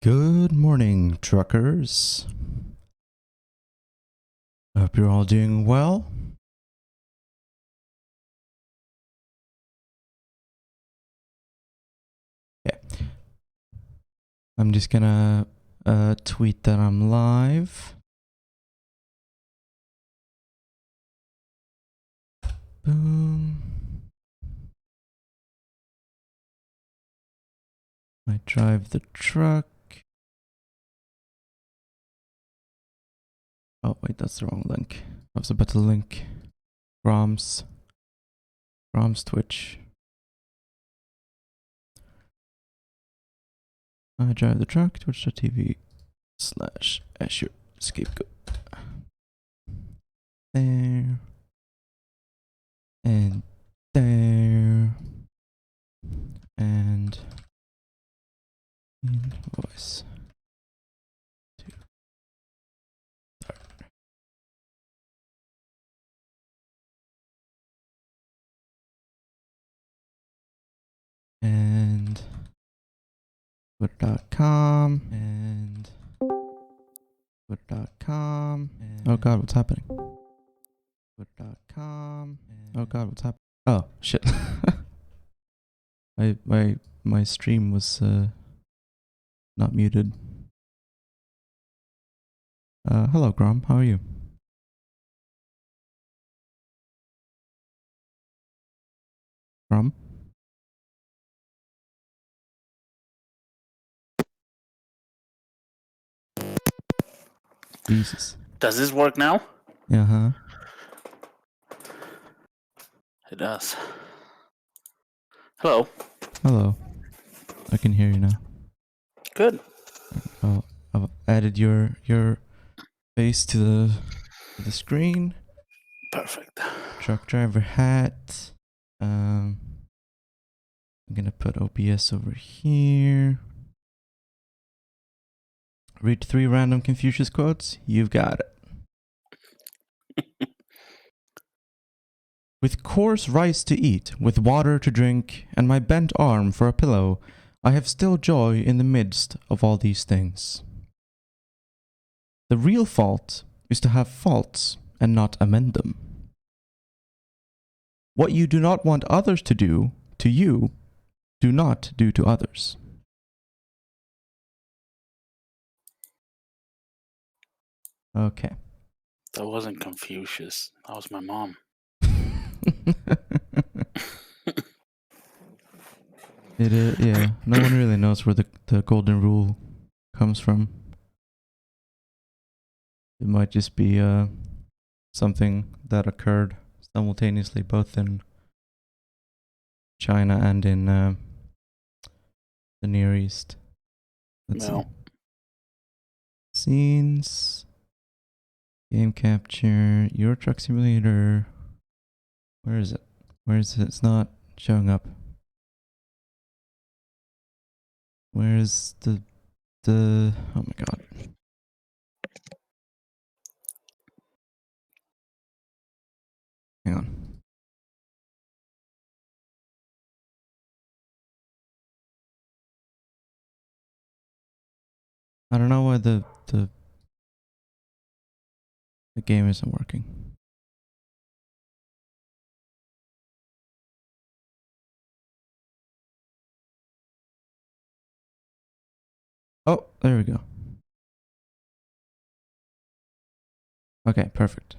Good morning, truckers. I hope you're all doing well. Okay. I'm just gonna tweet that I'm live. Boom. I drive the truck. Oh, wait, that's the wrong link. I was about to link Grom's Twitch. I drive the truck, twitch.tv/Azure scapegoat. There. And there. And invoice. And twitter.com and twitter.com. Oh god, what's happening? Twitter.com. Oh god, what's happening? Oh shit. my stream was not muted. Hello Grom, how are you? Grom? Jesus. Does this work now? Uh-huh. It does. Hello. Hello. I can hear you now. Good. Oh, I've added your face to the screen. Perfect. Truck driver hat. I'm gonna put OBS over here. Read 3 random Confucius quotes. You've got it. With coarse rice to eat, with water to drink, and my bent arm for a pillow, I have still joy in the midst of all these things. The real fault is to have faults and not amend them. What you do not want others to do to you, do not do to others. Okay. That wasn't Confucius. That was my mom. It is, yeah. No one really knows where the golden rule comes from. It might just be something that occurred simultaneously both in China and in the Near East. Let's see. Scenes. Game capture. Euro Truck Simulator. Where is it? Where is it? It's not showing up. Where's the oh my god. Hang on. I don't know why the game isn't working. Oh, there we go. Okay, perfect.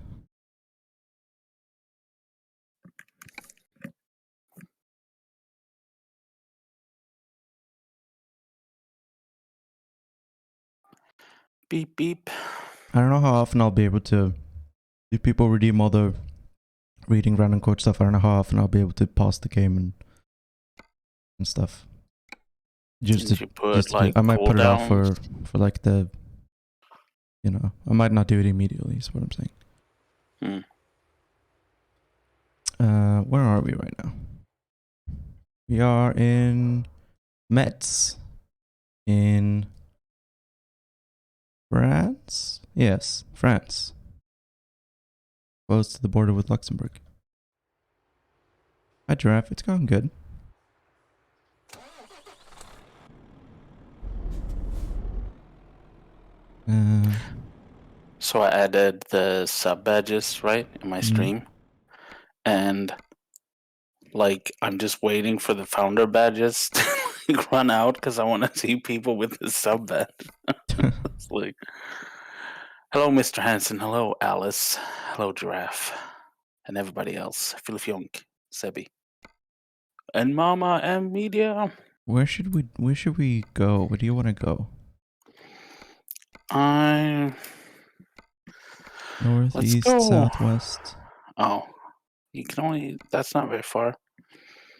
Beep, beep. I don't know how often I'll be able to, if people redeem all the reading random quote stuff, I don't know how often I'll be able to pause the game and stuff. I might put it off for like the, you know, I might not do it immediately is what I'm saying. Where are we right now? We are in Metz in France? Yes, France. Close to the border with Luxembourg. Hi Giraffe, it's going good. So I added the sub badges, right, in my stream. And like I'm just waiting for the founder badges to like, run out because I want to see people with the sub badge. It's like, hello, Mr. Hanson. Hello, Alice. Hello, Giraffe, and everybody else. Filifionk, Sebi, and Mama and Media. Where should we go? Where do you want to go? I North, let's east, go. southwest. Oh, you can only. That's not very far.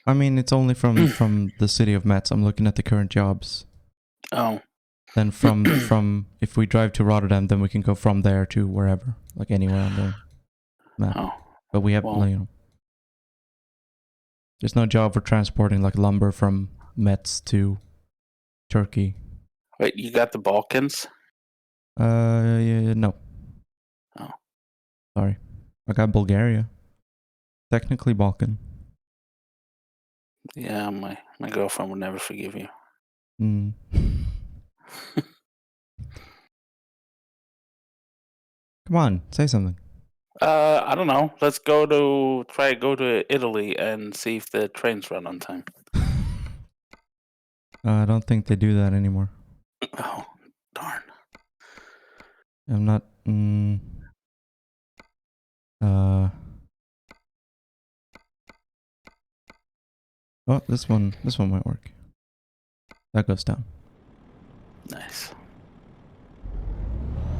I mean, it's only from the city of Metz. I'm looking at the current jobs. Oh, Then from if we drive to Rotterdam, then we can go from there to wherever, like anywhere on the map. oh. But we have, Well, you know, there's no job for transporting like lumber from Metz to Turkey. wait, you got the Balkans? Yeah, no. Oh. Sorry. I got Bulgaria. Technically Balkan. Yeah, my girlfriend would never forgive you. Mm. Come on, say something. I don't know. Let's go to Italy and see if the trains run on time. I don't think they do that anymore. Oh, darn. I'm not. Oh, this one might work. That goes down. Nice.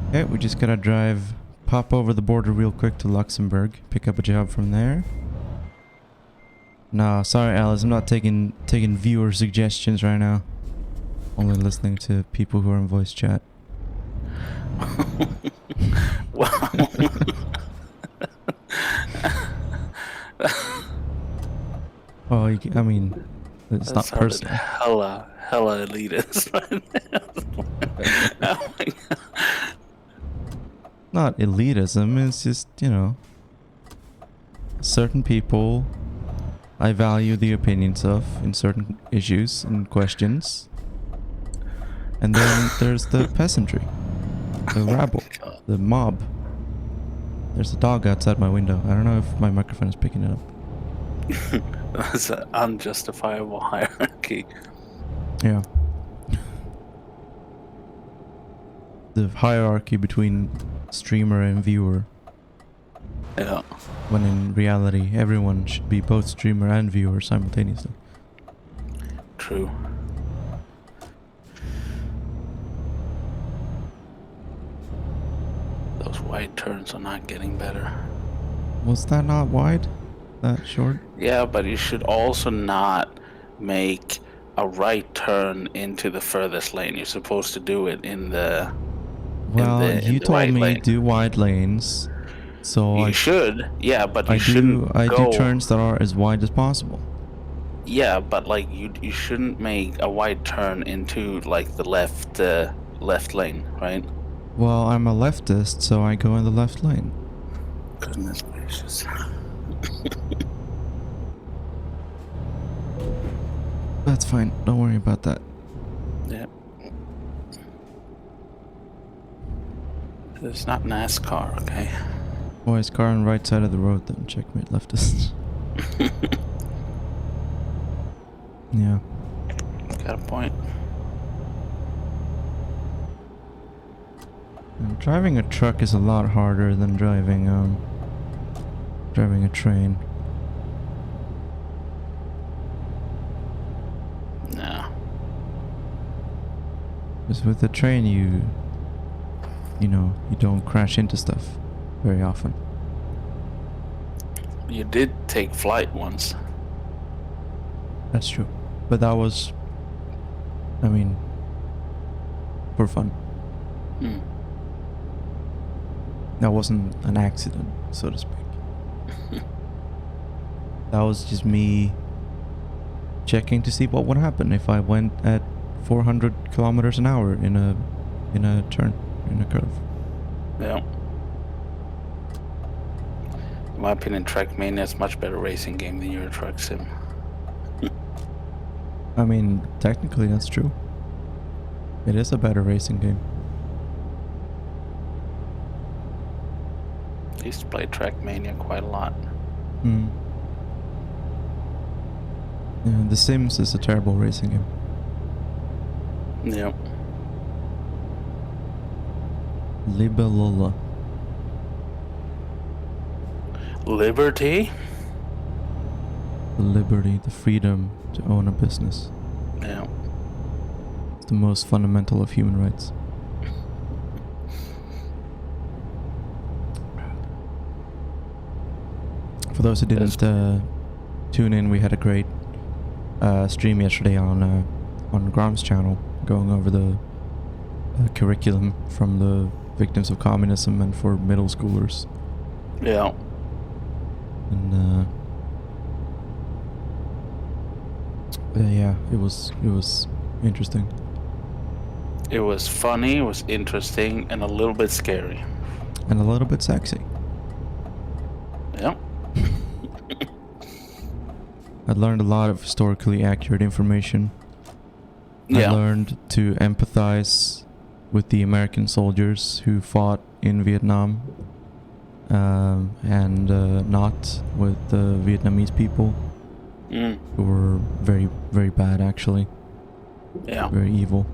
Okay, we just gotta pop over the border real quick to Luxembourg, pick up a job from there. No, sorry, Alice, I'm not taking viewer suggestions right now. Only listening to people who are in voice chat. Wow. Oh, I mean, it's That not sounded personal. hella elitist right now. Oh my God. Not elitism, it's just, you know, certain people I value the opinions of in certain issues and questions. And then there's the peasantry, the rabble, the mob. There's a dog outside my window. I don't know if my microphone is picking it up. That's an unjustifiable hierarchy. Yeah. The hierarchy between streamer and viewer. Yeah. When in reality, everyone should be both streamer and viewer simultaneously. True. Those wide turns are not getting better. Was that not wide? That short? Yeah, but you should also not make a right turn into the furthest lane. You're supposed to do it in the You told right me lane. do wide lanes, so You should, yeah, but you I shouldn't do turns that are as wide as possible. Yeah, but like you shouldn't make a wide turn into like the left lane, right? Well, I'm a leftist, so I go in the left lane. Goodness gracious. That's fine. Don't worry about that. Yeah. It's not NASCAR, okay? Boys, car on the right side of the road, then checkmate leftist. Yeah. Got a point. And driving a truck is a lot harder than driving a train. No. Because with the train you know, you don't crash into stuff very often. You did take flight once. That's true. But that was, I mean, for fun. Hmm. That wasn't an accident, so to speak. That was just me checking to see what would happen if I went at 400 kilometers an hour in a turn, in a curve. Yeah. In my opinion, Trackmania is much better racing game than Euro Truck Sim. I mean, technically that's true. It is a better racing game. I used to play Trackmania quite a lot. Hmm. Yeah, The Sims is a terrible racing game. Yep. Libelula. Liberty? The liberty, the freedom to own a business. Yeah. It's the most fundamental of human rights. For those who didn't tune in, we had a great stream yesterday on Grom's channel, going over the curriculum from the victims of communism and for middle schoolers. Yeah. And yeah, it was interesting. It was funny, it was interesting, and a little bit scary. And a little bit sexy. Yeah. I learned a lot of historically accurate information. Yeah. I learned to empathize with the American soldiers who fought in Vietnam, and not with the Vietnamese people, who were very, very bad, actually. Yeah. Very evil.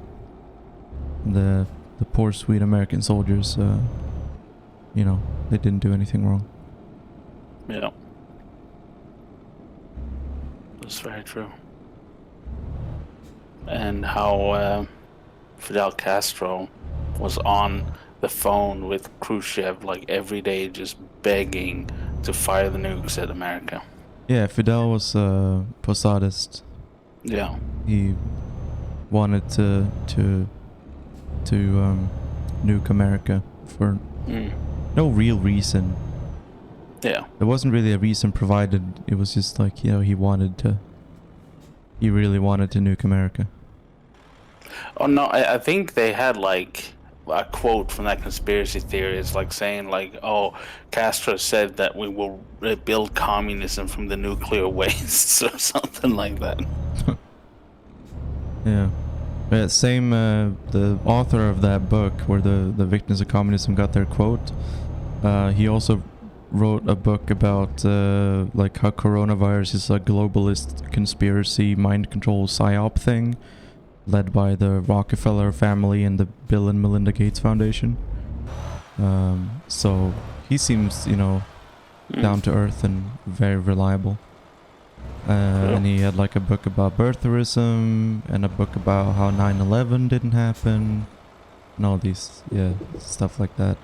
The poor, sweet American soldiers, you know, they didn't do anything wrong. Yeah. That's very true. And how Fidel Castro was on the phone with Khrushchev like every day, just begging to fire the nukes at America. Yeah, Fidel was a Posadist. Yeah. He wanted to nuke America for no real reason. Yeah. There wasn't really a reason provided. It was just like, you know, he really wanted to nuke America. Oh no, I think they had like a quote from that conspiracy theory. It's like saying like, oh, Castro said that we will rebuild communism from the nuclear wastes or something like that. Yeah. Same, the author of that book where the victims of communism got their quote, he also wrote a book about like how coronavirus is a globalist conspiracy mind control psyop thing led by the Rockefeller family and the Bill and Melinda Gates Foundation. So he seems, you know, down to earth and very reliable. And he had like a book about birtherism and a book about how 9/11 didn't happen and all these, yeah, stuff like that.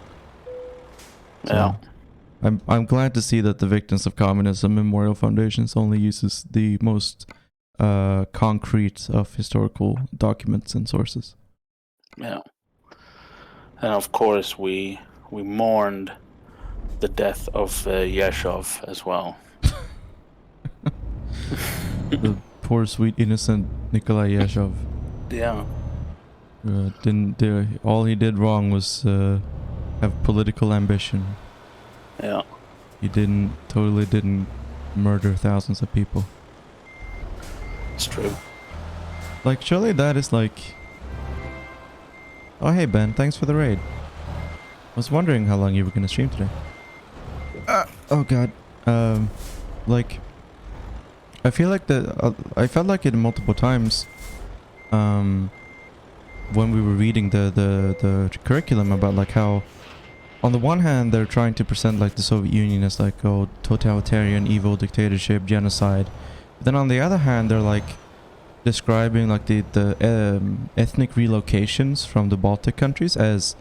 So Yeah. I'm glad to see that the Victims of Communism Memorial Foundations only uses the most concrete of historical documents and sources. Yeah. And of course we mourned the death of Yeshov as well. The poor, sweet, innocent Nikolai Yeshov. Yeah. All he did wrong was have political ambition. Yeah. He totally didn't murder thousands of people. It's true. Like, surely that is like... Oh, hey Ben, thanks for the raid. I was wondering how long you were gonna stream today. Oh god. Like... I feel like I felt like it multiple times when we were reading the curriculum about like how on the one hand they're trying to present like the Soviet Union as like, oh, totalitarian, evil dictatorship, genocide. But then on the other hand they're like describing like the ethnic relocations from the Baltic countries as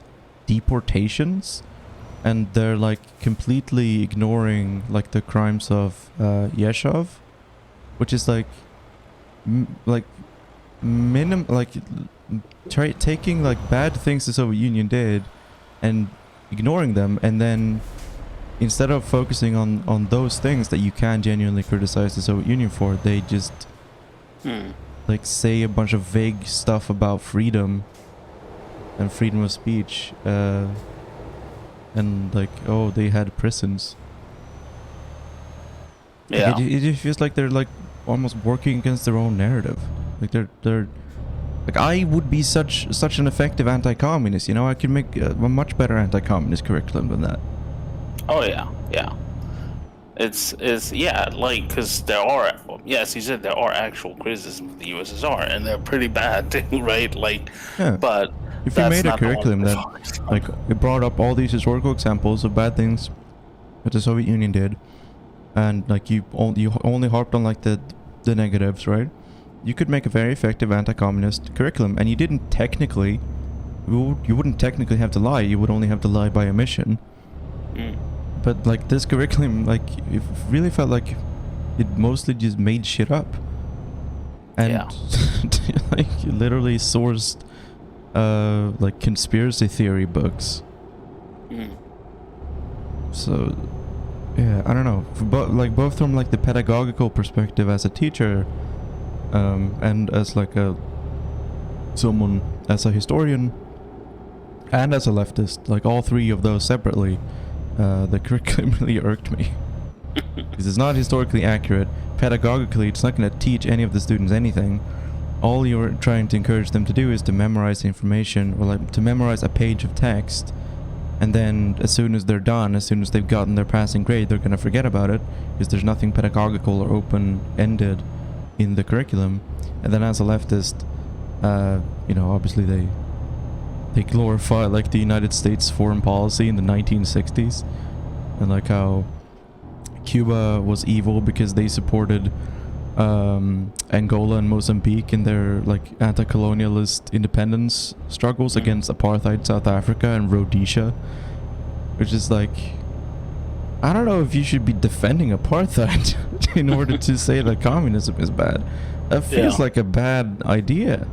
deportations, and they're like completely ignoring like the crimes of Yeshov, which is like taking like bad things the Soviet Union did and ignoring them, and then instead of focusing on those things that you can genuinely criticize the Soviet Union for, they just like say a bunch of vague stuff about freedom and freedom of speech, and like, oh, they had prisons. Yeah. Like, it feels like they're like almost working against their own narrative. Like they're like, I would be such an effective anti-communist, you know. I could make a much better anti-communist curriculum than that. Oh yeah, yeah. It's yeah, like because there are, yes, he said there are actual criticisms of the USSR, and they're pretty bad too, right? Like, Yeah. but If you that's made a not the ones curriculum they that, focus on. like, it brought up all these historical examples of bad things that the Soviet Union did, and like you only harped on like the negatives, right? You could make a very effective anti-communist curriculum, and you didn't technically, you wouldn't technically have to lie. You would only have to lie by omission. Mm. But like this curriculum, like it really felt like it mostly just made shit up, and Yeah. like you literally sourced like conspiracy theory books. Mm. So yeah, I don't know, but like both from like the pedagogical perspective as a teacher, and as like someone as a historian and as a leftist, like all three of those separately, the curriculum really irked me. Because it's not historically accurate. Pedagogically, it's not going to teach any of the students anything. All you're trying to encourage them to do is to memorize the information, or like to memorize a page of text, and then as soon as they're done, as soon as they've gotten their passing grade, they're going to forget about it, because there's nothing pedagogical or open-ended in the curriculum. And then as a leftist, obviously they glorify like the United States foreign policy in the 1960s, and like how Cuba was evil because they supported Angola and Mozambique in their like anti-colonialist independence struggles against apartheid South Africa and Rhodesia, which is like, I don't know if you should be defending apartheid in order to say that communism is bad. That feels like a bad idea.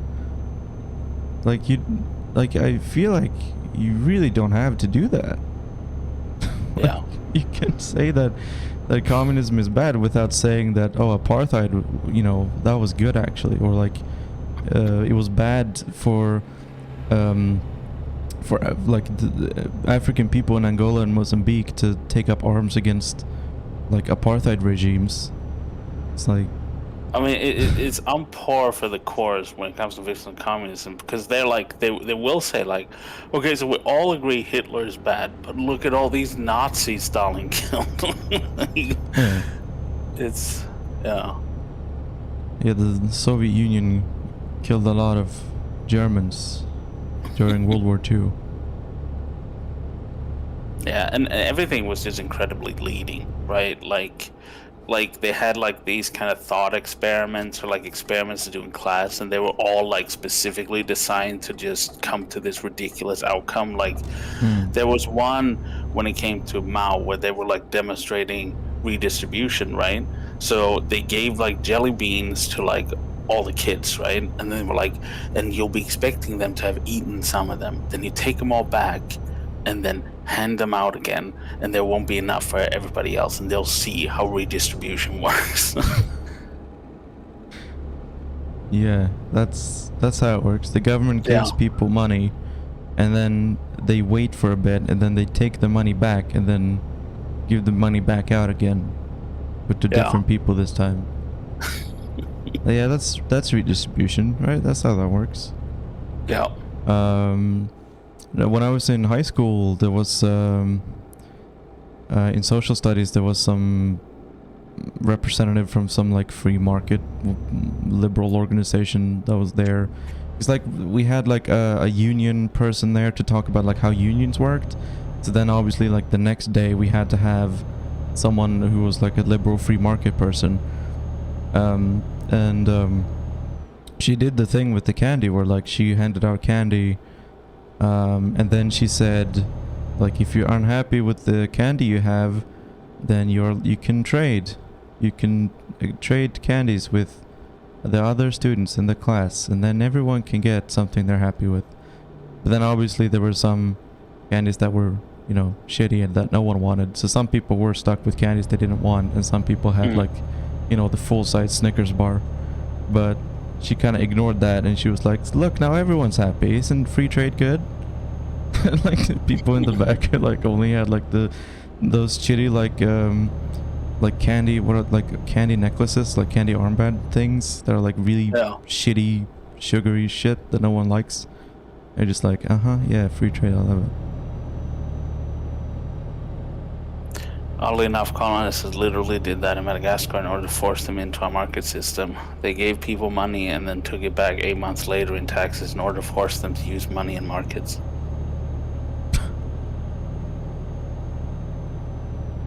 Like I feel like you really don't have to do that. Yeah. You can say that communism is bad without saying that, oh, apartheid, that was good actually, or like it was bad for like the African people in Angola and Mozambique to take up arms against like apartheid regimes. It's like, I mean, it's on par for the course when it comes to victim communism, because they're like they will say like, okay, so we all agree Hitler is bad, but look at all these Nazis Stalin killed. yeah. It's Yeah, the Soviet Union killed a lot of Germans during World War II. Yeah, and everything was just incredibly leading, right? Like they had like these kind of thought experiments, or like experiments to do in class, and they were all like specifically designed to just come to this ridiculous outcome. Like there was one when it came to Mao where they were like demonstrating redistribution, right? So they gave like jelly beans to like all the kids, right? And then they were like, and you'll be expecting them to have eaten some of them. Then you take them all back and then hand them out again, and there won't be enough for everybody else, and they'll see how redistribution works. Yeah, that's how it works. The government gives people money, and then they wait for a bit, and then they take the money back, and then give the money back out again, but to different people this time. Yeah, that's redistribution, right? That's how that works. Yeah. When I was in high school, there was in social studies there was some representative from some like free market liberal organization that was there. It's like we had like a union person there to talk about like how unions worked. So then obviously like the next day we had to have someone who was like a liberal free market person. She did the thing with the candy where like she handed out candy, and then she said like, if you're unhappy with the candy you have, then you can trade. You can trade candies with the other students in the class, and then everyone can get something they're happy with. But then obviously there were some candies that were, shitty and that no one wanted. So some people were stuck with candies they didn't want, and some people had like, the full-size Snickers bar. But she kind of ignored that, and she was like, look, now everyone's happy. Isn't free trade good? Like the people in the back like only had like those shitty like candy, like candy necklaces, like candy armband things that are like really shitty sugary shit that no one likes. They're just like, yeah, free trade, I love it. Oddly enough, colonists literally did that in Madagascar in order to force them into a market system. They gave people money and then took it back 8 months later in taxes in order to force them to use money in markets.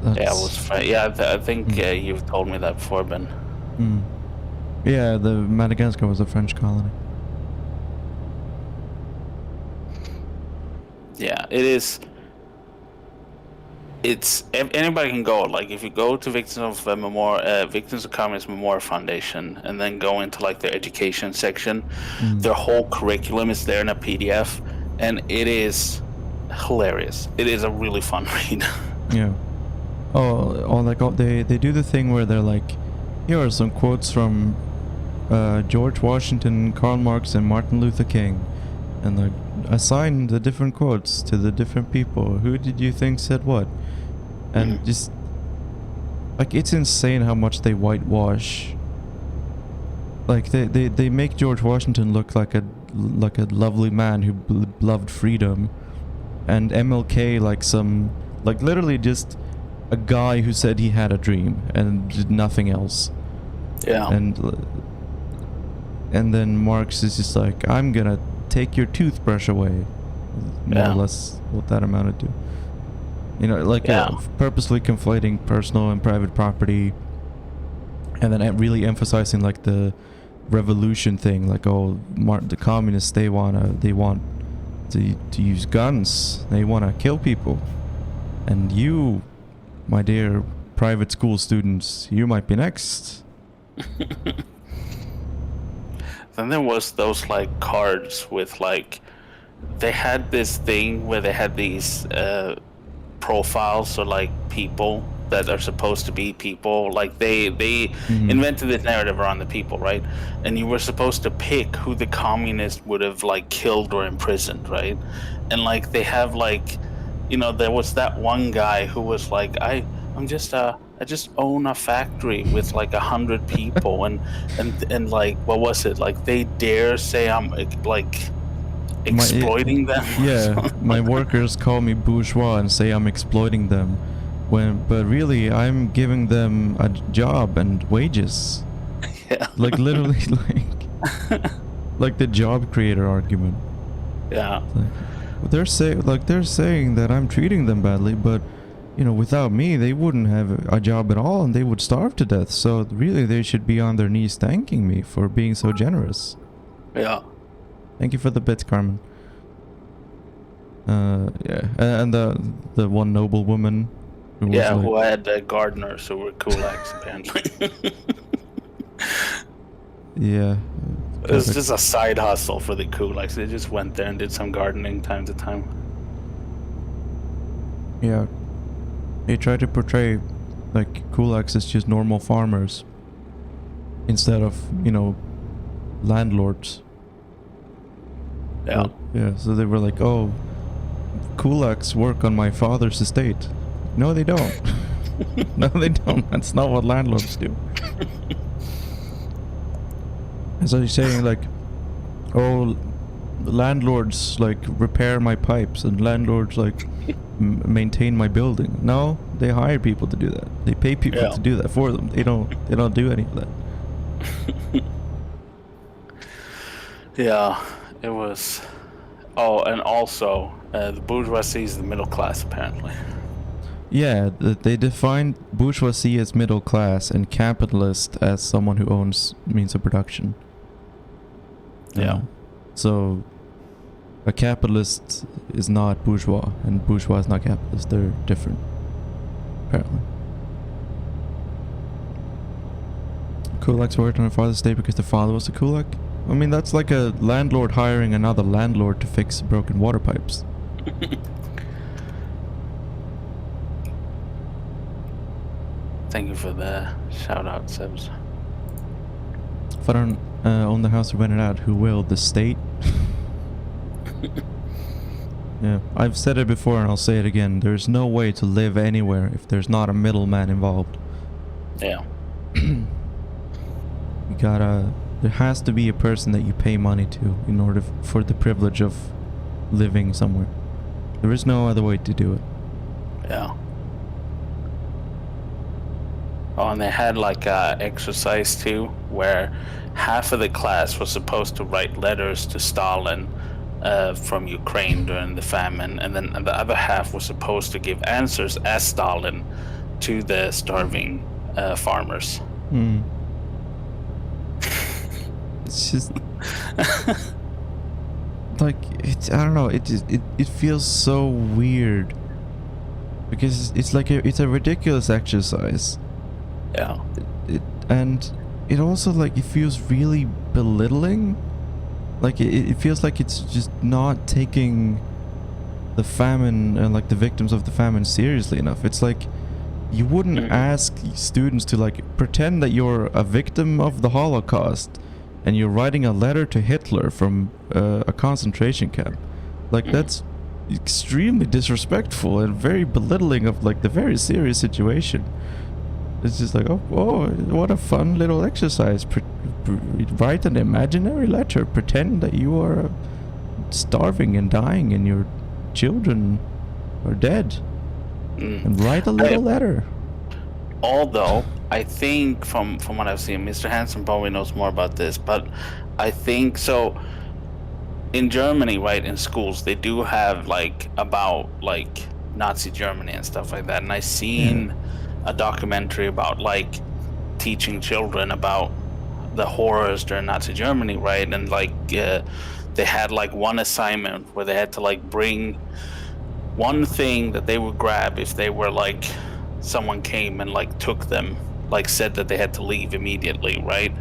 Yeah, it was. I think you've told me that before, Ben. Yeah, the Madagascar was a French colony. Yeah, it is. It's anybody can go. Like if you go to Victims of Communist Memorial Foundation, and then go into like their education section, their whole curriculum is there in a PDF, and it is hilarious. It is a really fun read. Yeah. They do the thing where they're like, here are some quotes from George Washington, Karl Marx, and Martin Luther King, and like assign the different quotes to the different people. Who did you think said what? And just like, it's insane how much they whitewash. Like they make George Washington look like a lovely man who loved freedom, and MLK like literally just a guy who said he had a dream and did nothing else. Yeah. And then Marx is just like, I'm gonna take your toothbrush away. More or less what that amounted to. You know, like purposely conflating personal and private property, and then really emphasizing like the revolution thing. Like, oh, the communists, they want to use guns. They want to kill people. And you, my dear private school students, you might be next. Then there was those like cards with like, they had this thing where they had these profiles, or like people that are supposed to be people. Like they invented this narrative around the people, right? And you were supposed to pick who the communists would have like killed or imprisoned, right? And like they have like, you know, there was that one guy who was like, I just own a factory with like 100 people, and like, what was it? Like, they dare say I'm like exploiting them. Yeah, my workers call me bourgeois and say I'm exploiting them, but really I'm giving them a job and wages. Yeah. Like literally, like the job creator argument. Yeah. They're saying that I'm treating them badly, but you know, without me, they wouldn't have a job at all, and they would starve to death. So really, they should be on their knees thanking me for being so generous. Yeah. Thank you for the bits, Carmen. Yeah, and the one noble woman. Who had gardeners who were kulaks, apparently. Yeah. It was just a side hustle for the kulaks. They just went there and did some gardening time to time. Yeah. They try to portray like kulaks as just normal farmers instead of, you know, landlords. Yeah. Yeah, so they were like, oh, kulaks work on my father's estate. No, they don't. No, they don't. That's not what landlords do. And so he's saying like, oh, landlords like repair my pipes, and landlords like maintain my building. No, they hire people to do that. They pay people to do that for them. They don't do any of that. Yeah, it was. Oh, and also the bourgeoisie is the middle class, apparently. Yeah, they define bourgeoisie as middle class and capitalist as someone who owns means of production. Yeah. So a capitalist is not bourgeois, and bourgeois is not capitalist. They're different, apparently. Kulaks worked on her father's estate because the father was a kulak. I mean, that's like a landlord hiring another landlord to fix broken water pipes. Thank you for the shout out, Sebs. If I don't own the house or rent it out, who will? The state? Yeah, I've said it before and I'll say it again. There's no way to live anywhere if there's not a middleman involved. Yeah. There has to be a person that you pay money to in order for the privilege of living somewhere. There is no other way to do it. Yeah. Oh, and they had like exercise too, where half of the class was supposed to write letters to Stalin from Ukraine during the famine, and then the other half was supposed to give answers as Stalin to the starving farmers. It's just like I don't know. It feels so weird because it's like it's a ridiculous exercise. Yeah. And it also like it feels really belittling. Like it feels like it's just not taking the famine and like the victims of the famine seriously enough. It's like you wouldn't ask students to like pretend that you're a victim of the Holocaust and you're writing a letter to Hitler from a concentration camp. Like that's extremely disrespectful and very belittling of like the very serious situation. It's just like, oh, what a fun little exercise. Write an imaginary letter. Pretend that you are starving and dying and your children are dead. And write a little letter. Although, I think from what I've seen, Mr. Hansen probably knows more about this, but I think so. In Germany, right, in schools, they do have like about like Nazi Germany and stuff like that. And I seen a documentary about like teaching children about the horrors during Nazi Germany, right? And like they had like one assignment where they had to like bring one thing that they would grab if they were like someone came and like took them, like said that they had to leave immediately, right?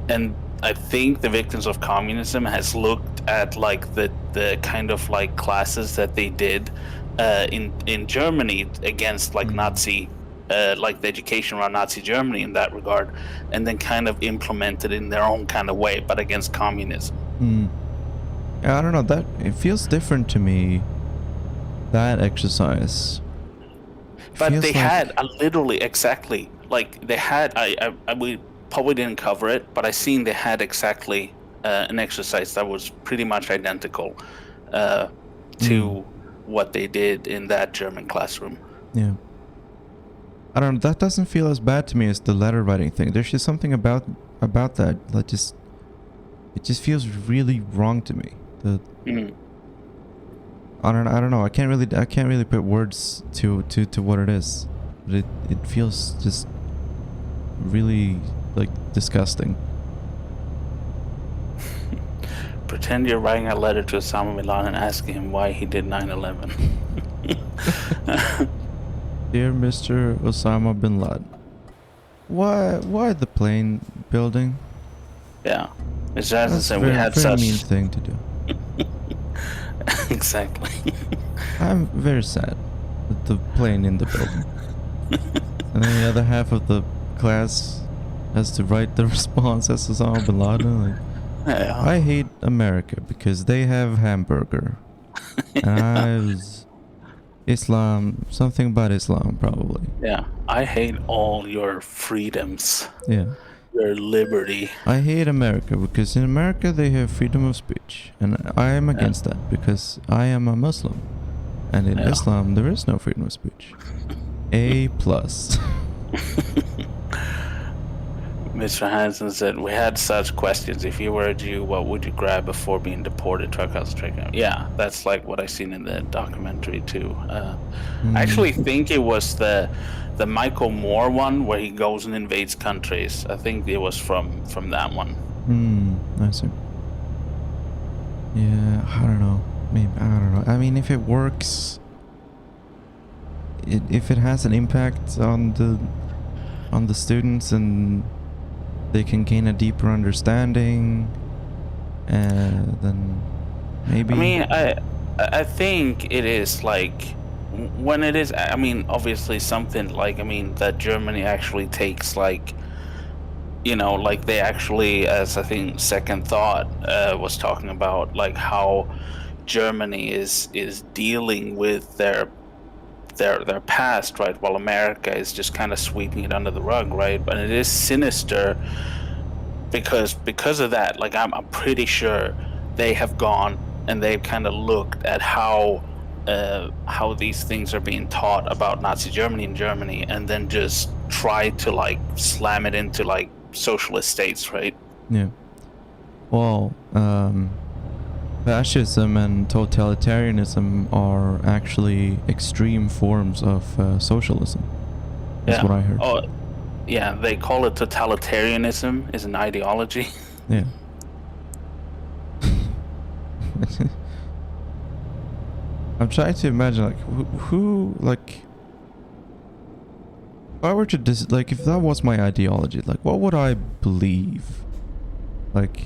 And I think the victims of communism has looked at like the kind of like classes that they did in Germany against like Nazi like the education around Nazi Germany in that regard, and then kind of implemented in their own kind of way, but against communism. I don't know, that it feels different to me, that exercise. But they had literally exactly like they had. We probably didn't cover it, but I seen they had exactly an exercise that was pretty much identical to what they did in that German classroom. Yeah. I don't know, that doesn't feel as bad to me as the letter writing thing. There's just something about that it just feels really wrong to me. I don't know. I can't really put words to what it is. But it feels just really like disgusting. Pretend you're writing a letter to Osama bin Laden and asking him why he did 9/11. Dear Mr. Osama bin Laden, why the plane building? Yeah, Mr. Hansen, we had very such mean thing to do. Exactly. I'm very sad with the plane in the building. And then the other half of the class has to write the response as Osama bin Laden. Like, Yeah. I hate America because they have hamburger. And I was Islam, something about Islam probably. Yeah, I hate all your freedoms. Yeah. Your liberty. I hate America because in America they have freedom of speech. And I am against that because I am a Muslim. And in Islam there is no freedom of speech. A+. Mr. Hansen said, we had such questions. If you were a Jew, what would you grab before being deported to a concentration camp? Yeah, that's like what I seen in the documentary too. I actually think it was the Michael Moore one where he goes and invades countries. I think it was from that one. I see. Yeah, I don't know. Maybe, I don't know. I mean, if it works, if it has an impact on the students and they can gain a deeper understanding, then maybe. I mean, I think it is like when it is. I mean, obviously something like that Germany actually takes like, like they actually, as I think Second Thought was talking about, like how Germany is dealing with their past, right, while America is just kind of sweeping it under the rug, right? But it is sinister because of that. Like I'm pretty sure they have gone and they've kind of looked at how how these things are being taught about Nazi Germany in Germany, and then just try to like slam it into like socialist states, right? Yeah. Well, fascism and totalitarianism are actually extreme forms of socialism. That's what I heard. Oh, yeah. They call it totalitarianism is an ideology. Yeah. I'm trying to imagine, like, who like, if I were to like, if that was my ideology, like, what would I believe? Like,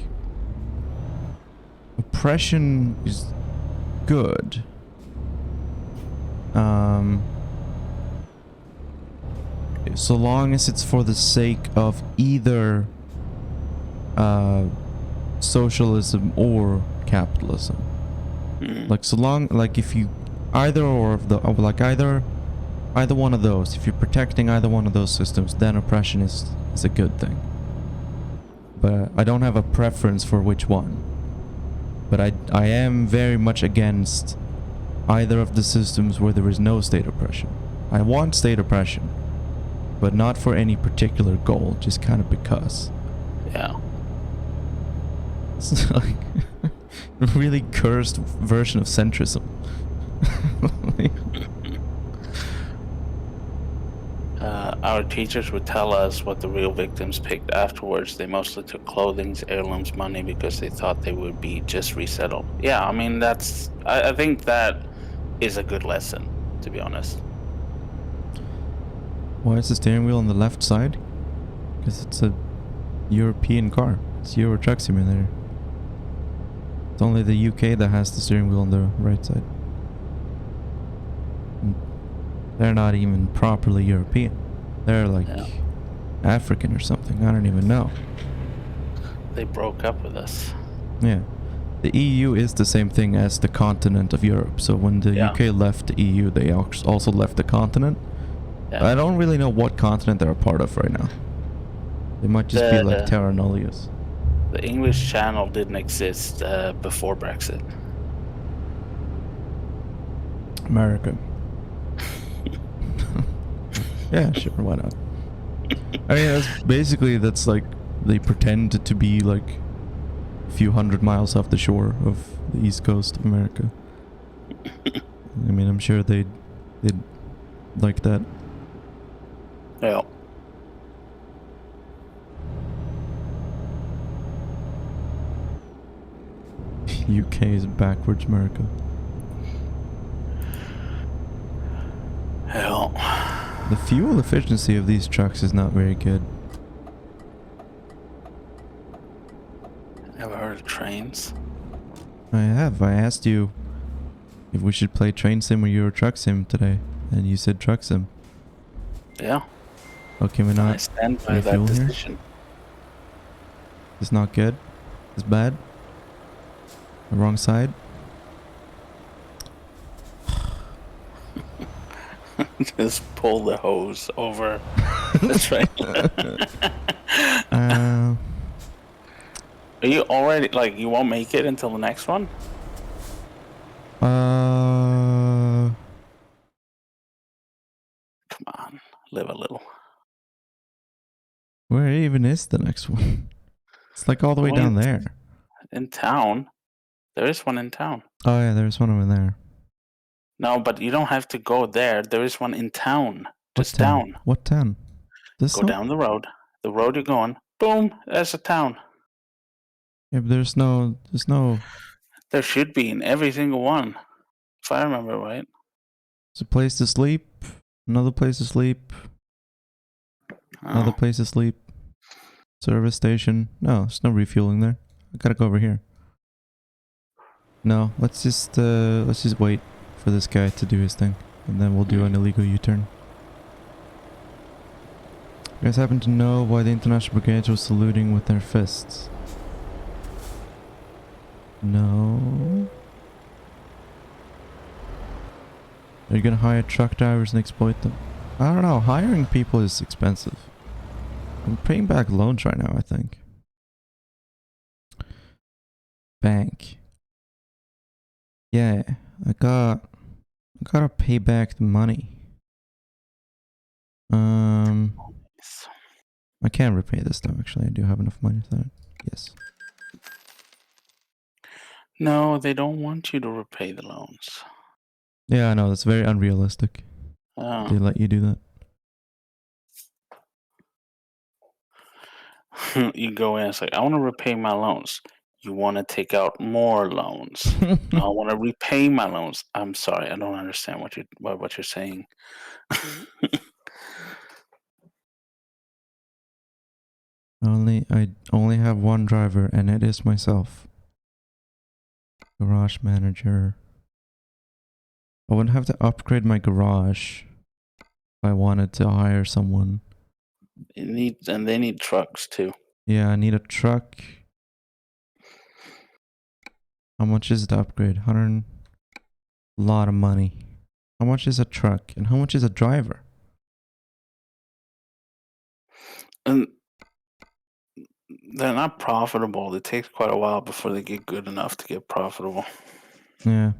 oppression is good. So long as it's for the sake of either socialism or capitalism. Like, so long, like, if you either or of the like either one of those, if you're protecting either one of those systems, then oppression is a good thing. But I don't have a preference for which one. But I am very much against either of the systems where there is no state oppression. I want state oppression, but not for any particular goal, just kind of because. Yeah. It's like a really cursed version of centrism. Our teachers would tell us what the real victims picked afterwards. They mostly took clothing, heirlooms, money because they thought they would be just resettled. Yeah, I mean, I think that is a good lesson, to be honest. Why is the steering wheel on the left side? Because it's a European car. It's Euro Truck Simulator. It's only the UK that has the steering wheel on the right side. And they're not even properly European. They're like African or something. I don't even know. They broke up with us. Yeah. The EU is the same thing as the continent of Europe. So when the UK left the EU, they also left the continent. Yeah. I don't really know what continent they're a part of right now. They might just be like Terra Nullius. The English Channel didn't exist before Brexit. America. Yeah, sure, why not? I mean, that's like, they pretend to be like a few hundred miles off the shore of the east coast of America. I mean, I'm sure they'd like that. Yeah. UK is backwards America. Hell. The fuel efficiency of these trucks is not very good. Ever heard of trains? I have. I asked you if we should play Train Sim or Euro Truck Sim today, and you said Truck Sim. Yeah. Okay, we're not. I stand by that decision. It's not good. It's bad. The wrong side. Just pull the hose over the train. Are you already, like, you won't make it until the next one? Come on, live a little. Where even is the next one? It's like all the way down there. In town. There is one in town. Oh yeah, there's one over there. No, but you don't have to go there. There is one in town. Just down. What town? Go down the road. The road you're going. Boom, there's a town. Yeah, but there's no... There should be in every single one, if I remember right. It's a place to sleep. Another place to sleep. Another place to sleep. Service station. No, there's no refueling there. I gotta go over here. No, let's just wait for this guy to do his thing, and then we'll do an illegal U-turn. You guys happen to know why the International Brigade was saluting with their fists? No. Are you gonna hire truck drivers and exploit them? I don't know. Hiring people is expensive. I'm paying back loans right now, I think. Bank. Yeah, I got I gotta pay back the money. I can repay this though, actually. I do have enough money for that. Yes. No, they don't want you to repay the loans. Yeah, I know. That's very unrealistic. They let you do that. You go in, it's like, I want to repay my loans. You want to take out more loans. I want to repay my loans. I'm sorry, I don't understand what you're saying. I only have one driver, and it is myself. Garage manager. I wouldn't have to upgrade my garage if I wanted to hire someone. And they need trucks too. Yeah, I need a truck. How much is the upgrade? A lot of money. How much is a truck? And how much is a driver? And they're not profitable. It takes quite a while before they get good enough to get profitable. Yeah.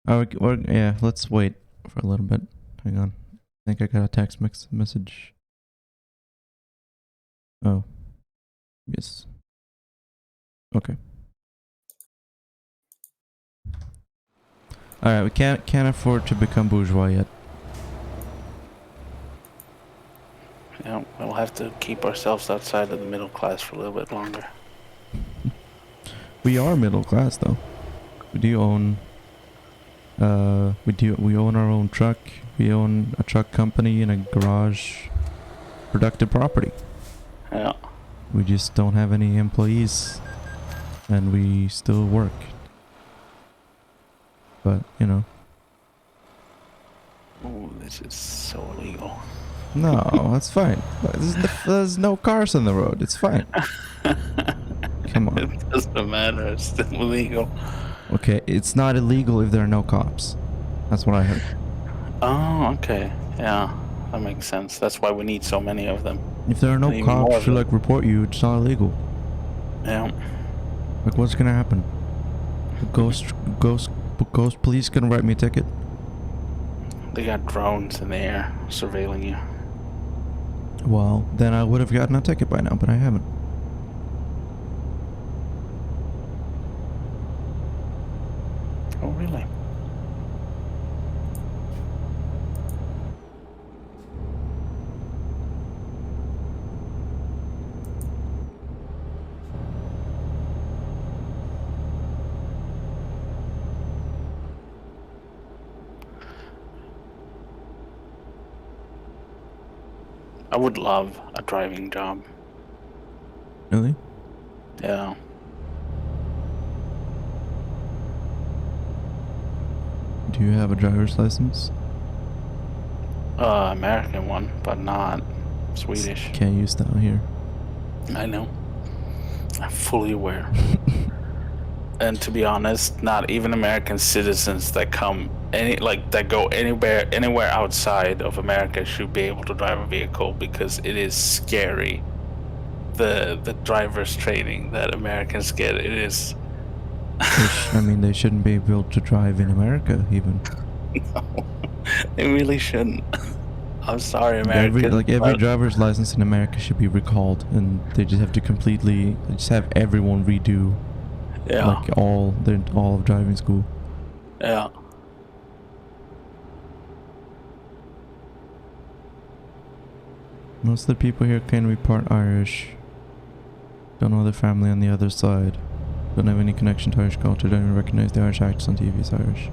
Yeah, let's wait for a little bit. Hang on. I think I got a text message. Oh. Yes. Okay. Alright, we can't afford to become bourgeois yet. Yeah, we'll have to keep ourselves outside of the middle class for a little bit longer. We are middle class though. We do own we own our own truck. We own a truck company and a garage productive property. Yeah. We just don't have any employees and we still work. But, you know. Oh, this is so illegal. No, that's fine. There's no cars on the road. It's fine. Come on. It doesn't matter. It's still illegal. Okay, it's not illegal if there are no cops. That's what I heard. Oh, okay. Yeah, that makes sense. That's why we need so many of them. If there are no Even cops to more. like report you, it's not illegal. Yeah. Like, what's gonna happen? The ghost police gonna write me a ticket? They got drones in the air surveilling you. Well, then I would have gotten a ticket by now, but I haven't. Oh, really? I would love a driving job. Really? Yeah. Do you have a driver's license? American one, but not Swedish. Can't use that here. I know. I'm fully aware. And to be honest, not even American citizens that go anywhere outside of America should be able to drive a vehicle, because it is scary. The driver's training that Americans get, it is. I mean, they shouldn't be able to drive in America, even. No, they really shouldn't. I'm sorry, Americans. Every driver's license in America should be recalled, and they just have to have everyone redo. Yeah. Like all of driving school. Yeah. Most of the people here claim to be part Irish. Don't know their family on the other side. Don't have any connection to Irish culture. Don't even recognize the Irish actors on TV as Irish.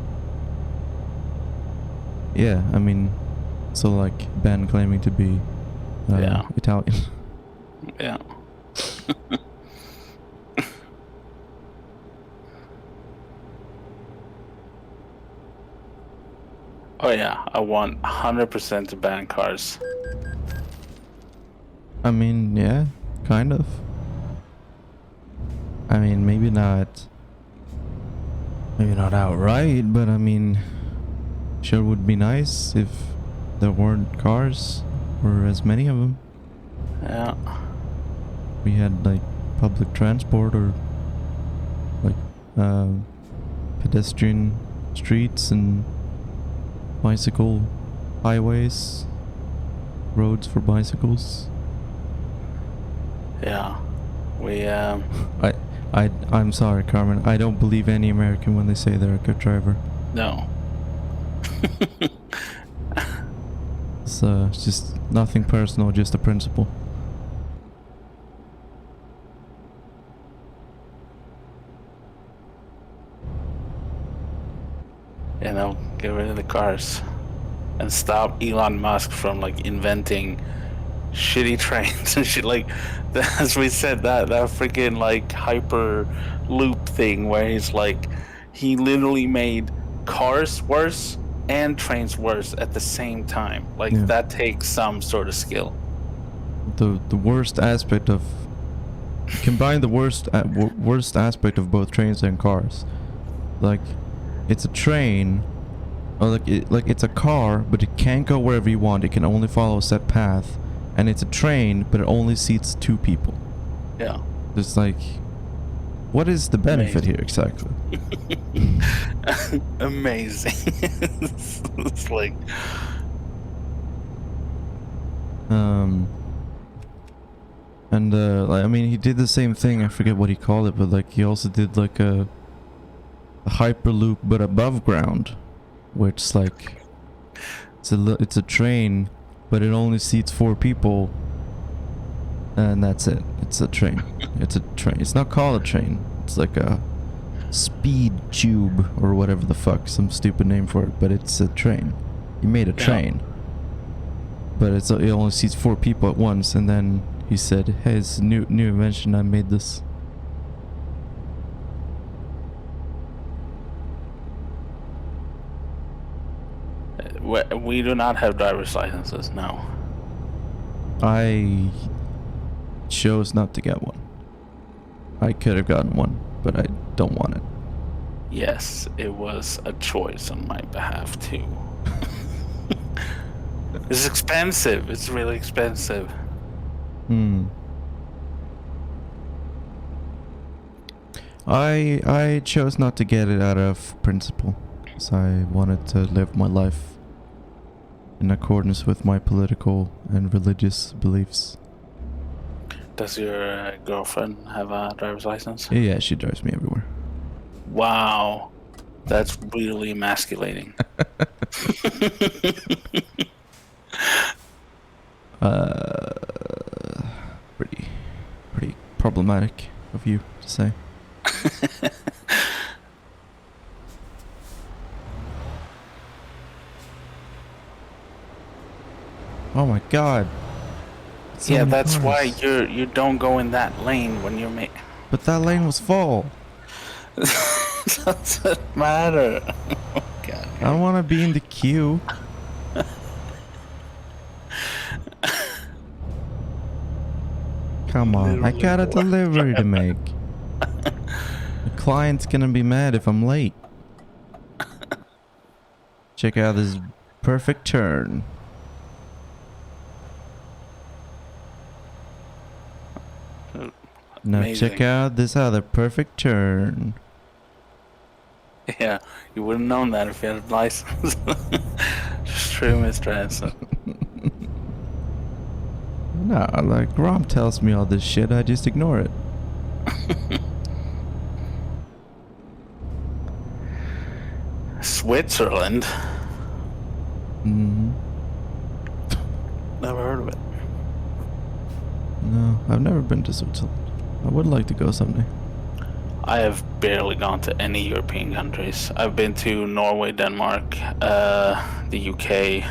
Yeah, I mean, so like Ben claiming to be Italian. Yeah. Oh yeah, I want 100% to ban cars. I mean, yeah, kind of. I mean, maybe not outright, but I mean, sure would be nice if there weren't cars, or as many of them. Yeah. We had like public transport, or like pedestrian streets, and bicycle highways, roads for bicycles. Yeah. We I'm sorry, Carmen. I don't believe any American when they say they're a good driver. no. It's just nothing personal, just a principle. You know, get rid of the cars and stop Elon Musk from like inventing shitty trains and shit. Like, as we said, that freaking like hyper loop thing where he's like, he literally made cars worse and trains worse at the same time. Like, Yeah. that takes some sort of skill. The worst aspect of combine the worst aspect of both trains and cars. Like, it's a train, or like it's a car, but it can't go wherever you want. It can only follow a set path, and it's a train, but it only seats 2 people. Yeah. It's like, what is the benefit here exactly? Amazing. It's like, and like, I mean, he did the same thing. I forget what he called it, but like he also did like a hyperloop, but above ground, where it's like it's a train, but it only seats 4 people, and that's it. It's a train. It's a train. It's not called a train. It's like a speed tube or whatever the fuck, some stupid name for it. But it's a train. You made a train, but it only seats 4 people at once. And then he said, "Hey, it's a new invention. I made this." we do not have driver's licenses, no. I chose not to get one. I could have gotten one, but I don't want it. Yes, it was a choice on my behalf too. It's expensive. It's really expensive. I chose not to get it out of principle, because I wanted to live my life in accordance with my political and religious beliefs. Does your girlfriend have a driver's license? Yeah, she drives me everywhere. Wow, that's really emasculating. Pretty problematic of you to say. Oh my god. So yeah, many that's cars. why you don't go in that lane when you're But that lane was full. Doesn't matter. Oh, God. I don't want to be in the queue. Come on, I got a delivery to make. The client's gonna be mad if I'm late. Check out this perfect turn. Now Amazing. check out this other perfect turn. Yeah, you wouldn't known that if you had a license. Just true, Mr. Hanson. No, like Rom tells me all this shit, I just ignore it. Switzerland? Mm-hmm. Never heard of it. No, I've never been to Switzerland. I would like to go someday. I have barely gone to any European countries. I've been to Norway, Denmark, the UK,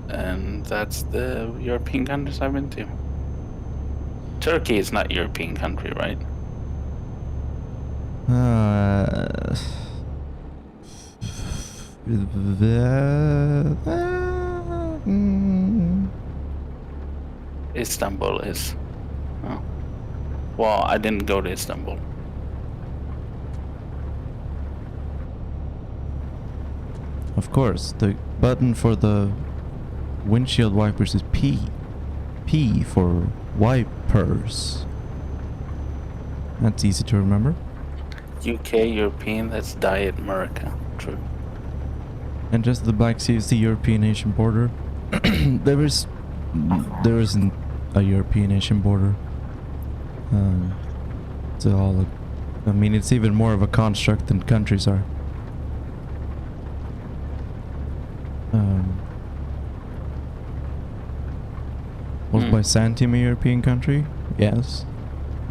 and that's the European countries I've been to. Turkey is not a European country, right? Istanbul is. Oh. Well, I didn't go to Istanbul. Of course, the button for the windshield wipers is P. P for wipers. That's easy to remember. UK, European, that's Diet America. True. And just the Black Sea is the European-Asian border. there isn't a European-Asian border. It's all like, I mean, it's even more of a construct than countries are. Was Byzantium a European country? Yes,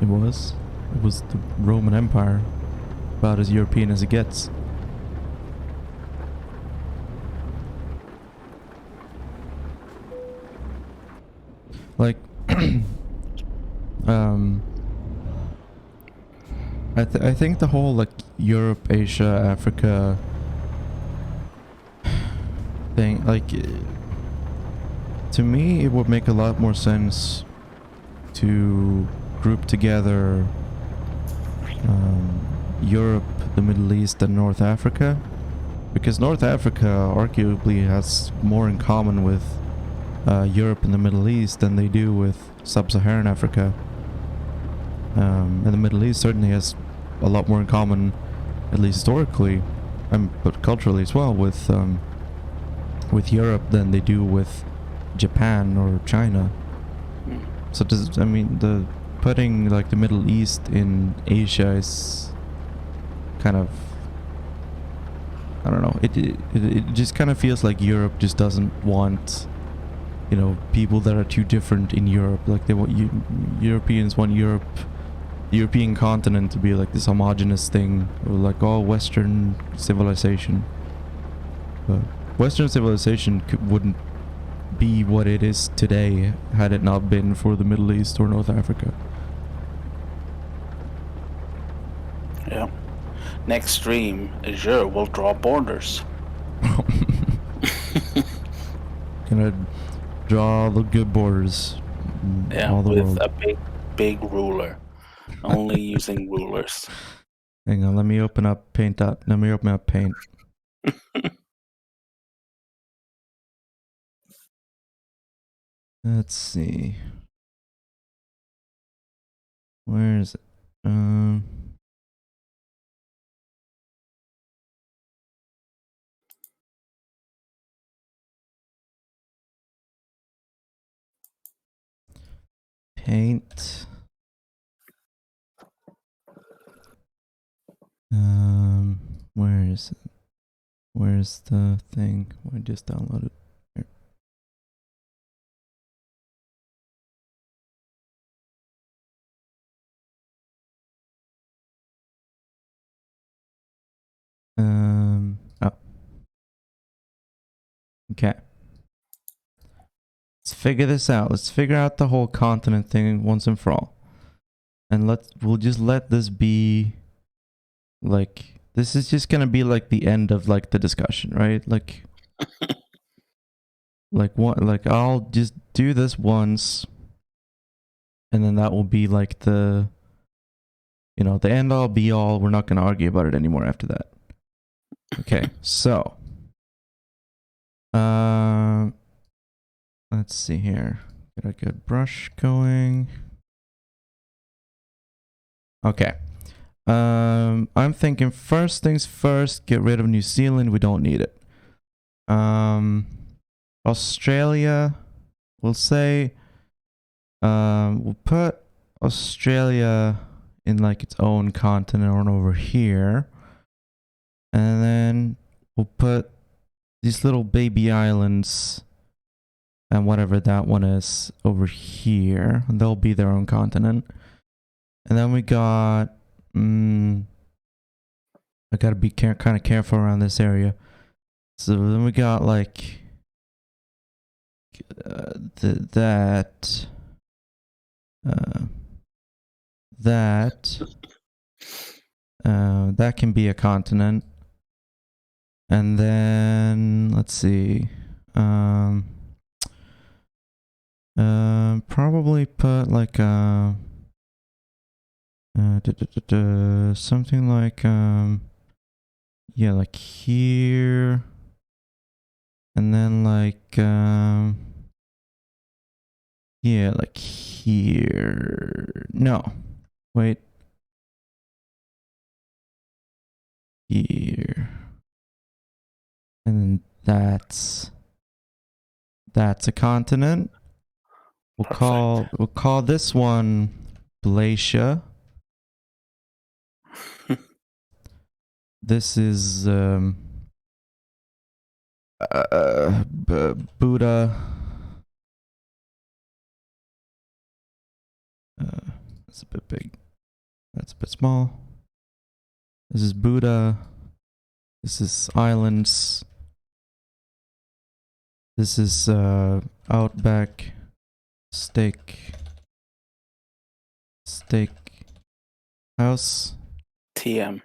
it was. It was the Roman Empire. About as European as it gets. Like, I think the whole like Europe, Asia, Africa thing, like, to me, it would make a lot more sense to group together Europe, the Middle East, and North Africa, because North Africa arguably has more in common with Europe and the Middle East than they do with Sub-Saharan Africa. And the Middle East certainly has a lot more in common, at least historically, but culturally as well, with Europe than they do with Japan or China. So I mean, putting like the Middle East in Asia is kind of, I don't know, it just kind of feels like Europe just doesn't want, you know, people that are too different in Europe. Like they want Europeans want the European continent to be like this homogenous thing, or like all Western civilization. But Western civilization wouldn't be what it is today had it not been for the Middle East or North Africa. Yeah. Next stream, Azure will draw borders. Gonna draw the good borders. Yeah, all the with world. a big ruler. Only using rulers. Hang on, let me open up Paint. Let me open up Paint. Let's see. Where is it? Paint. Where is it? Where's the thing? I just downloaded. Here. Oh. Okay. Let's figure this out. Let's figure out the whole continent thing once and for all. And we'll just let this be like, this is just gonna be like the end of like the discussion, right? Like what, like I'll just do this once, and then that will be like the, you know, the end all be all. We're not gonna argue about it anymore after that. Okay, so let's see here. Get a good brush going. Okay. I'm thinking first things first, get rid of New Zealand. We don't need it. Australia, we'll say, we'll put Australia in like its own continent on over here. And then we'll put these little baby islands and whatever that one is over here. And they'll be their own continent. And then we got, I gotta be kind of careful around this area. So then we got like that can be a continent. And then let's see, probably put like something like yeah, like here, and then like yeah, like here. No, wait, here, and then That's a continent. We'll call this one Blacia. This is Buddha. That's a bit big. That's a bit small. This is Buddha. This is islands. This is Outback Steak House. TM.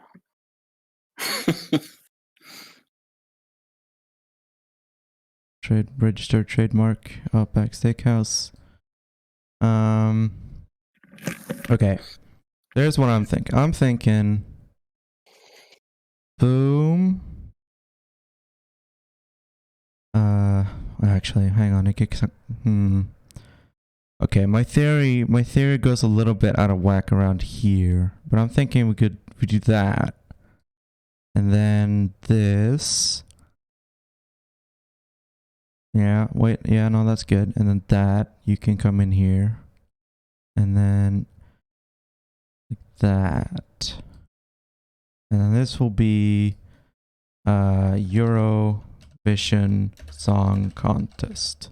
Registered trademark, Outback Steakhouse. Okay. There's what I'm thinking. I'm thinking boom. Actually, hang on. Okay, my theory goes a little bit out of whack around here, but I'm thinking we do that. And then this. Yeah, wait, yeah, no, that's good. And then that, you can come in here. And then like that. And then this will be Eurovision Song Contest.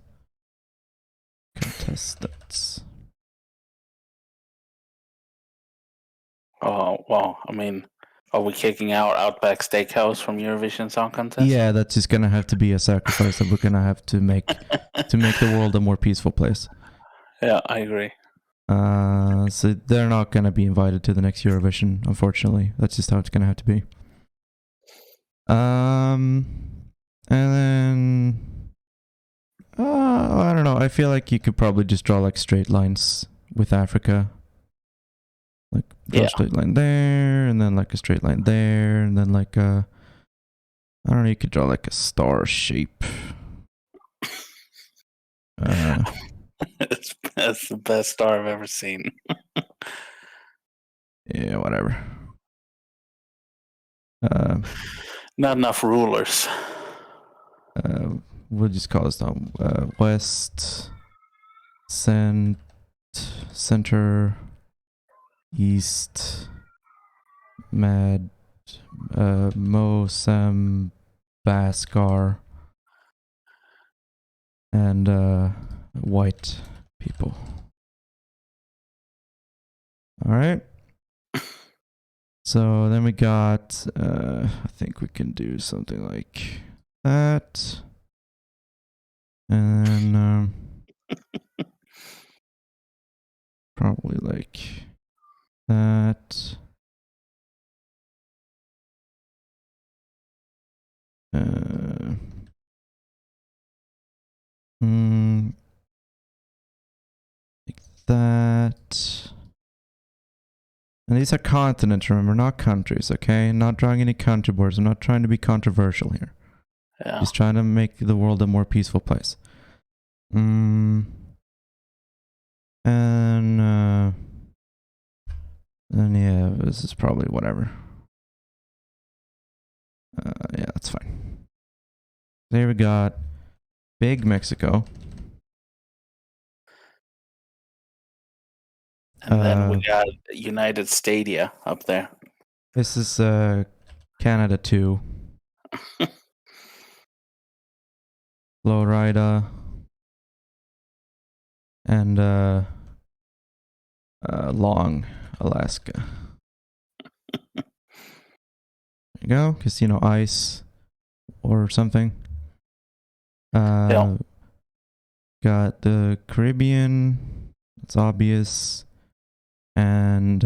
Contestants. Oh, well, I mean, are we kicking out Outback Steakhouse from Eurovision Song Contest? Yeah, that's just gonna have to be a sacrifice that we're gonna have to make to make the world a more peaceful place. Yeah, I agree. So they're not gonna be invited to the next Eurovision, unfortunately. That's just how it's gonna have to be. And then I don't know. I feel like you could probably just draw like straight lines with Africa. Like draw a straight line there, and then like a straight line there, and then like I don't know, you could draw like a star shape. That's the best star I've ever seen. Yeah, whatever. Not enough rulers. We'll just call this down. West, center, east, Mozambique, and white people. All right. So then we got, I think we can do something like that. And then probably like that. Like that. And these are continents, remember, not countries, okay? Not drawing any country borders. I'm not trying to be controversial here. Yeah. Just trying to make the world a more peaceful place. And yeah, this is probably whatever. Yeah, that's fine. There we got Big Mexico. And then we got United Stadia up there. This is Canada 2. Florida. And Long, Alaska. There you go. Casino Ice or something. Yeah. Got the Caribbean. It's obvious. And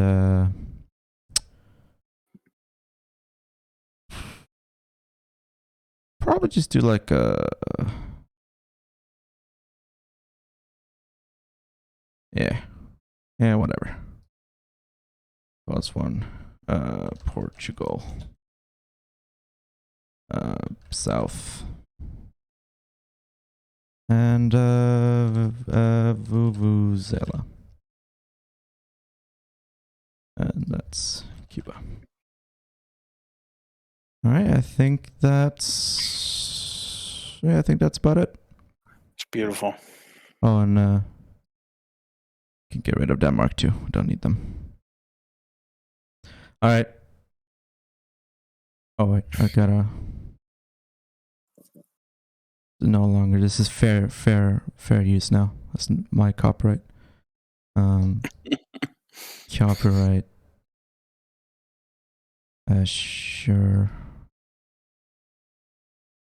probably just do like a yeah, whatever. Plus one. Portugal. South. And Vuvuzela. And that's Cuba. Alright, I think that's So yeah, I think that's about it. It's beautiful. Oh, and can get rid of Denmark too. We don't need them. All right. Oh wait, I gotta. No longer. This is fair use now. That's my copyright. Copyright. Azure.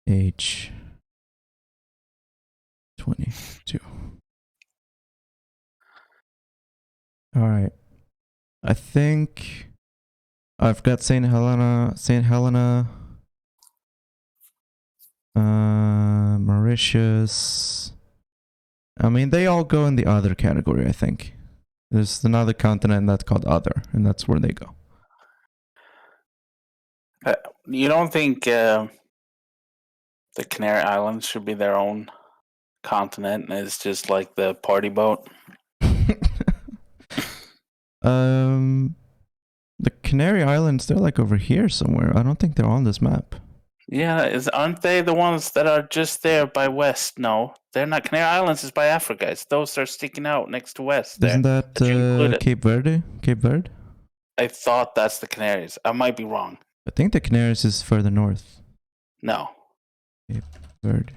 H. 22. All right. I think I've got St. Helena, Mauritius. I mean, they all go in the other category, I think. There's another continent that's called other, and that's where they go. You don't think the Canary Islands should be their own continent, and it's just like the party boat? The Canary Islands, they're like over here somewhere. I don't think they're on this map. Yeah, aren't they the ones that are just there by West? No, they're not. Canary Islands is by Africa. It's those that are sticking out next to West. Isn't that Cape Verde? Cape Verde? I thought that's the Canaries. I might be wrong. I think the Canaries is further north. No. Cape Verde.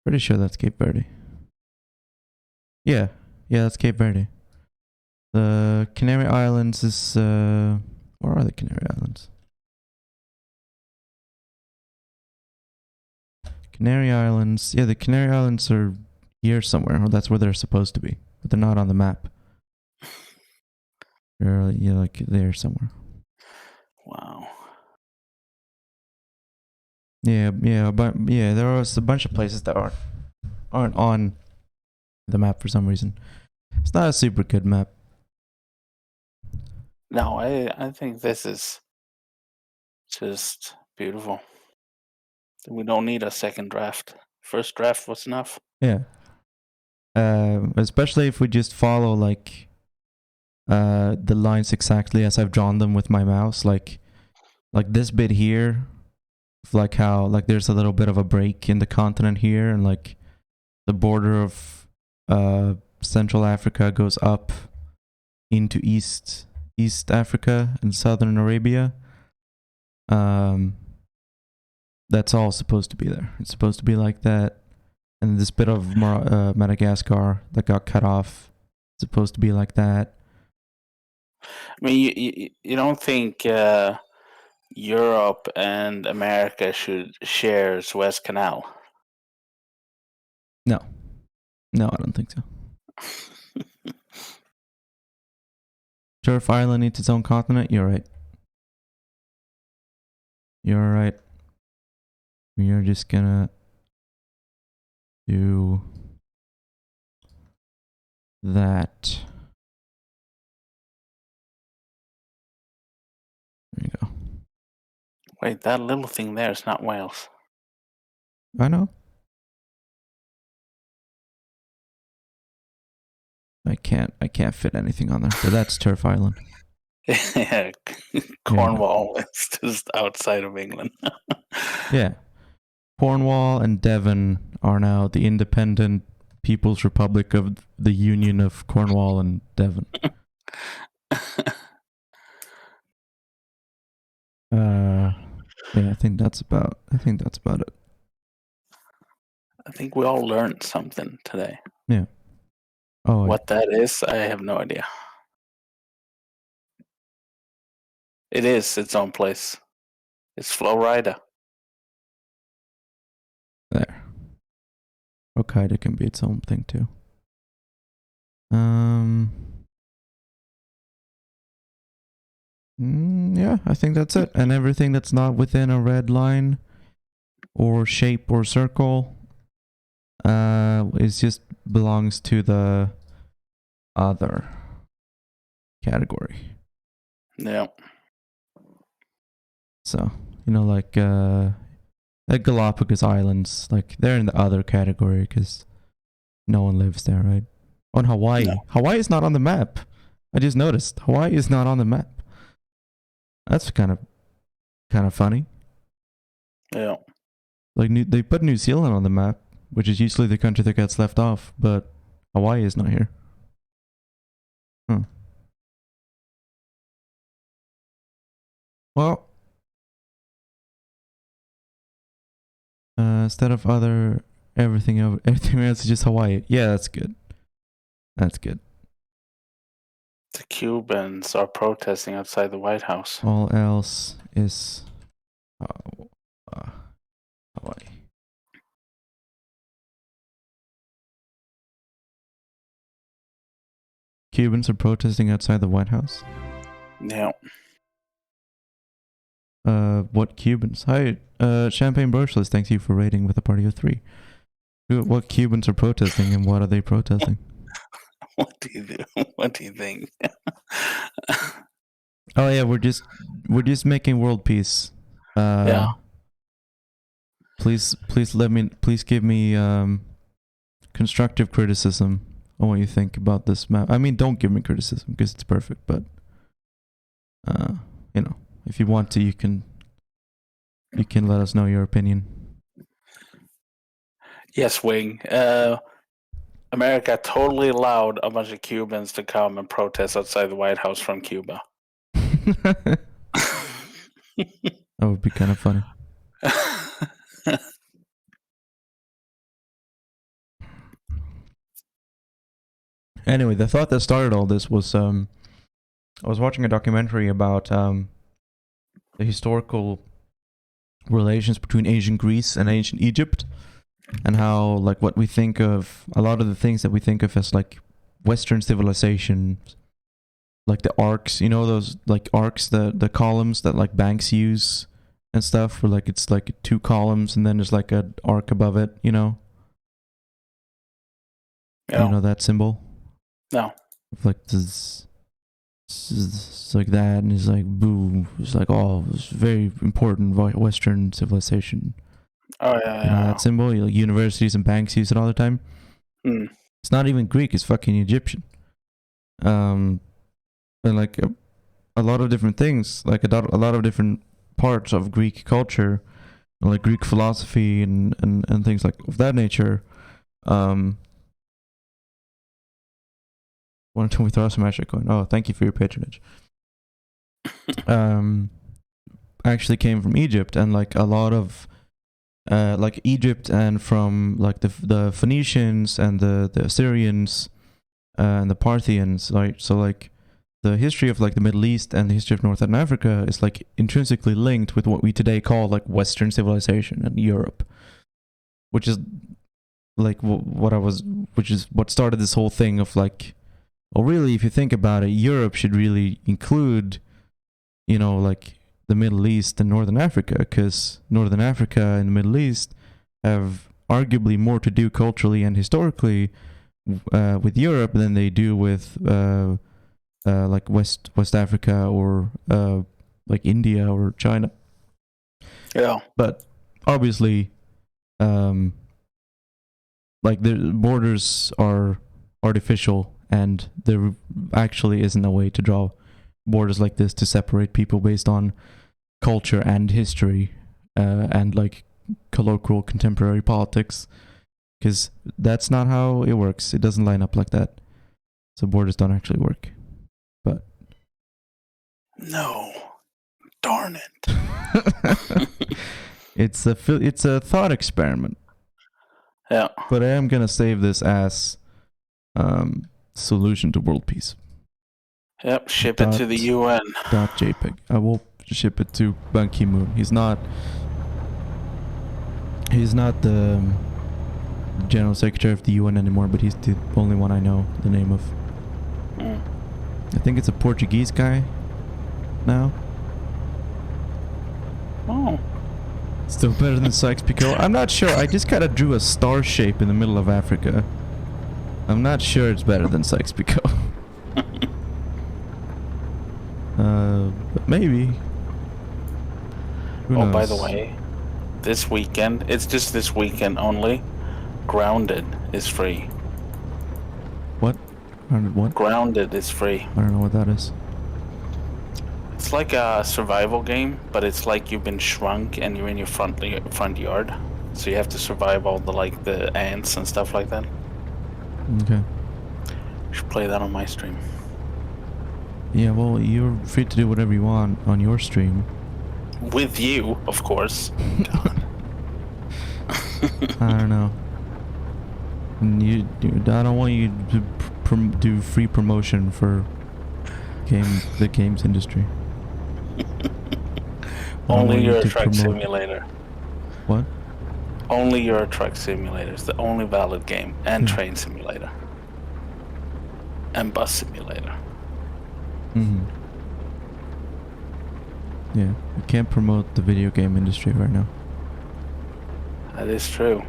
Pretty sure that's Cape Verde. Yeah, that's Cape Verde. The Canary Islands is where are the Canary Islands? Canary Islands. Yeah, the Canary Islands are here somewhere, or that's where they're supposed to be, but they're not on the map. They're like there somewhere. Wow. Yeah, but yeah, there are a bunch of places that aren't on the map for some reason. It's not a super good map. No, I think this is just beautiful. We don't need a second draft. First draft was enough. Yeah. Especially if we just follow like the lines exactly as I've drawn them with my mouse, like this bit here, like how like there's a little bit of a break in the continent here, and like the border of Central Africa goes up into East Africa and Southern Arabia. That's all supposed to be there. It's supposed to be like that. And this bit of Madagascar that got cut off, it's supposed to be like that. I mean, you don't think Europe and America should share Suez Canal? No, I don't think so. Turf Island needs its own continent. You're right. We are just gonna do that. There you go. Wait, that little thing there is not Wales. I know. I can't fit anything on there, but that's Turf Island. Yeah, Cornwall is just outside of England. Yeah. Cornwall and Devon are now the independent People's Republic of the Union of Cornwall and Devon. Yeah, I think that's about it. I think we all learned something today. Yeah. Oh, what that is, I have no idea. It is its own place. It's Florida. There. Hokkaido can be its own thing too. Yeah, I think that's it. And everything that's not within a red line or shape or circle is just belongs to the other category. Yeah. So, like the Galapagos Islands, like they're in the other category because no one lives there, right? On Hawaii. No. Hawaii is not on the map. I just noticed. Hawaii is not on the map. That's kind of funny. Yeah. Like they put New Zealand on the map, which is usually the country that gets left off, but Hawaii is not here. Huh. Well, instead of everything else is just Hawaii. Yeah, that's good. That's good. The Cubans are protesting outside the White House. All else is Hawaii. Cubans are protesting outside the White House. Yeah. What Cubans? Hi, Champagne Brushless. Thanks you for rating with a party of 3. What Cubans are protesting and what are they protesting? What do you do? What do you think? Oh yeah, we're just making world peace. Yeah. Please give me constructive criticism on what you think about this map. I mean, don't give me criticism because it's perfect, but you know, if you want to, you can let us know your opinion. Yes, Wing. America totally allowed a bunch of Cubans to come and protest outside the White House from Cuba. That would be kind of funny. Anyway, the thought that started all this was I was watching a documentary about the historical relations between ancient Greece and ancient Egypt, and how like what we think of, a lot of the things that we think of as like Western civilization, like the arcs, you know, those like arcs, the columns that like banks use and stuff, where like it's like 2 columns and then there's like an arc above it, you know? Yeah. You know that symbol? No. Like this, it's like that, and it's like boom. It's like, oh, it's very important Western civilization. Oh yeah. You know that symbol? Like universities and banks use it all the time. It's not even Greek. It's fucking Egyptian. And like a lot of different things, like a lot of different parts of Greek culture, like Greek philosophy and things like of that nature. Why don't we throw some extra coin? Oh, thank you for your patronage. Actually came from Egypt, and like a lot of like Egypt, and from like the Phoenicians and the Assyrians and the Parthians, right? So like the history of like the Middle East and the history of Northern Africa is like intrinsically linked with what we today call like Western civilization and Europe, which is like which is what started this whole thing of like, well, really, if you think about it, Europe should really include, you know, like the Middle East and Northern Africa, because Northern Africa and the Middle East have arguably more to do culturally and historically with Europe than they do with like West Africa or like India or China. Yeah. But obviously, like the borders are artificial, and there actually isn't a way to draw borders like this to separate people based on culture and history and like colloquial contemporary politics, because that's not how it works. It doesn't line up like that. So borders don't actually work. But no, darn it. it's a thought experiment. Yeah. But I am gonna save this as solution to world peace. Yep, ship it to the UN. .jpg. I will ship it to Ban Ki-moon. He's not the General Secretary of the UN anymore, but he's the only one I know the name of. I think it's a Portuguese guy now. Oh. Still better than Sykes-Picot. I'm not sure. I just kind of drew a star shape in the middle of Africa. I'm not sure it's better than Sykes-Picot. But maybe. Who knows? By the way, this weekend, it's just this weekend only, Grounded is free. What? Grounded what? Grounded is free. I don't know what that is. It's like a survival game, but it's like you've been shrunk and you're in your front yard. So you have to survive all the ants and stuff like that. Okay. You should play that on my stream. Yeah, well, you're free to do whatever you want on your stream. With you, of course. God. I don't know. And I don't want you to do free promotion for the games industry. Only Euro Truck Simulator. What? Only Euro Truck Simulator is the only valid game, and Train Simulator, and Bus Simulator. Mm-hmm. Yeah, you can't promote the video game industry right now. That is true.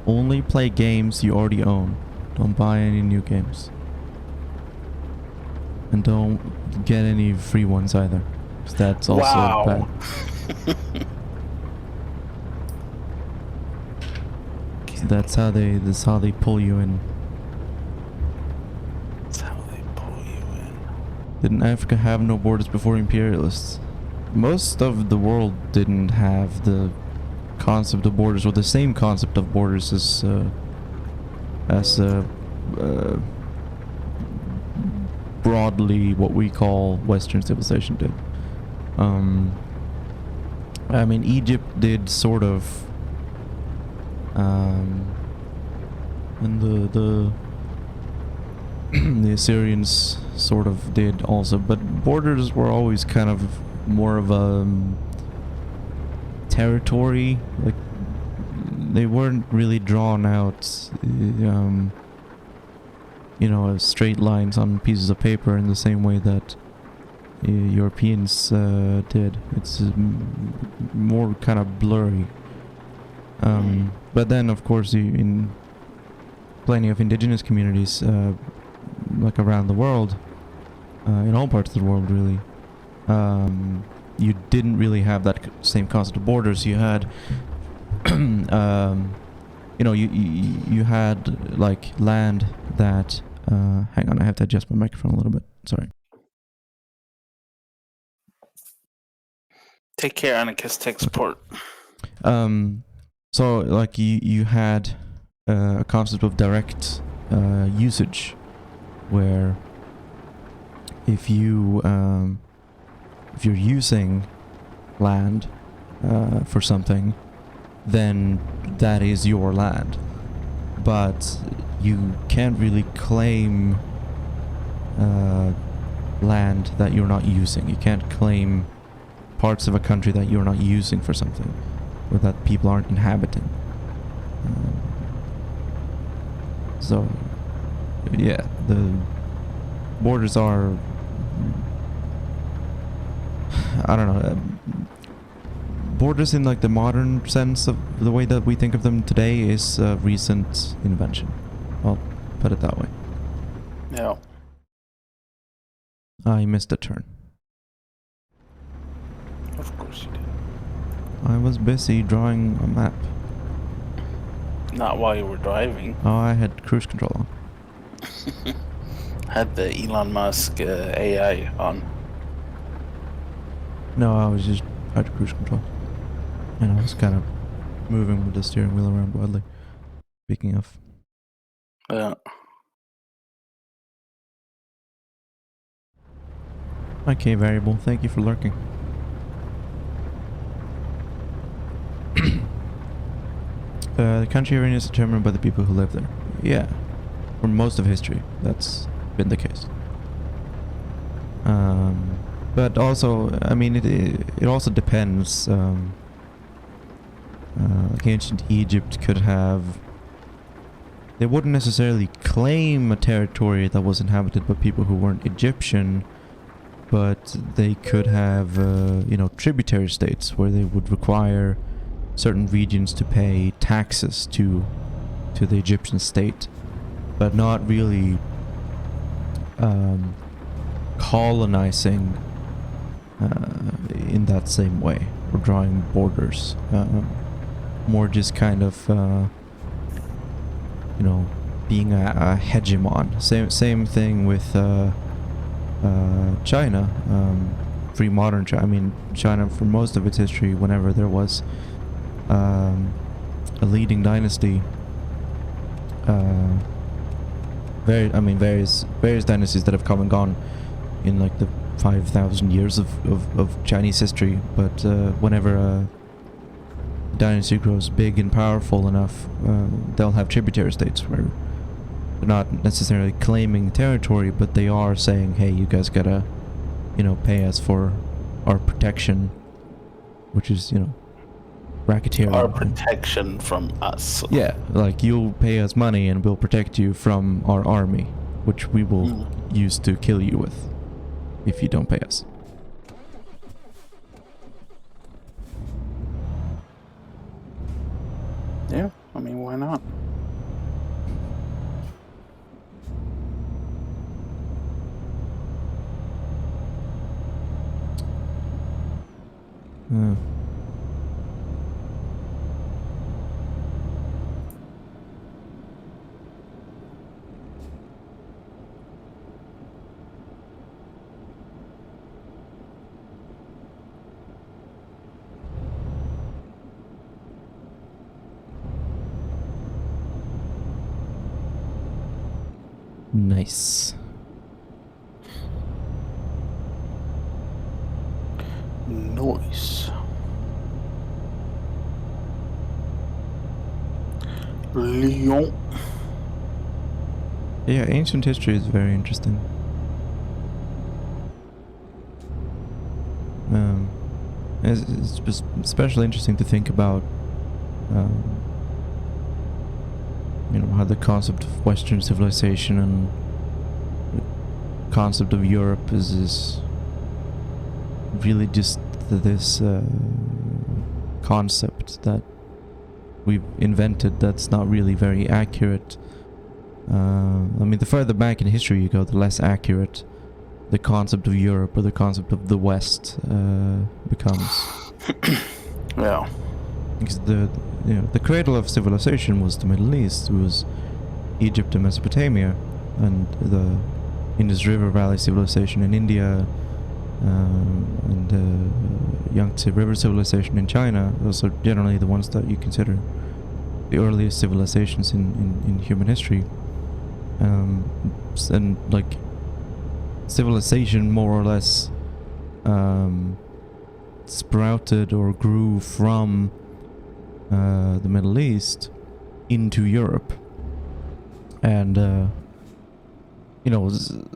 Only play games you already own. Don't buy any new games. And don't get any free ones either. 'Cause that's also bad. That's how they pull you in. That's how they pull you in. Didn't Africa have no borders before imperialists? Most of the world didn't have the concept of borders, or the same concept of borders as broadly what we call Western civilization did. I mean, Egypt did sort of, and the the Assyrians sort of did also, but borders were always kind of more of a territory. Like, they weren't really drawn out, you know, straight lines on pieces of paper in the same way that Europeans did. It's more kind of blurry. But then, of course, in plenty of indigenous communities, like around the world, in all parts of the world, really, you didn't really have that same concept of borders. You had, you know, you had like land that. Hang on, I have to adjust my microphone a little bit. Sorry. Take care, Anarchist Tech Support. So like you had a concept of direct usage, where if you're using land for something, then that is your land. But you can't really claim land that you're not using. You can't claim parts of a country that you're not using for something, or that people aren't inhabiting. So, yeah, the borders are, I don't know, borders in like the modern sense of the way that we think of them today is a recent invention. I'll put it that way. Yeah. I missed a turn. Of course you did. I was busy drawing a map. Not while you were driving. Oh, I had cruise control on. Had the Elon Musk AI on. No, I was just at cruise control. And I was kind of moving with the steering wheel around wildly. Speaking of. Yeah. Okay, variable. Thank you for lurking. The country area is determined by the people who live there. Yeah. For most of history, that's been the case. But also, I mean, it also depends. Like ancient Egypt could have... They wouldn't necessarily claim a territory that was inhabited by people who weren't Egyptian, but they could have, you know, tributary states where they would require certain regions to pay taxes to the Egyptian state, but not really colonizing in that same way, or drawing borders. More just kind of, you know, being a hegemon. Same thing with China, pre-modern China. I mean, China for most of its history, whenever there was a leading dynasty. Various dynasties that have come and gone in like the 5,000 years of Chinese history. But whenever a dynasty grows big and powerful enough, they'll have tributary states where they're not necessarily claiming territory, but they are saying, hey, you guys gotta, pay us for our protection, which is, racketeering. Our protection from us. Yeah, like you'll pay us money and we'll protect you from our army, which we will use to kill you with if you don't pay us. Yeah, I mean, why not? Nice. Nice. Lyon. Yeah, ancient history is very interesting. It's just especially interesting to think about, how the concept of Western civilization and the concept of Europe is really just this concept that we've invented that's not really very accurate. The further back in history you go, the less accurate the concept of Europe or the concept of the West becomes. Yeah. Because the cradle of civilization was the Middle East. It was Egypt and Mesopotamia, and the Indus River Valley civilization in India, and the Yangtze River civilization in China. Those are generally the ones that you consider the earliest civilizations in human history. And like civilization more or less sprouted or grew from the Middle East into Europe. And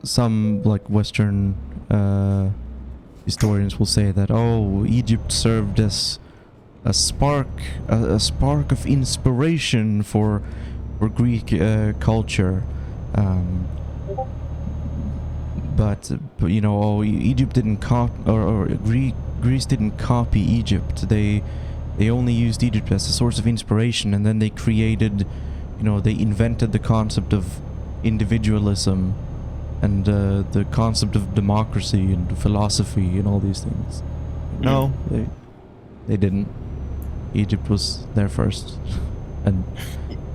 some like Western historians will say that, Egypt served as a spark of inspiration for Greek culture. But Egypt didn't Greece didn't copy Egypt. They only used Egypt as a source of inspiration, and then they created, they invented the concept of individualism and the concept of democracy and philosophy and all these things. No, they didn't. Egypt was there first, and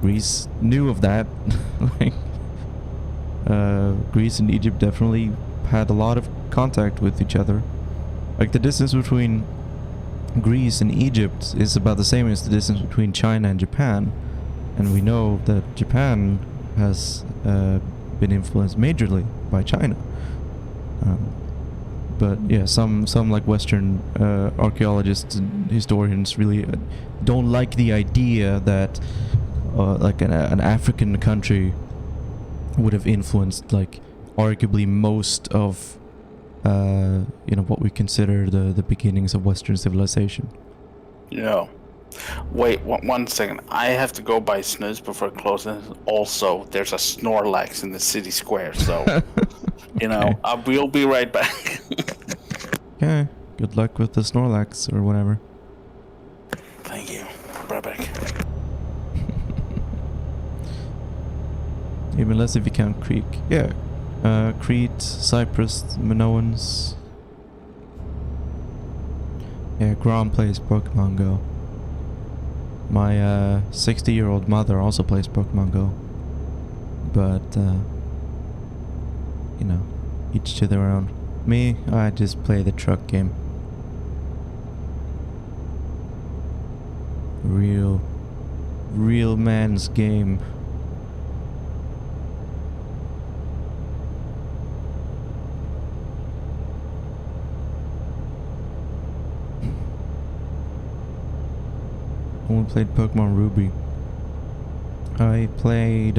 Greece knew of that. Greece and Egypt definitely had a lot of contact with each other. Like the distance between Greece and Egypt is about the same as the distance between China and Japan, and we know that Japan has been influenced majorly by China. But yeah, some like Western archaeologists and historians really don't like the idea that like an African country would have influenced like arguably most of what we consider the beginnings of Western civilization. Yeah. Wait, one second. I have to go buy snooze before it closes. Also, there's a Snorlax in the city square, so Okay. we'll be right back. Okay. Good luck with the Snorlax or whatever. Thank you. Right back. Even less if you count Crete. Yeah. Crete, Cyprus, Minoans. Yeah, Grom plays Pokemon Go. My 60-year-old mother also plays Pokemon Go. But, each to their own. Me, I just play the truck game. real man's game. Only played Pokemon Ruby. I played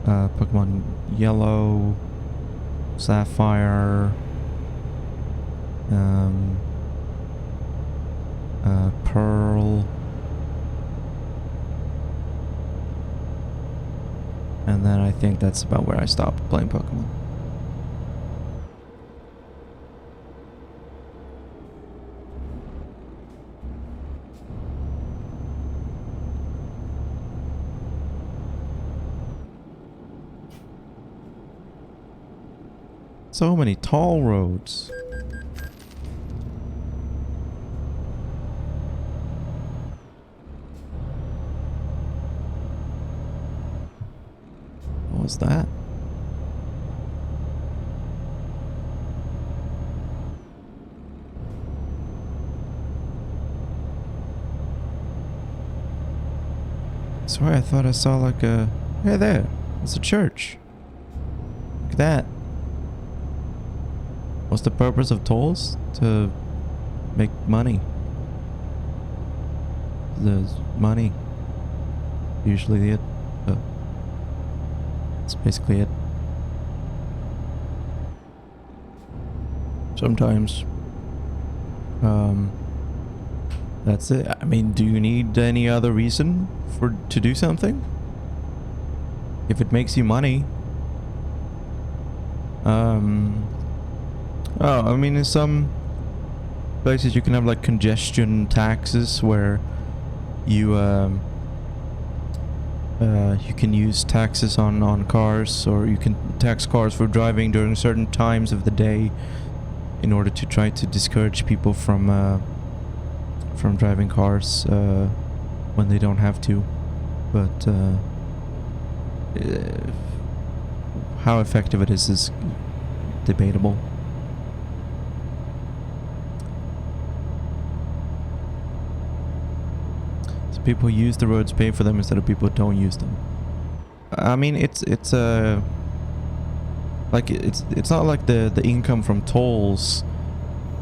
Pokemon Yellow, Sapphire, Pearl, and then I think that's about where I stopped playing Pokemon. So many tall roads. What was that? Sorry, I thought I saw like a... Hey there, it's a church. Look at that. What's the purpose of tolls? To make money. There's money. Usually it. That's basically it. Sometimes. That's it. I mean, do you need any other reason to do something? If it makes you money. Oh, I mean, in some places you can have like congestion taxes where you can use taxes on cars, or you can tax cars for driving during certain times of the day in order to try to discourage people from driving cars when they don't have to. But how effective it is debatable. So people who use the roads pay for them instead of people who don't use them. I mean, it's not like the income from tolls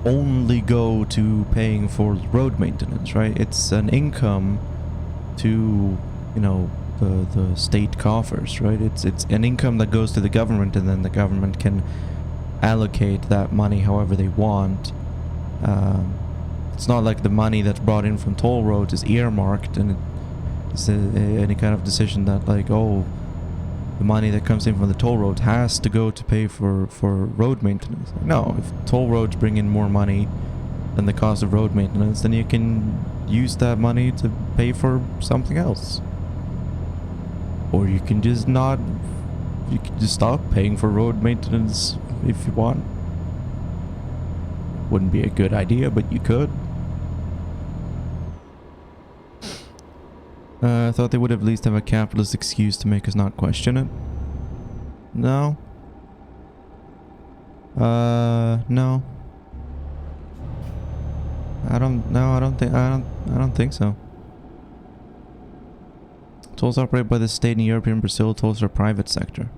only go to paying for road maintenance, right? It's an income to, you know, the state coffers, right? It's an income that goes to the government, and then the government can allocate that money however they want. It's not like the money that's brought in from toll roads is earmarked, and it's any kind of decision that, like, oh, the money that comes in from the toll roads has to go to pay for road maintenance. No, if toll roads bring in more money than the cost of road maintenance, then you can use that money to pay for something else. Or you can just not... You can just stop paying for road maintenance if you want. Wouldn't be a good idea, but you could. I thought they would at least have a capitalist excuse to make us not question it. No. No. I don't think so. Tolls operated by the state in Europe and Brazil. Tolls are private sector.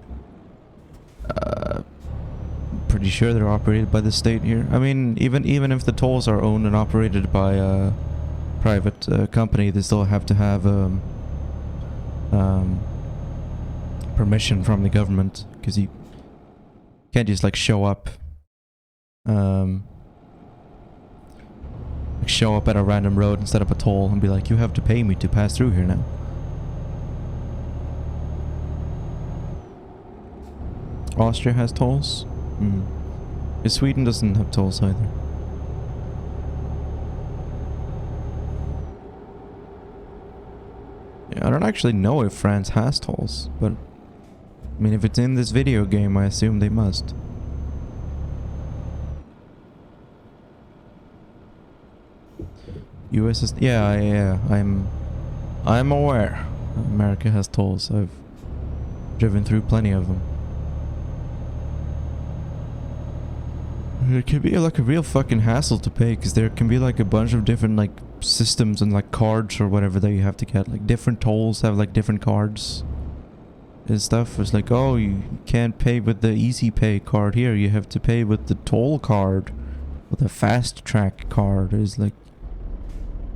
Pretty sure they're operated by the state here. I mean, even if the tolls are owned and operated by a private company, they still have to have permission from the government, because you can't just like show up at a random road and set up a toll and be like, you have to pay me to pass through here now. Austria has tolls? Sweden doesn't have tolls either. Yeah, I don't actually know if France has tolls, but I mean, if it's in this video game, I assume they must. US is... Yeah, I'm aware America has tolls. I've driven through plenty of them. It can be like a real fucking hassle to pay, because there can be like a bunch of different like systems and like cards or whatever that you have to get. Like different tolls have like different cards and stuff. It's like, oh, you can't pay with the easy pay card here, you have to pay with the toll card or the fast track card. Is like,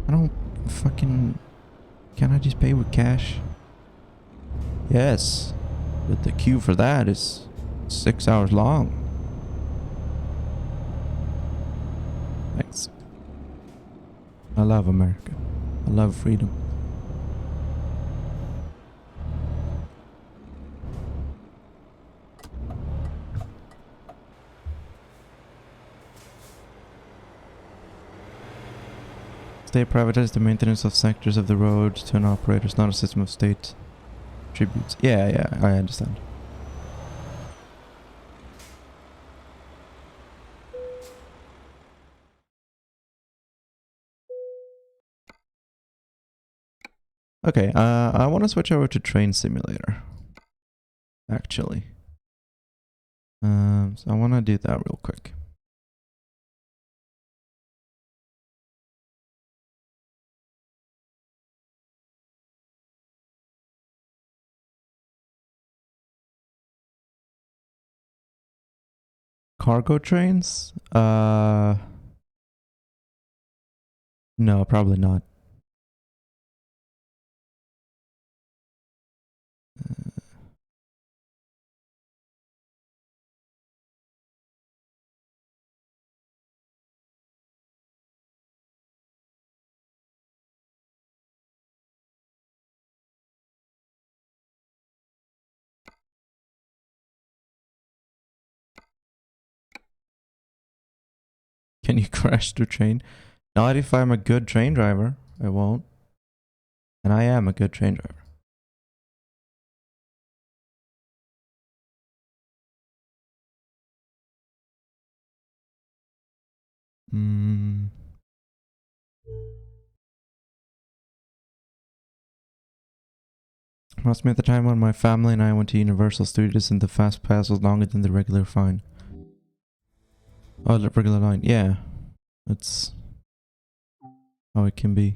I don't fucking, can I just pay with cash? Yes, but the queue for that is 6 hours long. Thanks. I love America. I love freedom. State privatized the maintenance of sectors of the road to an operator. It's not a system of state tributes. Yeah, I understand. Okay, I want to switch over to Train Simulator. Actually. So I want to do that real quick. Cargo trains? No, probably not. Can you crash the train? Not if I'm a good train driver. I won't. And I am a good train driver. Must be at the time when my family and I went to Universal Studios and the fast pass was longer than the regular fine. Oh, the regular line. Yeah. That's how it can be.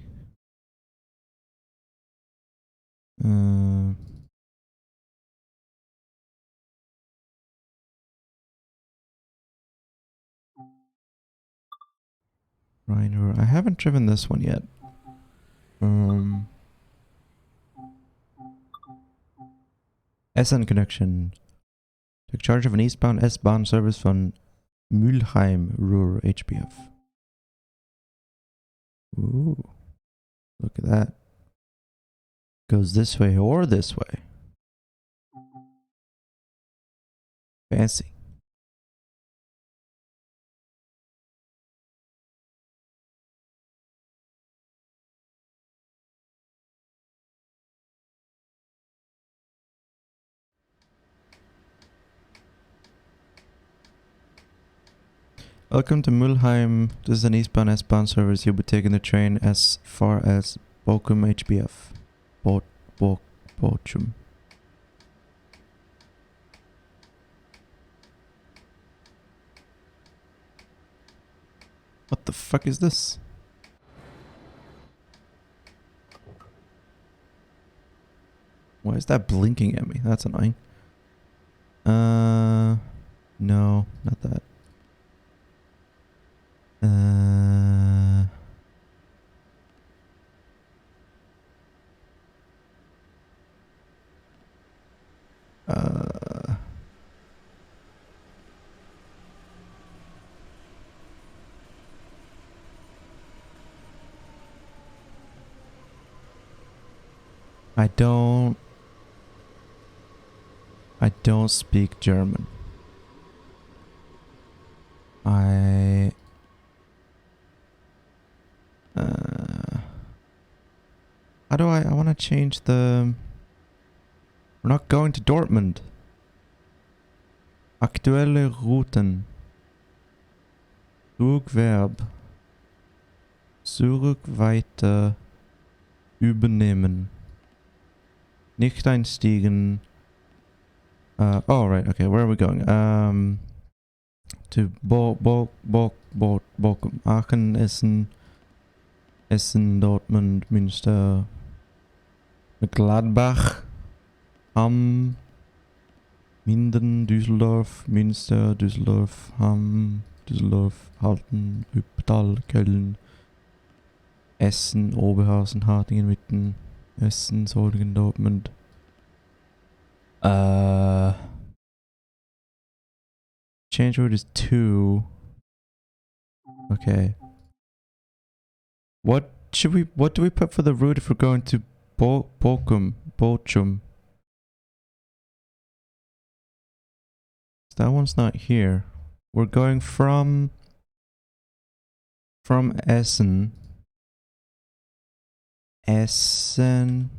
Reiner. I haven't driven this one yet. SN connection. Took charge of an eastbound S-Bahn service from Mülheim, Ruhr, HBF. Ooh. Look at that. Goes this way or this way. Fancy. Welcome to Mülheim. This is an eastbound S-Bahn service. You'll be taking the train as far as Bochum, HBF. Bochum. What the fuck is this? Why is that blinking at me? That's annoying. No, not that. I don't speak German. I want to change the... We're not going to Dortmund. Aktuelle Routen. Zugverb. Zurück, weiter, übernehmen. Nicht einsteigen. Oh, right, okay, where are we going? To Bochum, Aachen, Essen, Dortmund, Münster, Gladbach, Hamm, Minden, Düsseldorf, Münster, Düsseldorf, Hamm, Düsseldorf, Halten, Üpptal, Köln, Essen, Oberhausen, Hartingen, Witten, Essen, Solingen, Dortmund. Change route is 2. Okay. What do we put for the route if we're going to Bochum? That one's not here. We're going from Essen. Essen.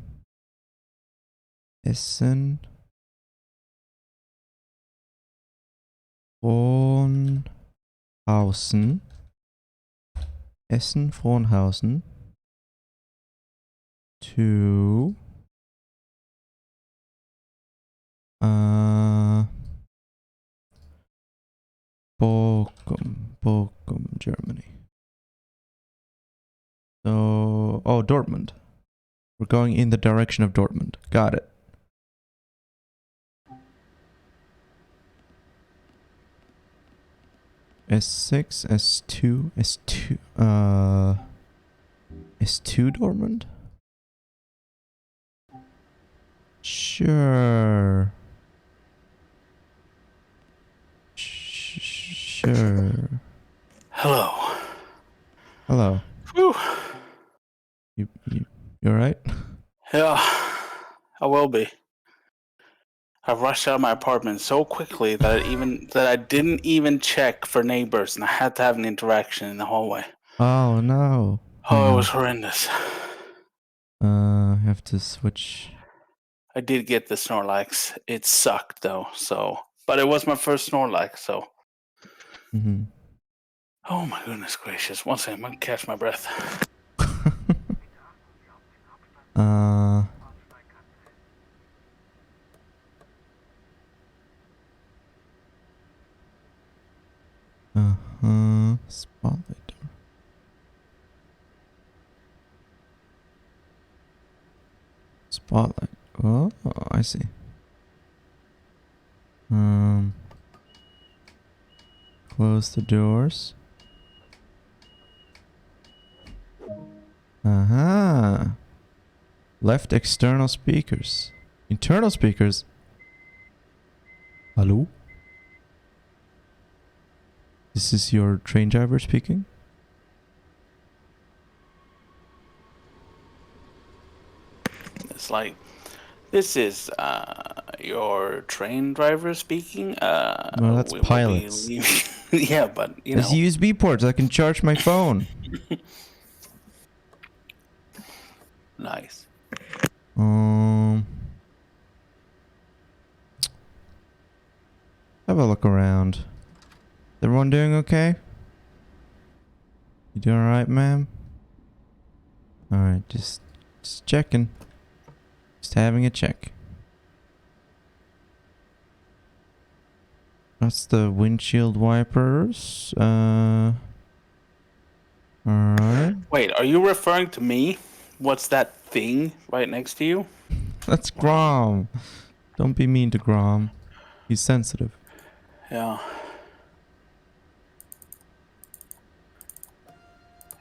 Frohnhausen. Essen, Frohnhausen. To Bochum, Germany. So, oh, Dortmund. We're going in the direction of Dortmund. Got it. S6, S2, S2 Dortmund? Sure. Sure. Hello. Hello. Whew. You alright? Yeah, I will be. I rushed out of my apartment so quickly that I didn't even check for neighbors, and I had to have an interaction in the hallway. Oh no. Oh, it was horrendous. Have to switch. I did get the Snorlax. It sucked though, but it was my first Snorlax, so. Mm-hmm. Oh my goodness gracious! One second, I'm gonna catch my breath. Spotlight. Spotlight. Oh, I see. Close the doors. Left external speakers. Internal speakers. Hello? This is your train driver speaking? It's like, this is your train driver speaking. No, that's pilots. Yeah, but you There's know. USB ports. I can charge my phone. Nice. Have a look around. Everyone doing okay? You doing alright, ma'am? Alright, just checking. Just having a check. That's the windshield wipers. Alright. Wait, are you referring to me? What's that thing right next to you? That's Grom. Don't be mean to Grom. He's sensitive. Yeah.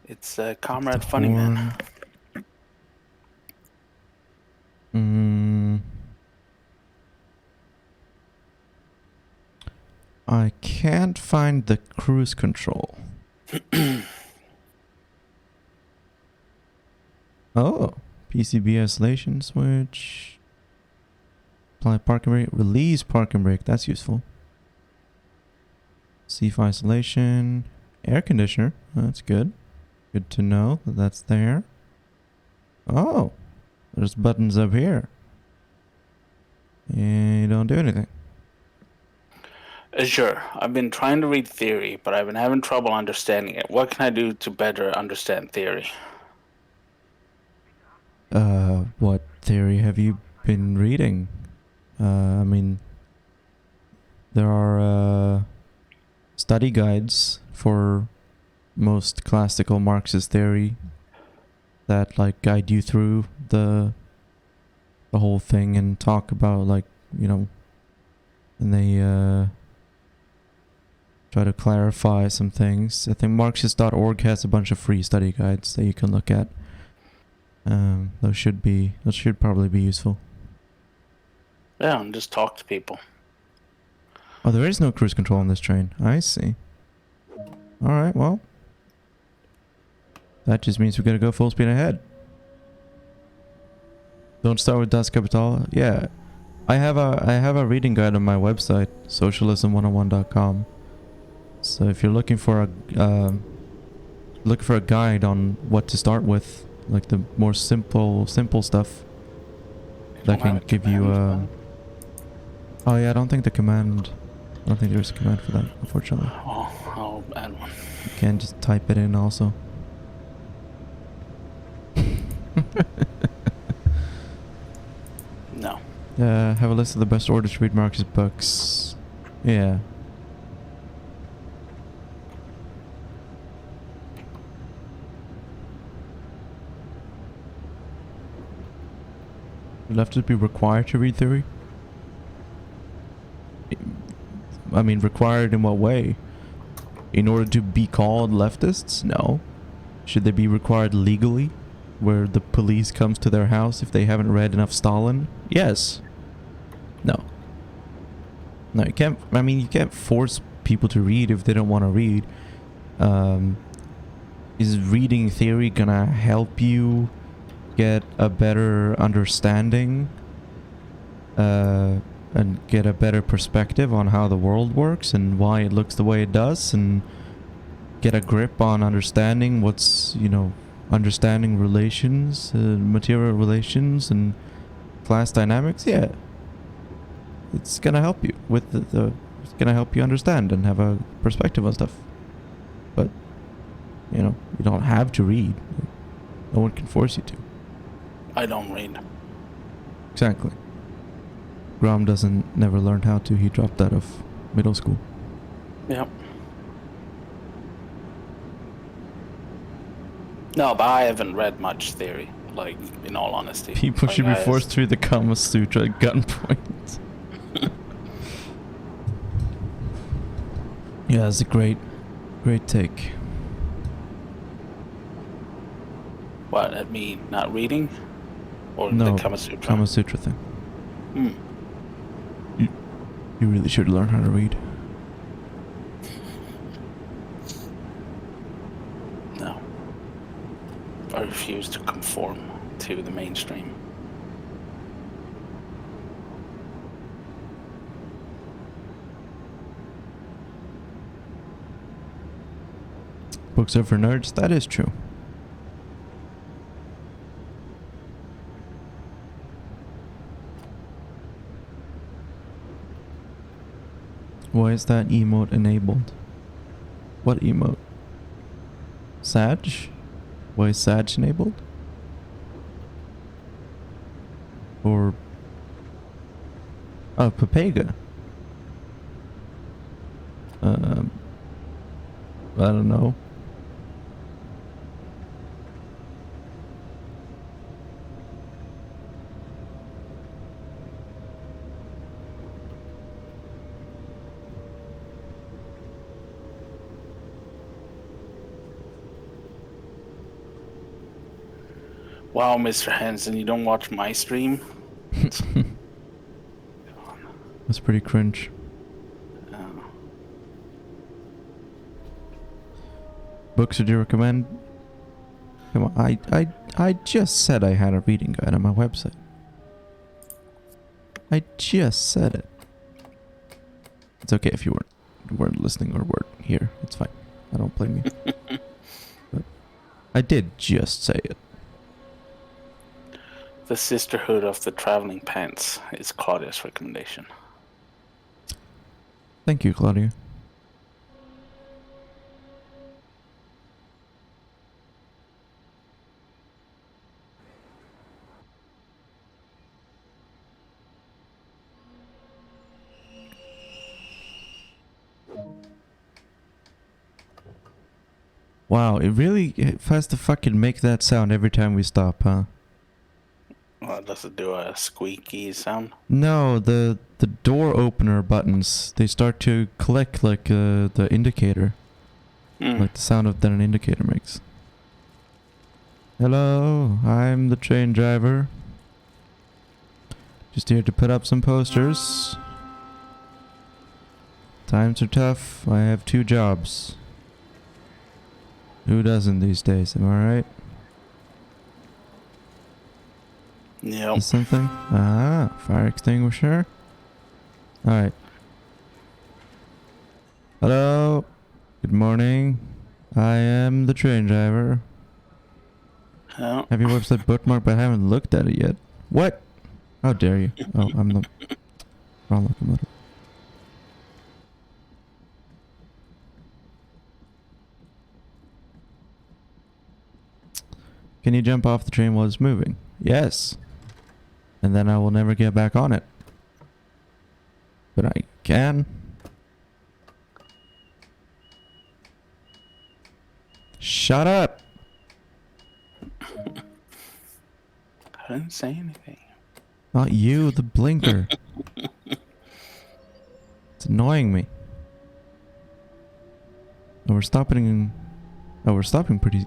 It's Comrade Funnyman. I can't find the cruise control. Oh, PCB isolation switch. Apply parking brake. Release parking brake. That's useful. Seat isolation. Air conditioner. That's good. Good to know that that's there. Oh, there's buttons up here. And you don't do anything. Azure. I've been trying to read theory, but I've been having trouble understanding it. What can I do to better understand theory? What theory have you been reading? I mean, there are study guides for most classical Marxist theory that like guide you through the whole thing and talk about like, you know, and they try to clarify some things. I think Marxist.org has a bunch of free study guides that you can look at. Those should probably be useful. Yeah, and just talk to people. Oh, there is no cruise control on this train. I see. Alright, well. That just means we gotta go full speed ahead. Don't start with Das Kapital. Yeah. I have a reading guide on my website, socialism101.com. So if you're looking for a guide on what to start with, like the more simple stuff that can give you oh yeah, I don't think there's a command for that, unfortunately. Oh, I'll add one. You can just type it in also. No. Have a list of the best orders to read Marxist books. Yeah. Leftists be required to read theory? I mean, required in what way? In order to be called leftists? No. Should they be required legally? Where the police comes to their house if they haven't read enough Stalin? Yes. No. No, you can't, I mean, you can't force people to read if they don't want to read. Is reading theory gonna help you get a better understanding and get a better perspective on how the world works and why it looks the way it does, and get a grip on understanding what's, you know, understanding relations, material relations and class dynamics? Yeah, it's gonna help you with it's gonna help you understand and have a perspective on stuff. But you know, you don't have to read. No one can force you to. I don't read. Exactly. Grom never learned how to. He dropped out of middle school. Yep. No, but I haven't read much theory, like, in all honesty. People Like, should be forced through the Kama Sutra at gunpoint. Yeah, it's a great take. What, at me not reading? Or No, the Kama Sutra? Kama Sutra thing. Hmm. You really should learn how to read. No. I refuse to conform to the mainstream. Books are for nerds, that is true. Why is that emote enabled? What emote? Sag? Why is Sag enabled? Or... oh, Papega. I don't know. Wow, Mr. Hansen, you don't watch my stream? That's pretty cringe. Books would you recommend? Come on, I just said I had a reading guide on my website. I just said it. It's okay if you weren't listening or weren't here. It's fine. I don't blame you. But I did just say it. The Sisterhood of the Traveling Pants is Claudia's recommendation. Thank you, Claudia. Wow, it really has to fucking make that sound every time we stop, huh? Well, does it do a squeaky sound? No, the door opener buttons, they start to click like the indicator. Like the sound that an indicator makes. Hello, I'm the train driver. Just here to put up some posters. Times are tough. I have 2 jobs. Who doesn't these days, am I right? Yep. Is something? Ah, fire extinguisher. Alright. Hello. Good morning. I am the train driver. Yeah. Have you watched that bookmark? But I haven't looked at it yet. What? How dare you? Oh, I'm the wrong locomotive. Can you jump off the train while it's moving? Yes. And then I will never get back on it. But I can. Shut up! I didn't say anything. Not you, the blinker. It's annoying me. Oh, we're stopping. Oh, we're stopping pretty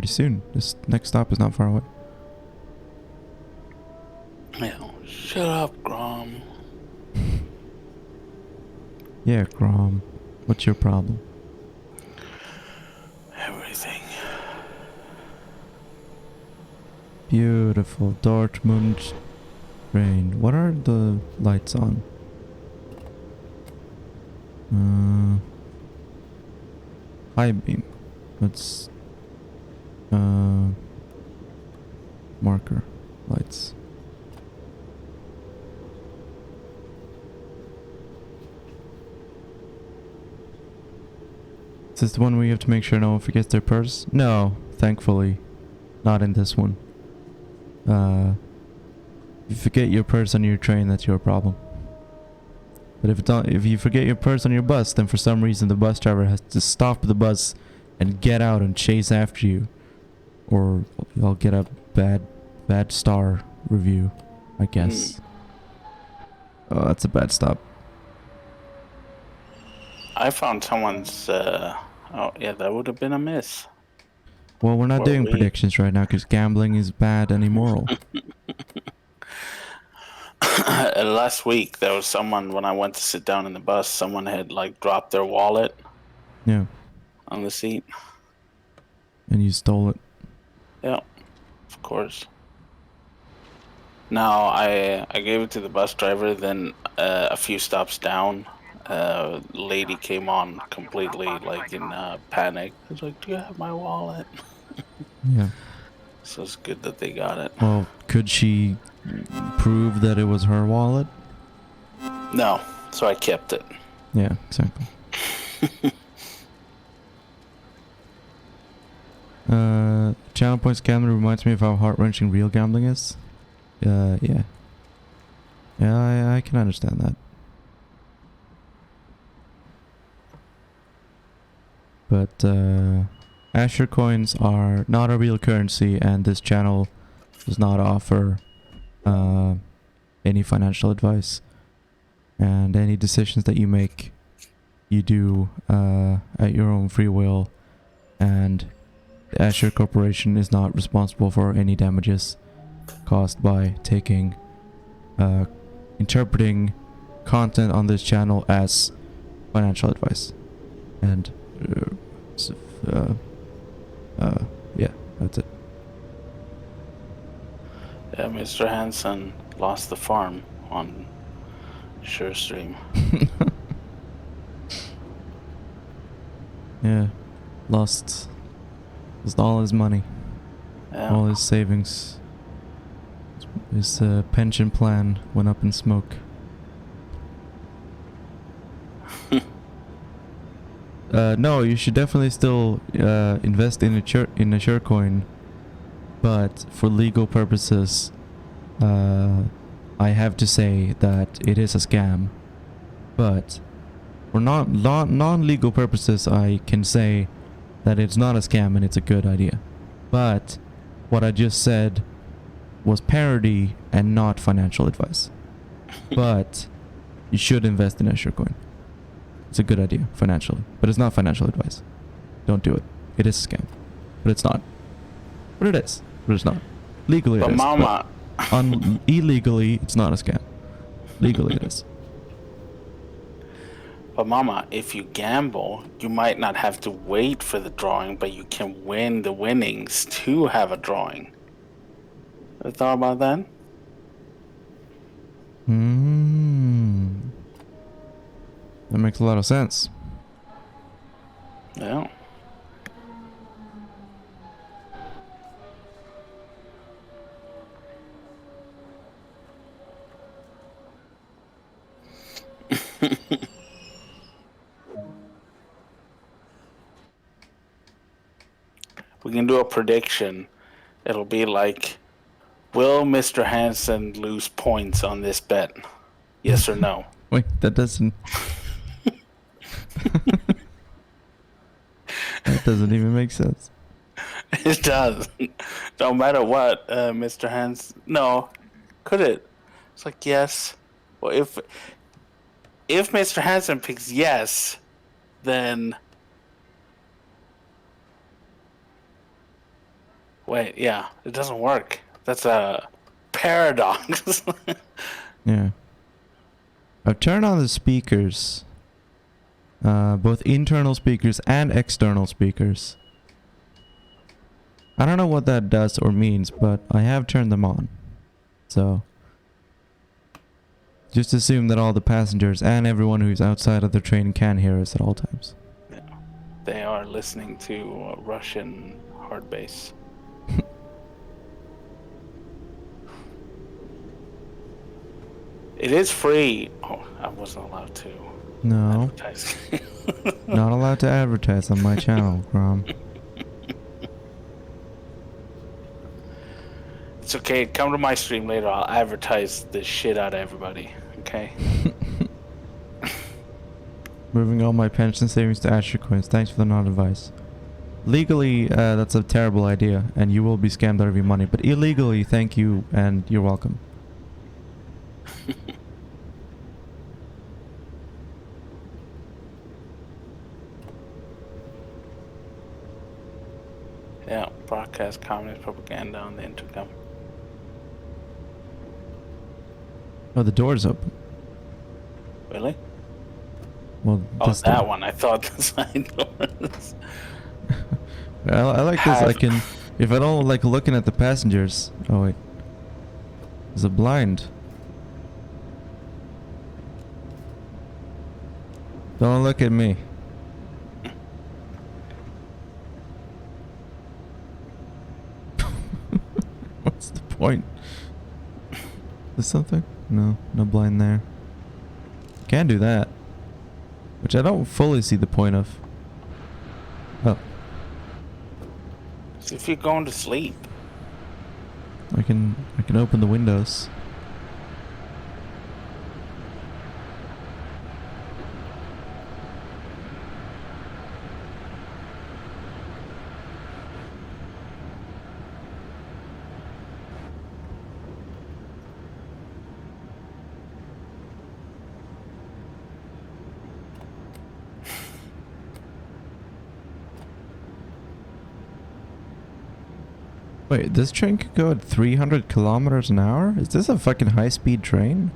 soon. This next stop is not far away. Yeah. Shut up, Grom. Yeah, Grom. What's your problem? Everything. Beautiful Dortmund train. What are the lights on? High beam. That's marker lights. Is this the one where you have to make sure no one forgets their purse? No, thankfully. Not in this one. If you forget your purse on your train, that's your problem. But if you forget your purse on your bus, then for some reason the bus driver has to stop the bus and get out and chase after you. Or you'll get a bad star review, I guess. Oh, that's a bad stop. I found someone's, oh yeah, that would have been a miss. Well, we're not doing predictions right now because gambling is bad and immoral. Last week, there was someone, when I went to sit down in the bus, someone had, like, dropped their wallet. Yeah. On the seat. And you stole it. Yeah, of course. Now, I gave it to the bus driver, then a few stops down, lady came on completely, like, in panic. I was like, do you have my wallet? Yeah. So it's good that they got it. Well, could she prove that it was her wallet? No, so I kept it. Yeah, exactly. Channel points gambling reminds me of how heart-wrenching real gambling is. Yeah. Yeah, I can understand that. But, Azure coins are not a real currency, and this channel does not offer, any financial advice. And any decisions that you make, you do, at your own free will, and the Azure Corporation is not responsible for any damages caused by taking, interpreting content on this channel as financial advice. And, yeah, that's it. Yeah, Mr. Hansen lost the farm on SureStream. Yeah, lost all his money, Yeah. all his savings. His pension plan went up in smoke. No, you should definitely still invest in a Azure coin, but for legal purposes, I have to say that it is a scam. But for non-legal purposes, I can say that it's not a scam and it's a good idea. But what I just said was parody and not financial advice. But you should invest in Azure coin. It's a good idea financially, but it's not financial advice. Don't do it. It is a scam, but it's not. But it is. But it's not. Legally it is. Mama. But illegally, it's not a scam. Legally it is. But Mama, if you gamble, you might not have to wait for the drawing, but you can win the winnings to have a drawing. Ever thought about that? That makes a lot of sense. Yeah. We can do a prediction. It'll be like, will Mr. Hansen lose points on this bet? Yes or no? Wait, that doesn't... that doesn't even make sense. It does. No matter what, Mr. Hansen... No. Could it? It's like, yes. Well, if Mr. Hansen picks yes, then... Wait, yeah, it doesn't work. That's a paradox. Yeah. I've turned on the speakers. Both internal speakers and external speakers. I don't know what that does or means, but I have turned them on. So... just assume that all the passengers and everyone who's outside of the train can hear us at all times. Yeah. They are listening to Russian hard bass. It is free. Oh, I wasn't allowed to No. advertise. Not allowed to advertise on my channel, Grom. It's okay. Come to my stream later. I'll advertise the shit out of everybody. Okay? Moving all my pension savings to Azure coins. Thanks for the non-advice. Legally, that's a terrible idea, and you will be scammed out of your money. But illegally, thank you, and you're welcome. Yeah, broadcast communist propaganda on the intercom. Oh, the door's open. Really? Well, Oh, this that door. one. I thought the side doors. I like this. I can... if I don't like looking at the passengers... Oh, wait. There's a blind. Don't look at me. What's the point? Is something? No, no blind there. Can do that. Which I don't fully see the point of. Oh. So if you're going to sleep. I can open the windows. Wait, this train could go at 300 kilometers an hour? Is this a fucking high-speed train?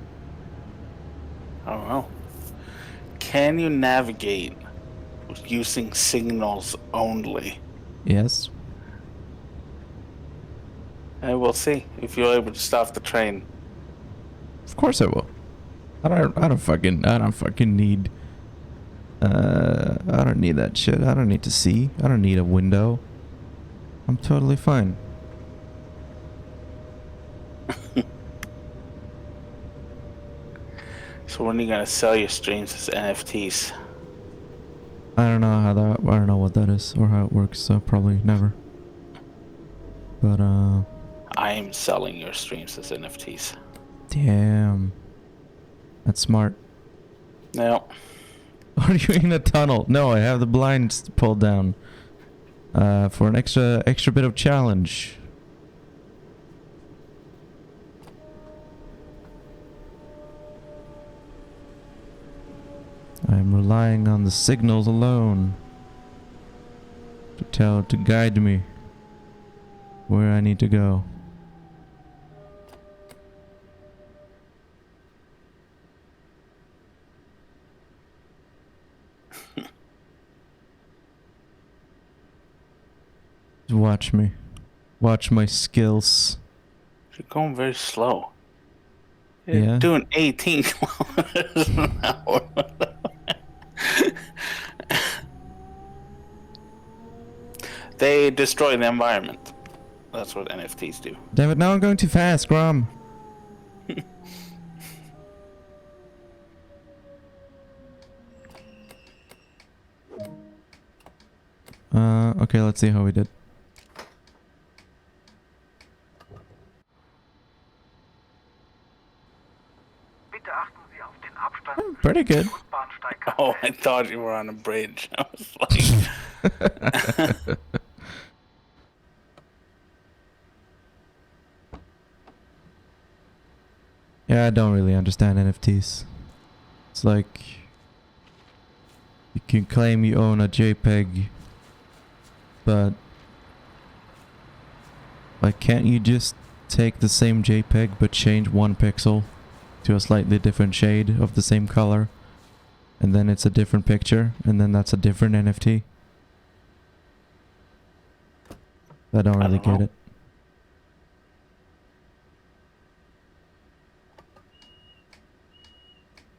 I don't know. Can you navigate using signals only? Yes. And we'll see if you're able to stop the train. Of course I will. I don't fucking need... I don't need that shit. I don't need to see. I don't need a window. I'm totally fine. So when are you gonna sell your streams as NFTs? I don't know what that is or how it works, so probably never. But I am selling your streams as NFTs. damn. That's smart. No. Are you in a tunnel? No, I have the blinds pulled down. for an extra bit of challenge. I'm relying on the signals alone to guide me where I need to go. Watch me. Watch my skills. You're going very slow. You're doing 18 kilometers an hour. They destroy the environment. That's what NFTs do. Damn it, now I'm going too fast, Grom. Okay, let's see how we did. Pretty good. Oh, I thought you were on a bridge. I was like... Yeah, I don't really understand NFTs. It's like... you can claim you own a JPEG, but... like, can't you just take the same JPEG but change one pixel to a slightly different shade of the same color, and then it's a different picture, and then that's a different NFT? I don't really get it.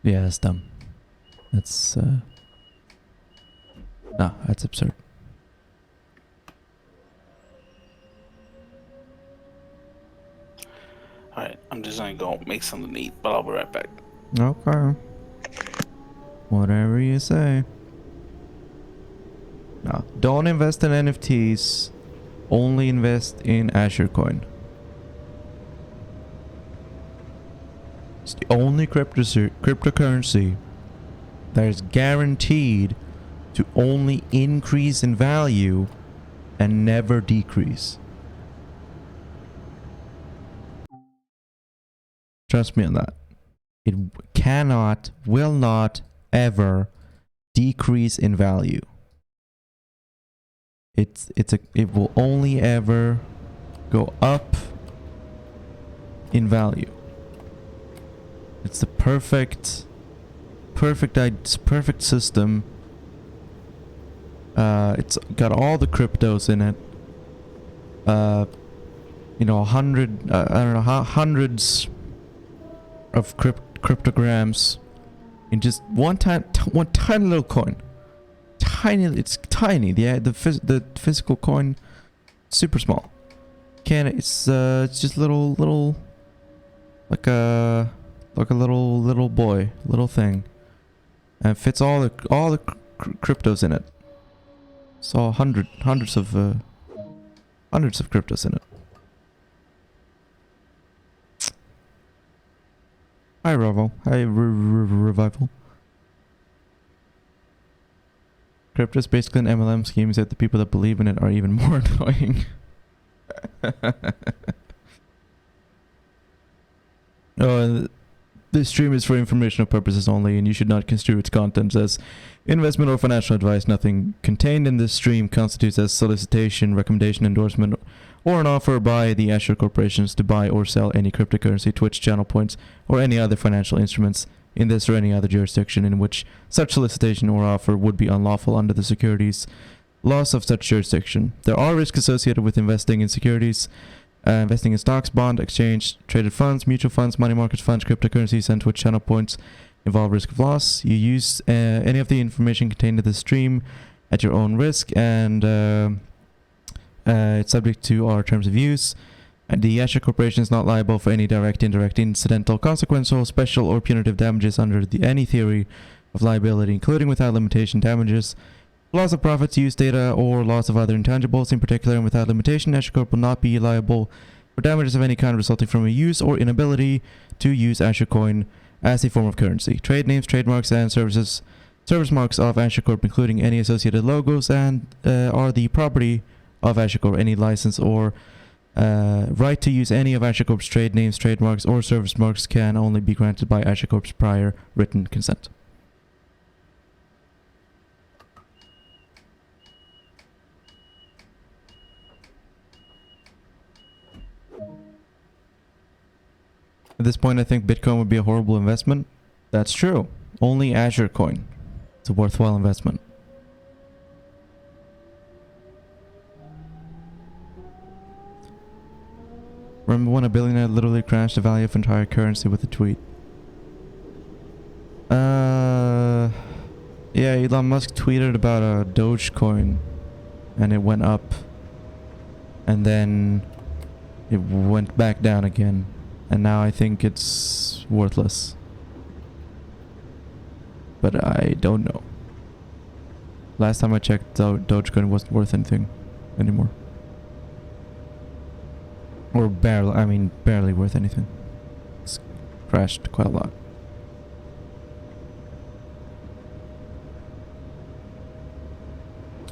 Yeah, that's dumb. That's no, that's absurd. Alright, I'm just gonna go make something to eat, but I'll be right back. Okay. Whatever you say. No, don't invest in NFTs. Only invest in Azure coin. It's the only cryptocurrency that is guaranteed to only increase in value and never decrease. Trust me on that. It cannot, will not ever decrease in value. It will only ever go up in value. It's the perfect system. It's got all the cryptos in it. You know, I don't know how hundreds of cryptograms in just one tiny little coin. It's tiny. The physical coin, super small. It's just little like a little boy, little thing, and it fits all the cryptos in it. So hundreds of cryptos in it. Hi Revival. Hi Revival. Crypto is basically an MLM scheme, that the people that believe in it are even more annoying. This stream is for informational purposes only, and you should not construe its contents as investment or financial advice. Nothing contained in this stream constitutes as solicitation, recommendation, endorsement, or an offer by the Azure corporations to buy or sell any cryptocurrency, Twitch channel points, or any other financial instruments in this or any other jurisdiction in which such solicitation or offer would be unlawful under the securities laws of such jurisdiction. There are risks associated with investing in securities, investing in stocks, bond, exchange, traded funds, mutual funds, money market funds, cryptocurrencies, and Twitch channel points involve risk of loss. You use any of the information contained in the stream at your own risk, and it's subject to our terms of use. The Azure Corporation is not liable for any direct, indirect, incidental, consequential, special, or punitive damages under any theory of liability, including without limitation damages, loss of profits, use data, or loss of other intangibles. In particular, and without limitation, Azure Corp will not be liable for damages of any kind resulting from a use or inability to use Azure Coin as a form of currency. Trade names, trademarks, and services Service marks of Azure Corp, including any associated logos, and are the property of Azure Corp. Any license or right to use any of Azure Corp's trade names, trademarks, or service marks can only be granted by Azure Corp's prior written consent. At this point, I think Bitcoin would be a horrible investment. That's true. Only Azure coin. It's a worthwhile investment. Remember when a billionaire literally crashed the value of entire currency with a tweet? Yeah, Elon Musk tweeted about a Dogecoin and it went up and then it went back down again, and now I think it's worthless. But I don't know. Last time I checked, Dogecoin wasn't worth anything anymore. Or barely worth anything. It's crashed quite a lot.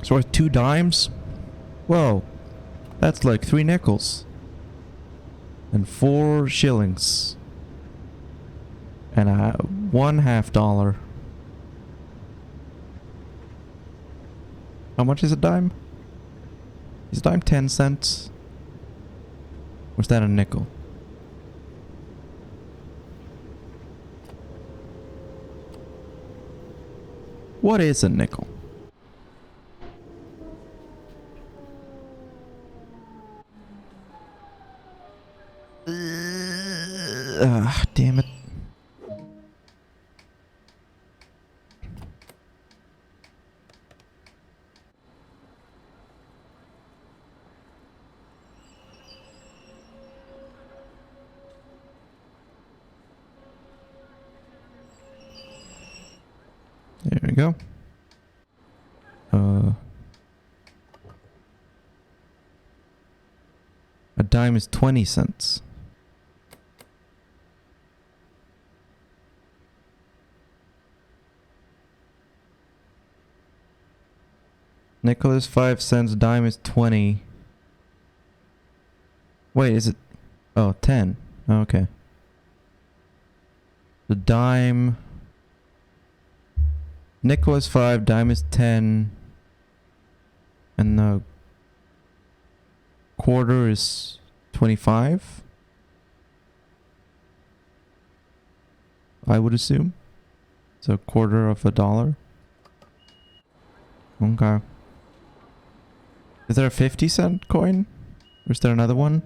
It's worth 2 dimes? Whoa. That's like 3 nickels. And 4 shillings. And $1/2. How much is a dime? Is a dime 10 cents? Or is that a nickel? What is a nickel? Damn it. There we go. A dime is 20 cents. Nickel is 5 cents, dime is 20. Wait, is it? Oh, 10. Oh, okay. The dime... Nickel is 5, dime is 10. And the quarter is 25? I would assume. So a quarter of a dollar. Okay. Is there a 50-cent coin? Or is there another one?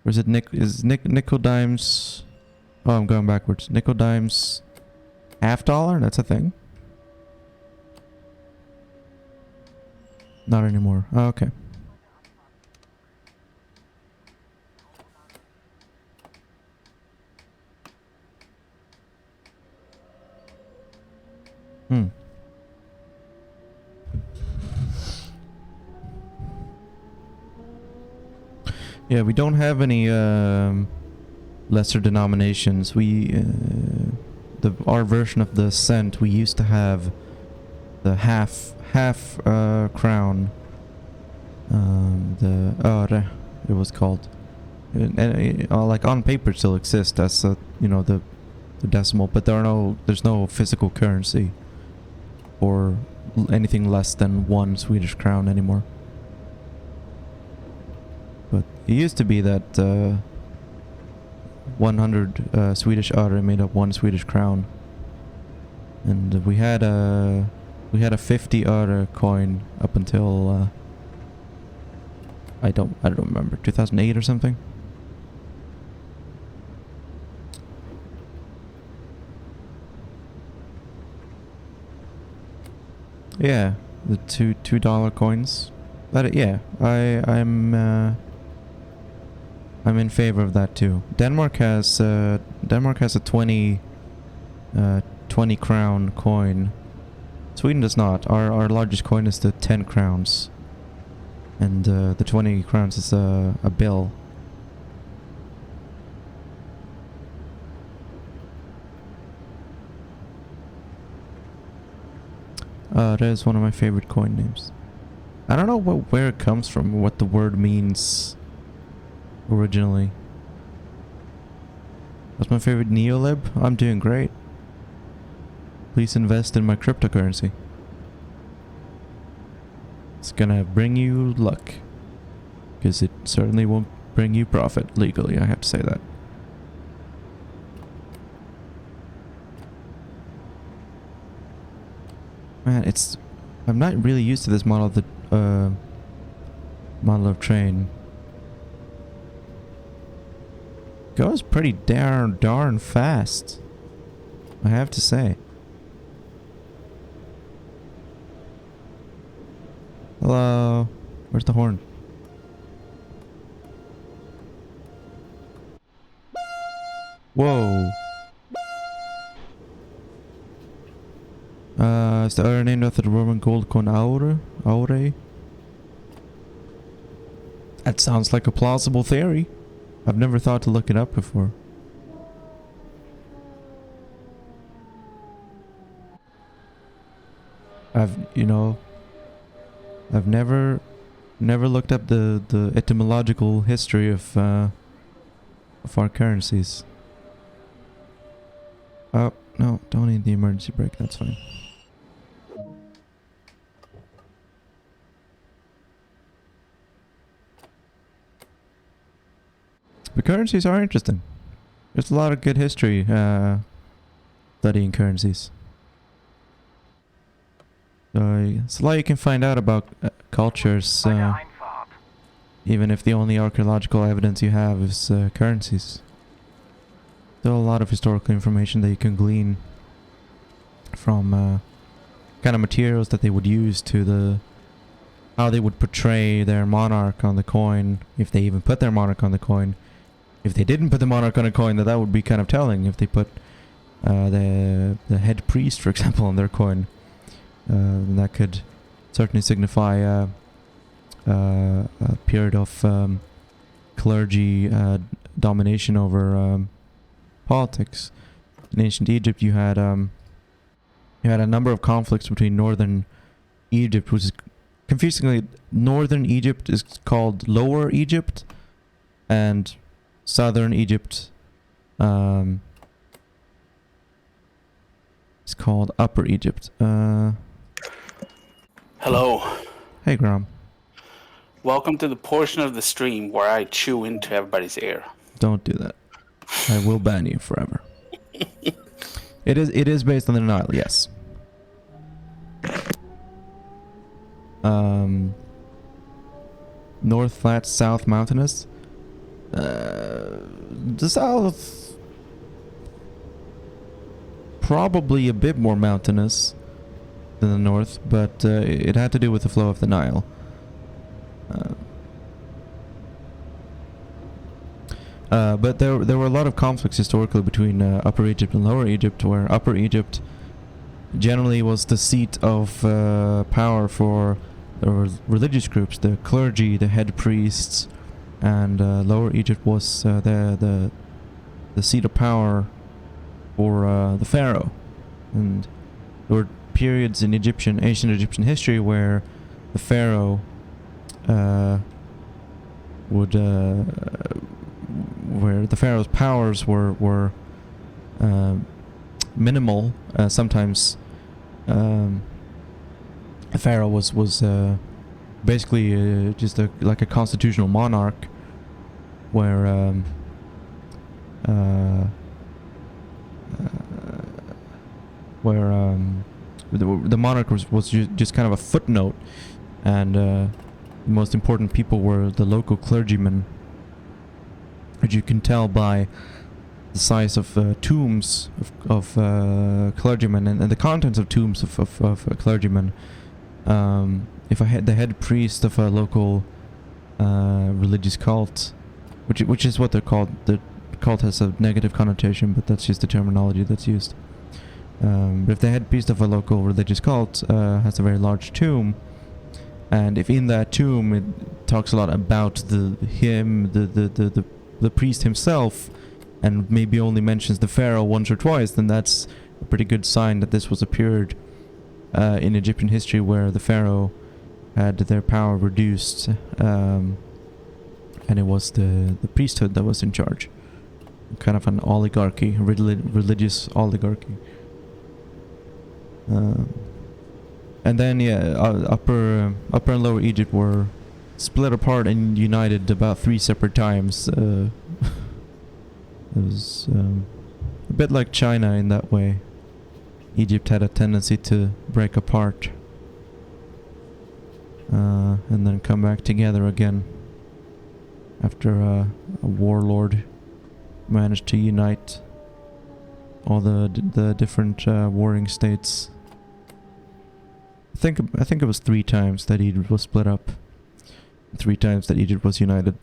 Or is it nickel dimes? Oh, I'm going backwards. Nickel dimes $half? That's a thing. Not anymore. Oh, okay. Yeah, we don't have any lesser denominations. Our version of the cent, we used to have the half crown. The öre, it was called. And like on paper it still exists as the decimal, but there's no physical currency or anything less than 1 Swedish crown anymore. But it used to be that 100 Swedish öre made up 1 Swedish crown, and we had a 50 öre coin up until I don't remember, 2008 or something. Yeah, the $2 coins. But yeah, I'm in favor of that too. Denmark has a 20 crown coin. Sweden does not. Our largest coin is the 10 crowns. And the 20 crowns is a bill. That is one of my favorite coin names. I don't know where it comes from, what the word means originally. That's my favorite neolib. I'm doing great. Please invest in my cryptocurrency. It's gonna bring you luck. Because it certainly won't bring you profit legally, I have to say that. Man, I'm not really used to this model of the model of train. Goes pretty darn fast, I have to say. Hello, where's the horn? Whoa. Is the other named after the Roman gold coin Aure? That sounds like a plausible theory. I've never thought to look it up before. I've never looked up the etymological history of our currencies. Oh, no, don't need the emergency brake, that's fine. The currencies are interesting. There's a lot of good history studying currencies. It's a lot you can find out about cultures, even if the only archaeological evidence you have is currencies. Still a lot of historical information that you can glean from kind of materials that they would use to how they would portray their monarch on the coin, if they even put their monarch on the coin. If they didn't put the monarch on a coin, that would be kind of telling. If they put the head priest, for example, on their coin, that could certainly signify a period of clergy domination over politics. In ancient Egypt, you had a number of conflicts between northern Egypt, which is confusingly, northern Egypt is called Lower Egypt, and southern Egypt is called Upper Egypt. Hello. Hey, Grom. Welcome to the portion of the stream where I chew into everybody's ear. Don't do that. I will ban you forever. It is based on the Nile, yes. North flat, south mountainous. The south probably a bit more mountainous than the north, but it had to do with the flow of the Nile. But there were a lot of conflicts historically between Upper Egypt and Lower Egypt, where Upper Egypt generally was the seat of power for religious groups, the clergy, the head priests, and Lower Egypt was the seat of power for the pharaoh. And there were periods in ancient Egyptian history where the pharaoh where the pharaoh's powers were minimal. Sometimes the pharaoh was basically just like a constitutional monarch, where the monarch was just kind of a footnote, and the most important people were the local clergymen, which you can tell by the size of tombs of clergymen and the contents of tombs of clergymen. If I had the head priest of a local religious cult, which is what they're called, the cult has a negative connotation, but that's just the terminology that's used. But if the head priest of a local religious cult has a very large tomb, and if in that tomb it talks a lot about the priest himself, and maybe only mentions the pharaoh once or twice, then that's a pretty good sign that this was a period in Egyptian history where the pharaoh had their power reduced, and it was the priesthood that was in charge. Kind of an oligarchy, religious oligarchy. And then, yeah, upper and lower Egypt were split apart and united about 3 separate times. It was a bit like China in that way. Egypt had a tendency to break apart and then come back together again after a warlord managed to unite all the different warring states. I think it was 3 times that Egypt was split up. 3 times that Egypt was united.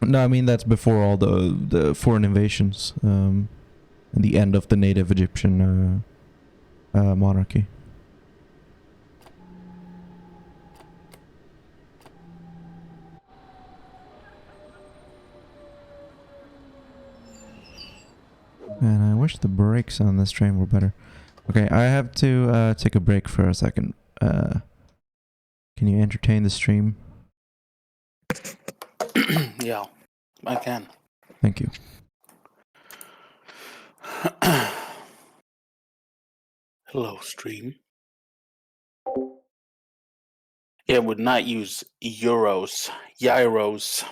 No, I mean that's before all the foreign invasions and the end of the native Egyptian monarchy. And I wish the brakes on this train were better. Okay, I have to take a break for a second. Can you entertain the stream? Yeah, I can. Thank you. Hello, stream. It would not use euros, gyros.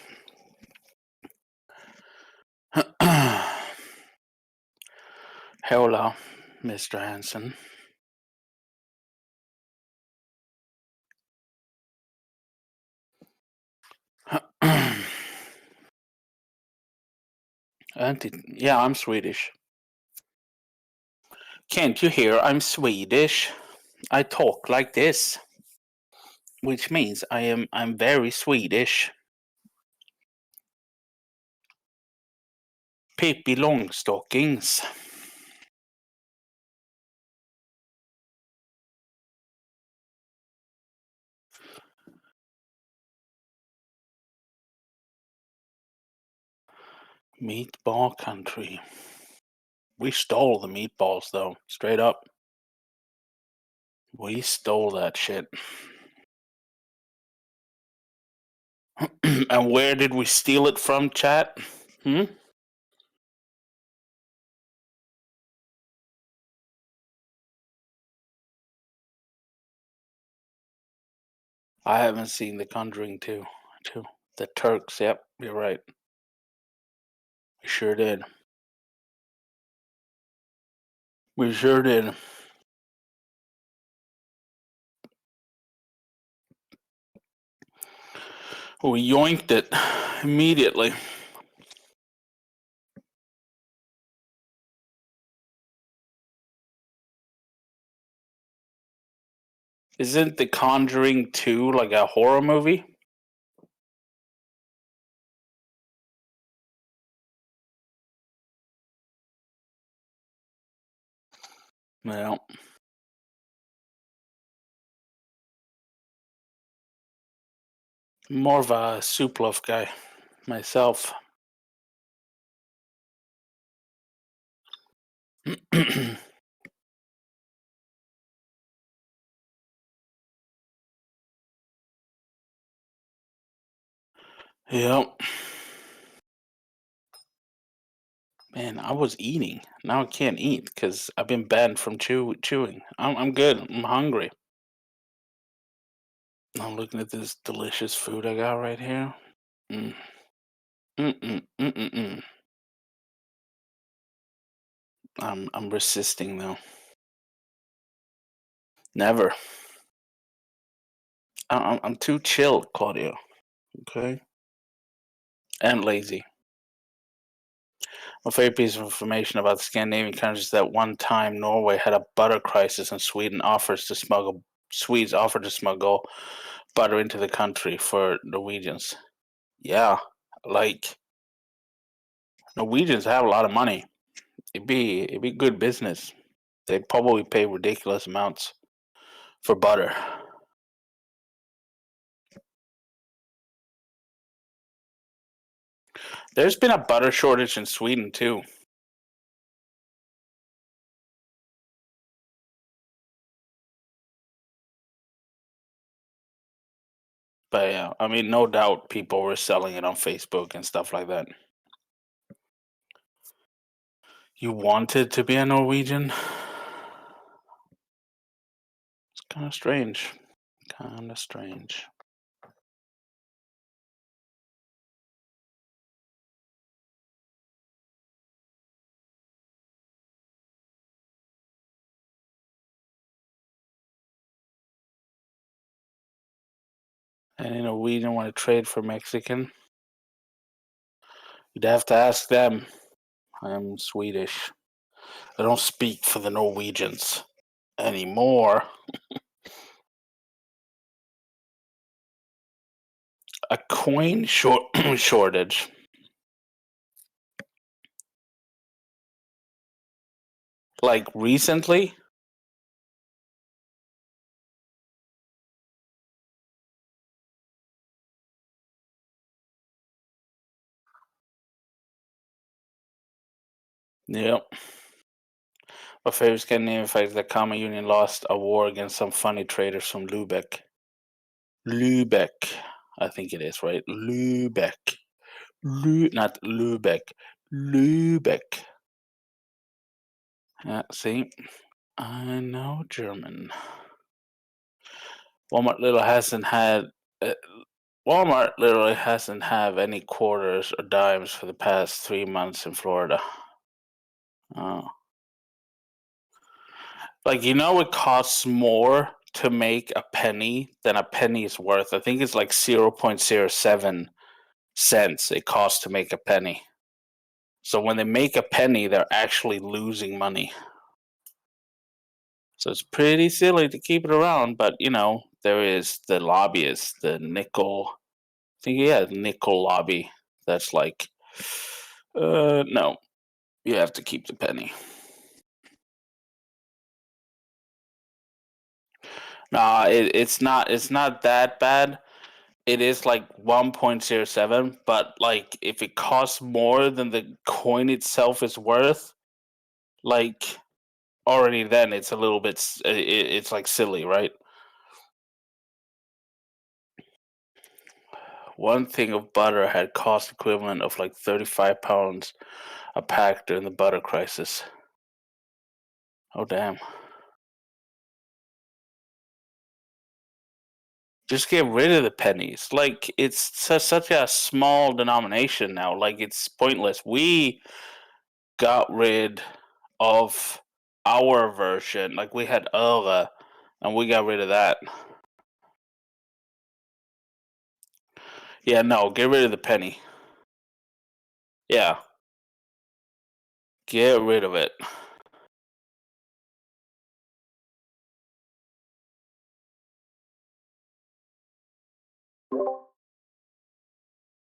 Hello, Mr. Hansen. Yeah, I'm Swedish. Can't you hear I'm Swedish? I talk like this, which means I'm very Swedish. Pippi Longstockings. Meatball country. We stole the meatballs, though, straight up. We stole that shit. And where did we steal it from, chat? I haven't seen The Conjuring 2. The Turks, yep, you're right. We sure did. We sure did. We yoinked it immediately. Isn't The Conjuring 2 like a horror movie? Well, more of a soup loaf guy myself. Yep. Man, I was eating. Now I can't eat because I've been banned from chewing. I'm good. I'm hungry. I'm looking at this delicious food I got right here. Mm. Mm-mm. I'm resisting though. Never. I'm too chilled, Claudio. Okay. And lazy. My favorite piece of information about the Scandinavian countries is that one time Norway had a butter crisis and Swedes offered to smuggle butter into the country for Norwegians. Yeah, like Norwegians have a lot of money. It'd be good business. They'd probably pay ridiculous amounts for butter. There's been a butter shortage in Sweden too. But yeah, I mean, no doubt people were selling it on Facebook and stuff like that. You wanted to be a Norwegian? It's kind of strange. Kind of strange. Any Norwegian want to trade for Mexican? You'd have to ask them. I'm Swedish. I don't speak for the Norwegians anymore. A coin shortage. Like recently? Yep. My favorite Scandinavian fact is that Common Union lost a war against some funny traders from Lubeck. Lubeck. I think it is, right? Lubeck. Not Lubeck. Lubeck. See? I know German. Walmart Walmart literally hasn't have any quarters or dimes for the past 3 months in Florida. Oh. Like, it costs more to make a penny than a penny is worth. I think it's like 0.07 cents it costs to make a penny. So when they make a penny, they're actually losing money. So it's pretty silly to keep it around, but there is the lobbyists, the nickel. I think the nickel lobby. That's like, no, you have to keep the penny. Nah, it's not. It's not that bad. It is like 1.07, but like if it costs more than the coin itself is worth, like already then it's a little bit. It's like silly, right? One thing of butter had cost equivalent of like 35 pounds a pack during the butter crisis. Oh damn! Just get rid of the pennies. Like it's such a small denomination now. Like it's pointless. We got rid of our version. Like we had Öre, and we got rid of that. Yeah, no, get rid of the penny. Yeah, get rid of it.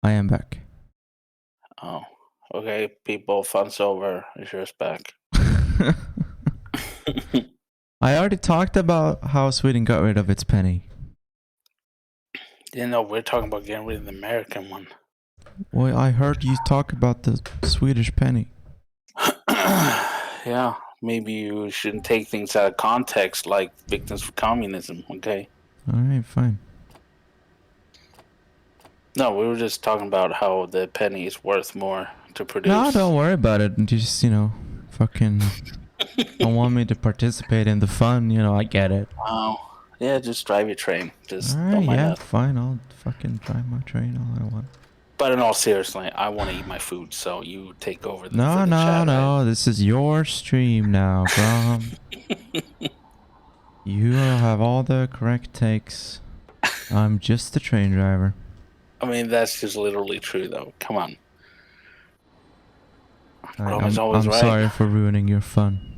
I am back. Oh, okay, people. Fun's over. Azure's back. I already talked about how Sweden got rid of its penny. We're talking about getting rid of the American one. Well, I heard you talk about the Swedish penny. Yeah, maybe you shouldn't take things out of context like victims of communism, okay? Alright, fine. No, we were just talking about how the penny is worth more to produce. No, don't worry about it. Just, fucking don't want me to participate in the fun, I get it. Oh, yeah, just drive your train. Just Alright, don't mind yeah, that. fine. I'll fucking drive my train all I want. But in all seriousness, I want to eat my food, so you take over the No, chat. no. This is your stream now, Grom. You have all the correct takes. I'm just the train driver. I mean, that's just literally true, though. Come on. I'm right. sorry for ruining your fun.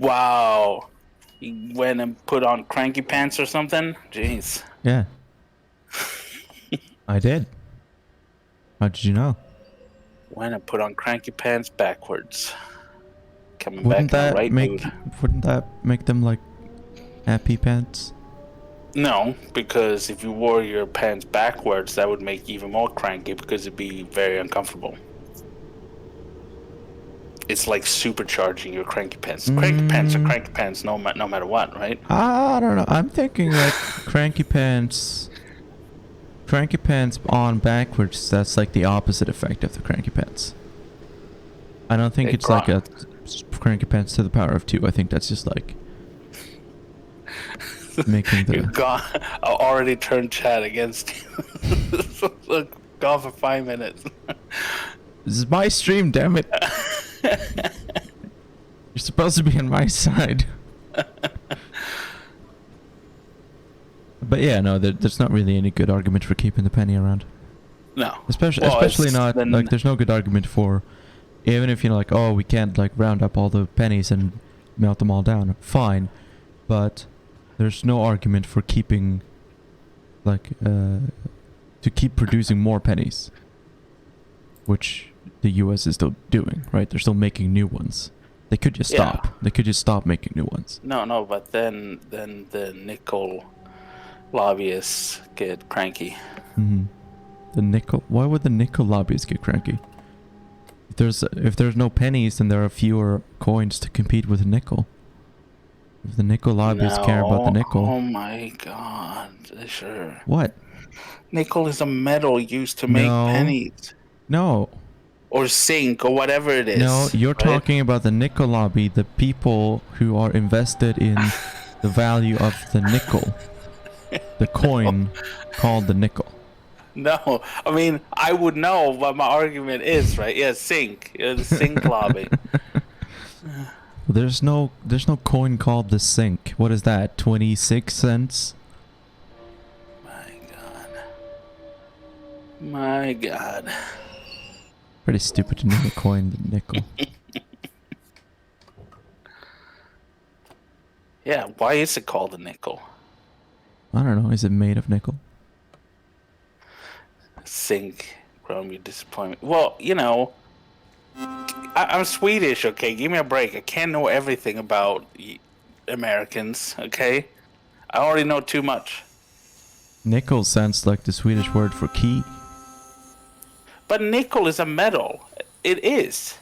Wow. You went and put on cranky pants or something? Jeez. Yeah. I did. How did you know? Went and put on cranky pants backwards. Coming Wouldn't back in the that right mood. Wouldn't that make them like happy pants? No, because if you wore your pants backwards, that would make you even more cranky because it'd be very uncomfortable. it's like supercharging your cranky pants. Cranky pants are cranky pants no matter what, right? I don't know. I'm thinking like cranky pants on backwards. That's like the opposite effect of the cranky pants. I don't think it's like a cranky pants to the power of 2. I think that's just like making the... You're gone. I already turned chat against you. Look, gone for 5 minutes. This is my stream, damn it. You're supposed to be on my side. But yeah, no, there's not really any good argument for keeping the penny around. No. Especially not, like, there's no good argument for, even if, you know, like, oh, we can't, like, round up all the pennies and melt them all down. Fine. But there's no argument for keeping, like, to keep producing more pennies. Which the US is still doing, right? They're still making new ones. They could just stop. They could just stop making new ones. No, but then the nickel lobbyists get cranky. The nickel... Why would the nickel lobbyists get cranky? If there's no pennies, then there are fewer coins to compete with nickel. If the nickel lobbyists care about the nickel... Oh my god, sure. What? Nickel is a metal used to make pennies. No. Or zinc, or whatever it is. No, you're talking about the nickel lobby, the people who are invested in the value of the nickel. The coin called the nickel. No, I mean, I would know what my argument is, right? Yeah, zinc. The zinc lobby. There's no coin called the zinc. What is that? 26 cents? My god. Pretty stupid to name a coin the nickel. Yeah, why is it called a nickel? I don't know. Is it made of nickel? Zinc. Chrome, you disappointment. Well, you know, I'm Swedish, okay? Give me a break. I can't know everything about Americans, okay? I already know too much. Nickel sounds like the Swedish word for key. But nickel is a metal. It is.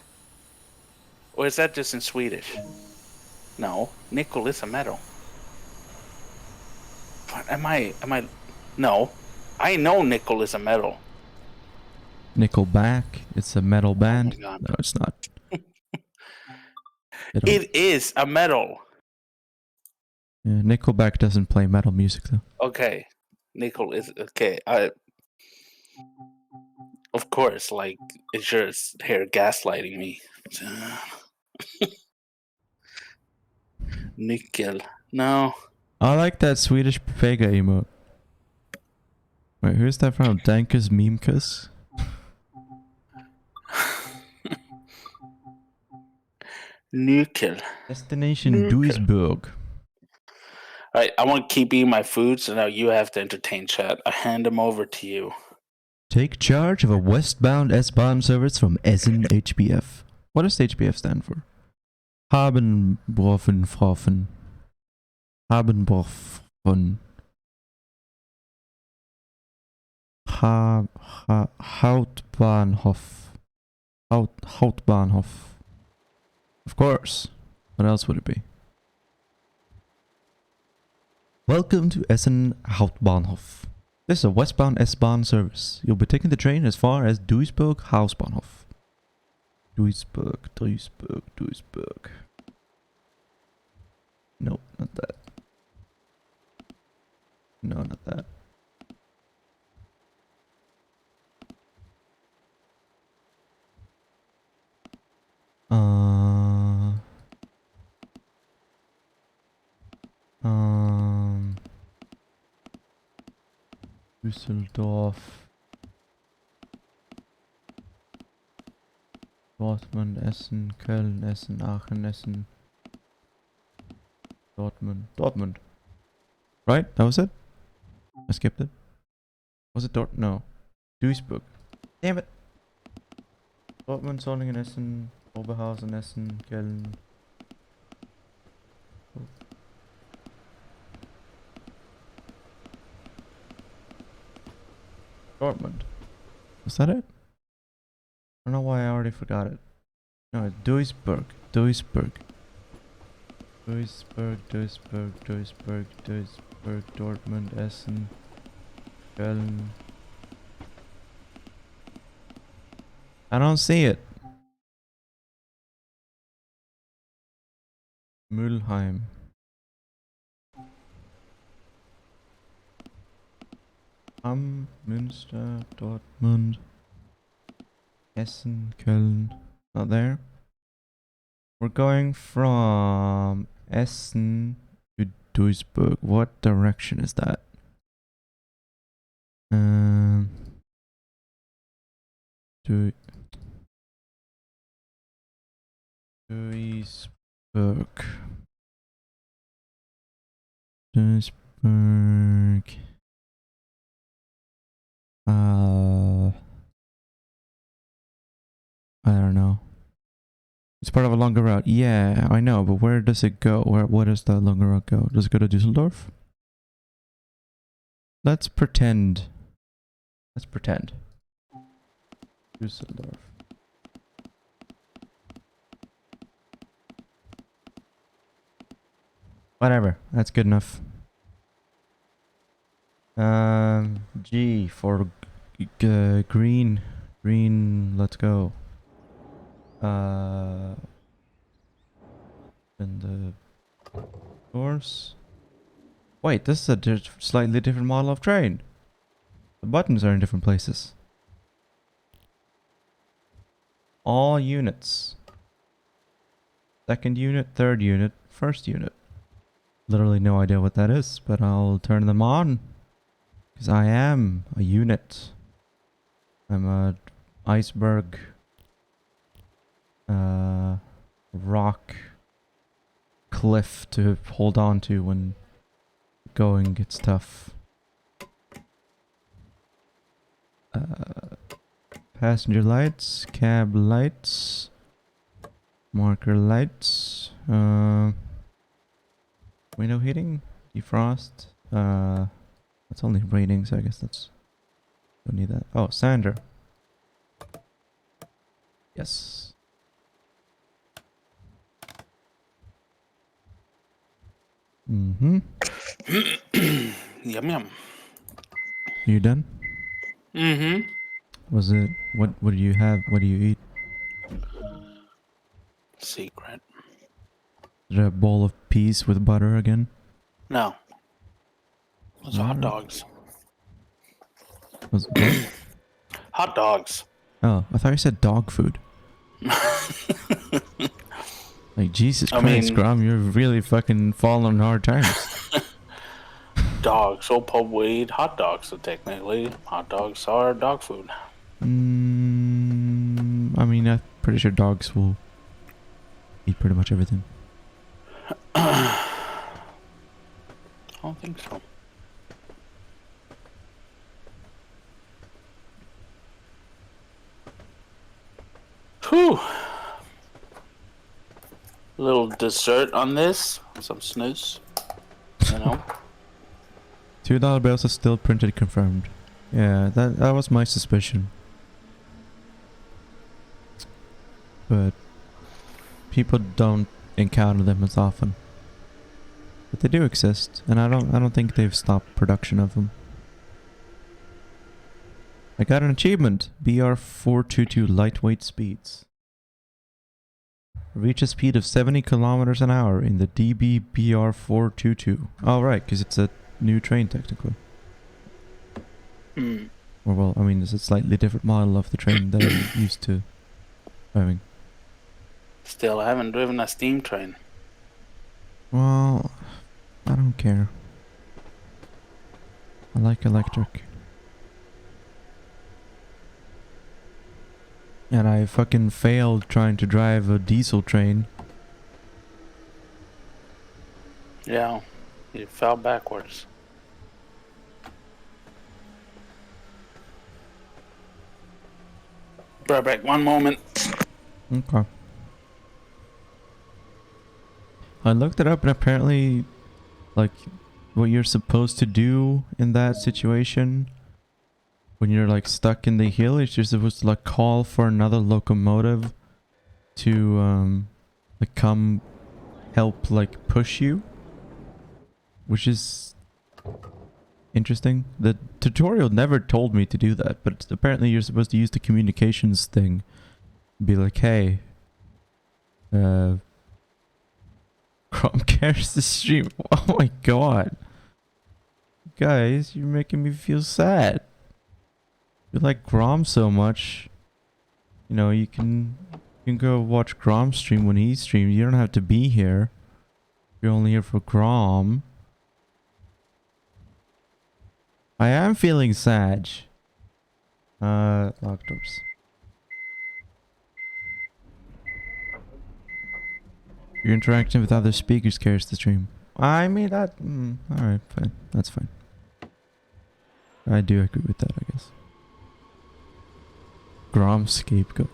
Or is that just in Swedish? No, nickel is a metal. What am I? No, I know nickel is a metal. Nickelback. It's a metal band. Oh my God. No, it's not. It is a metal. Yeah, Nickelback doesn't play metal music though. Okay, nickel is okay. Of course, like Azure's here gaslighting me. Nickel. No. I like that Swedish Pega emote. Wait, who's that from? Dankus Memekus? Nickel. Destination Duisburg. Alright, I want to keep eating my food, so now you have to entertain chat. I hand them over to you. Take charge of a westbound S-Bahn service from Essen HBF. What does HBF stand for? Habenbroffen. Habenbroffen. Hauptbahnhof. Hauptbahnhof. Of course. What else would it be? Welcome to Essen Hauptbahnhof. This is a westbound S-Bahn service. You'll be taking the train as far as Duisburg Hausbahnhof. Duisburg. No, not that. No, not that. Düsseldorf. Dortmund, Essen, Köln, Essen, Aachen, Essen. Dortmund. Right? That was it? I skipped it. Was it Dortmund? No. Duisburg. Damn it. Dortmund, Solingen, Essen, Oberhausen, Essen, Köln. Dortmund. Was that it? I don't know why I already forgot it. No, Duisburg. Duisburg. Duisburg, Duisburg, Duisburg, Duisburg, Dortmund, Essen, Köln. I don't see it. Mülheim. Münster, Dortmund, Essen, Köln. Not there. We're going from Essen to Duisburg. What direction is that? Du Duisburg. Duisburg. I don't know. It's part of a longer route. Yeah, I know, but where does it go? Where does the longer route go? Does it go to Düsseldorf? Let's pretend. Let's pretend. Düsseldorf. Whatever. That's good enough. G for green. Green, let's go. And the doors. Wait, this is a slightly different model of train. The buttons are in different places. All units. Second unit, third unit, first unit. Literally no idea what that is, but I'll turn them on. Because I am a unit. I'm a iceberg. Rock. Cliff to hold on to when going gets tough. Passenger lights, cab lights, marker lights, window heating, defrost. That's only rating, so I guess that's don't need that. Oh, sander. Yes. Mm-hmm. Yum yum. You done? Mm-hmm. Was it what do you have? What do you eat? Secret. Is it a bowl of peas with butter again? No. Those are hot dogs. Was what? Hot dogs. Oh, I thought you said dog food. Like, Jesus Christ, Grom, you're really fucking falling on hard times. Dogs. So pub weed. Hot dogs, so technically. Hot dogs are dog food. I mean, I'm pretty sure dogs will eat pretty much everything. I don't think so. Whew. A little dessert on this. Some snooze. You know? $2 bills are still printed confirmed. Yeah, that was my suspicion. But people don't encounter them as often. But they do exist, and I don't think they've stopped production of them. I got an achievement. BR422 lightweight speeds. Reach a speed of 70 kilometers an hour in the DB BR422. Oh, right, because it's a new train technically. Hmm. Or well, I mean, it's a slightly different model of the train that I'm used to driving. Still, I haven't driven a steam train. Well, I don't care. I like electric. And I fucking failed trying to drive a diesel train. Yeah, you fell backwards. Right back, one moment. Okay. I looked it up and apparently, like, what you're supposed to do in that situation when you're like stuck in the hill is you're supposed to like call for another locomotive to like come help like push you, which is interesting. The tutorial never told me to do that, but apparently you're supposed to use the communications thing. Be like, hey, Chrome carries the stream. Oh my god. Guys, you're making me feel sad. You like Grom so much. You know, you can go watch Grom stream when he streams. You don't have to be here. You're only here for Grom. I am feeling sad. Locked doors. You're interacting with other speakers carries the stream. I mean that... alright, fine. That's fine. I do agree with that, I guess. Grom Scapegoat.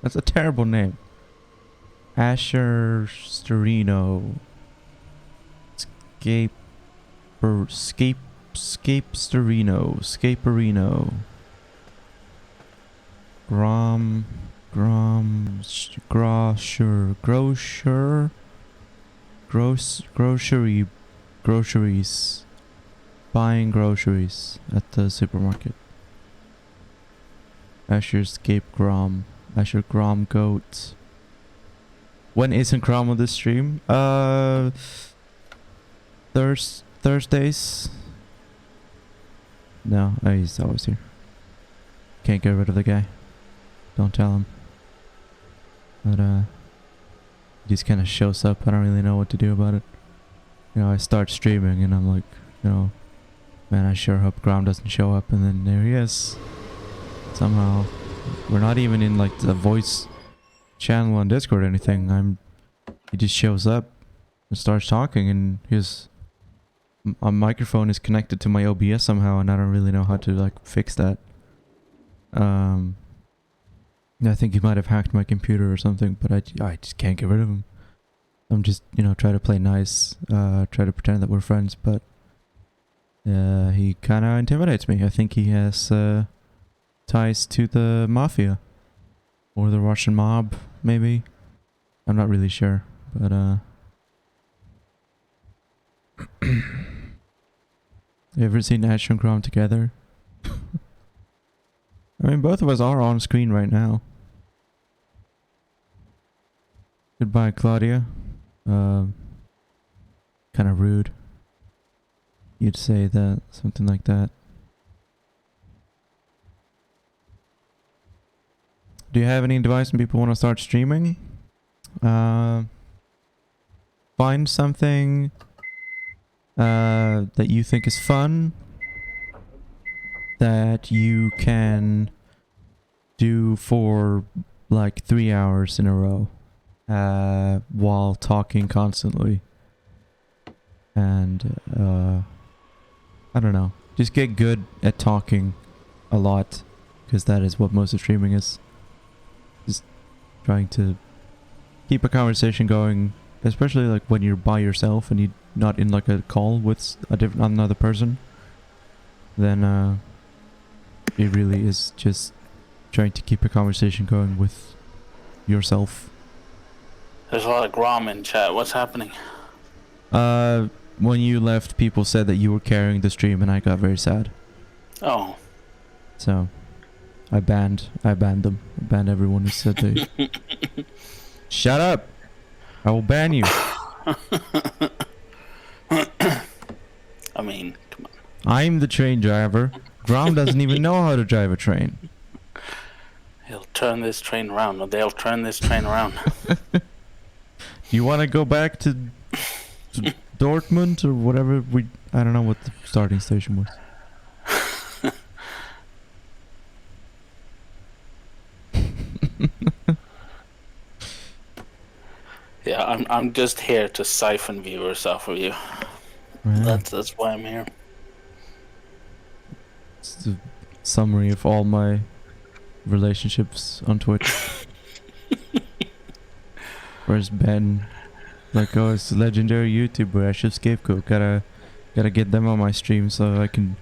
That's a terrible name. Azure Storino. Scaperino. Groceries. Buying groceries at the supermarket. Azure Scape Grom. Azure Grom Goat. When isn't Grom on the stream? Thursdays? No, he's always here. Can't get rid of the guy. Don't tell him. But he just kind of shows up. I don't really know what to do about it. You know, I start streaming and I'm like, you know, man, I sure hope Grom doesn't show up. And then there he is. Somehow. We're not even in like the voice channel on Discord or anything. He just shows up and starts talking, and his microphone is connected to my OBS somehow, and I don't really know how to like fix that. I think he might have hacked my computer or something, but I just can't get rid of him. I'm just, you know, try to play nice, try to pretend that we're friends, but he kind of intimidates me. I think he has ties to the mafia or the Russian mob, maybe. I'm not really sure, but you ever seen Azure and Grom together? I mean, both of us are on screen right now. Goodbye, Claudia. Kind of rude. You'd say that, something like that. Do you have any advice when people want to start streaming? Find something that you think is fun, that you can do for like 3 hours in a row while talking constantly. And I don't know, just get good at talking a lot, because that is what most of streaming is. Just trying to keep a conversation going, especially like when you're by yourself and you're not in like a call with another person. Then it really is just trying to keep a conversation going with yourself. There's a lot of Grom in chat. What's happening? When you left, people said that you were carrying the stream, and I got very sad. Oh. So I banned them. I banned everyone who said they... Shut up! I will ban you. I mean, come on. I'm the train driver. Grom doesn't even know how to drive a train. He'll turn this train around, or they'll turn this train around. You want to go back to Dortmund or whatever? I don't know what the starting station was. Yeah, I'm just here to siphon viewers off of you. Right. That's why I'm here. It's the summary of all my relationships on Twitch. Where's Ben? Like, oh, it's a legendary YouTuber, Azure Scapegoat. Gotta get them on my stream so I can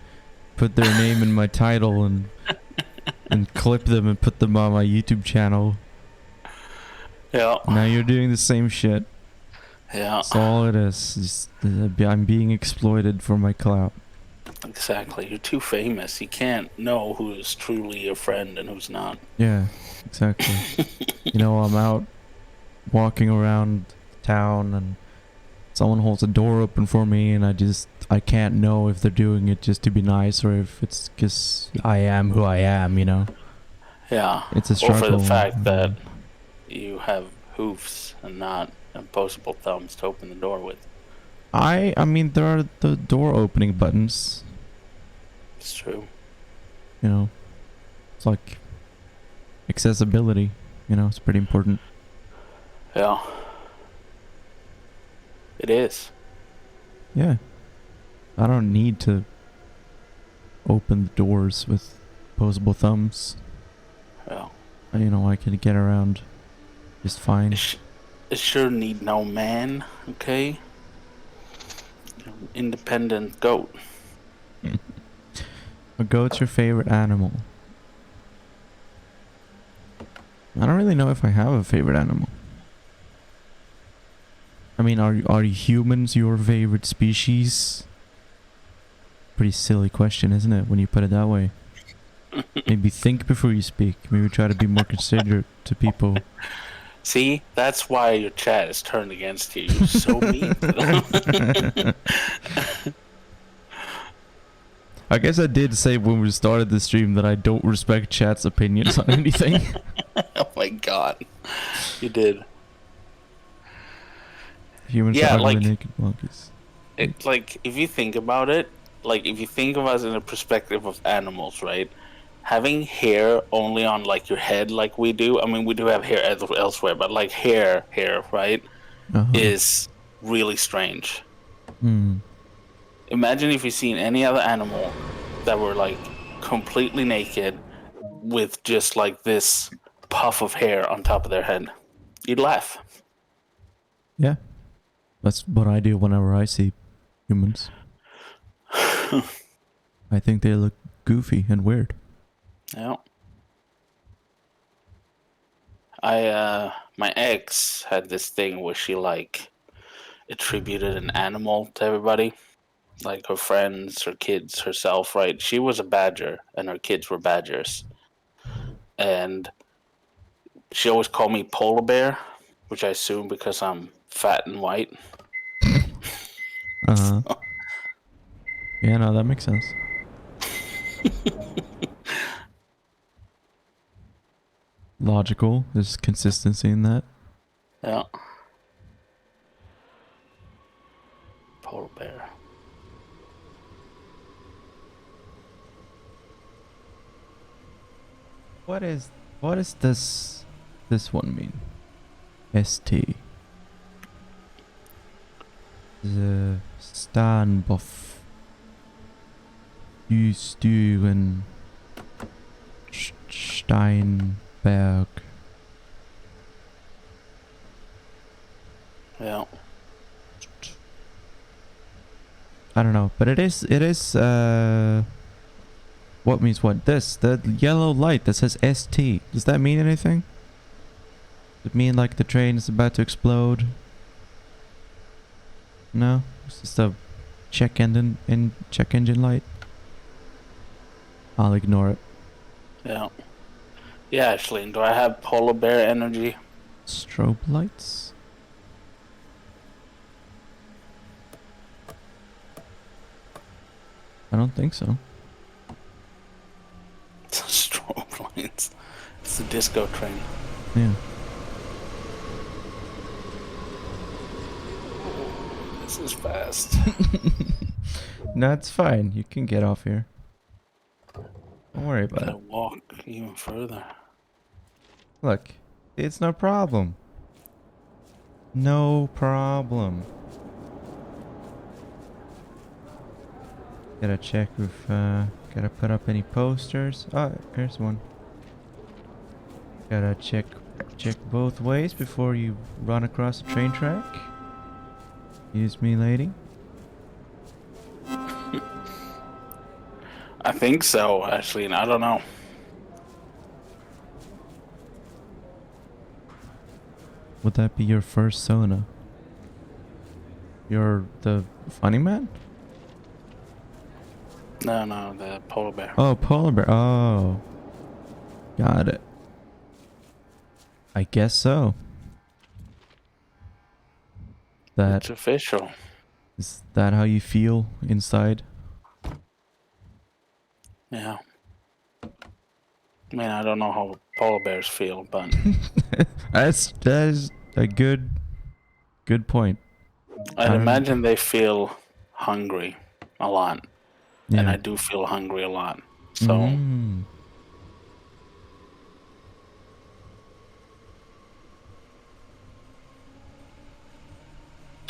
put their name in my title and clip them and put them on my YouTube channel. Yeah. Now you're doing the same shit. Yeah. That's all it is. Just, I'm being exploited for my clout. Exactly. You're too famous. You can't know who is truly your friend and who's not. Yeah, exactly. I'm out walking around town and someone holds a door open for me and I can't know if they're doing it just to be nice or if it's because I am who I am, Yeah. It's a Or for the struggle. fact that you have hoofs and not opposable thumbs to open the door with. I mean, there are the door opening buttons. It's true. It's like accessibility, it's pretty important. Yeah. It is. Yeah. I don't need to open the doors with opposable thumbs. Yeah. I can get around just fine. It sure need no man, okay? Independent goat. A goat's your favorite animal? I don't really know if I have a favorite animal. I mean, are humans your favorite species? Pretty silly question, isn't it, when you put it that way? Maybe think before you speak. Maybe try to be more considerate to people. See, that's why your chat is turned against you. You're so mean to them. I guess I did say when we started the stream that I don't respect chat's opinions on anything. Oh my god. You did. Humans are ugly, naked monkeys. If you think about it, if you think of us in the perspective of animals, right? Having hair only on your head like we do, I mean we do have hair elsewhere, but hair, right? Is really strange. Imagine if you seen any other animal that were completely naked with just this puff of hair on top of their head. You'd laugh. Yeah. That's what I do whenever I see humans. I think they look goofy and weird. Yeah. My ex had this thing where she attributed an animal to everybody. Like her friends, her kids, herself, right? She was a badger and her kids were badgers. And she always called me polar bear, which I assume because I'm fat and white. So. Yeah, no, that makes sense. Logical. There's consistency in that. Yeah. Polar bear. What is this one mean? ST. The Stanboff. Stüren. Steinberg. Yeah. I don't know, but it is what means what? The yellow light that says ST. Does that mean anything? Does it mean the train is about to explode? No? It's just a check engine light. I'll ignore it. Yeah. Yeah, Ashley, do I have polar bear energy? Strobe lights? I don't think so. Strobe lights. It's the disco train. Yeah. This is fast. No, it's fine. You can get off here. Don't worry about it. Walk even further. Look, it's no problem. No problem. Gotta check if, gotta put up any posters. Oh, here's one. Gotta check both ways before you run across the train track. Excuse me, lady. I think so, Ashley, and I don't know. Would that be your first Sona? You're the funny man? No, the polar bear. Oh, polar bear. Oh. Got it. I guess so. It's official. Is that how you feel inside? Yeah. I mean, I don't know how polar bears feel, but That's a good point. I'd imagine they feel hungry a lot. Yeah. And I do feel hungry a lot. So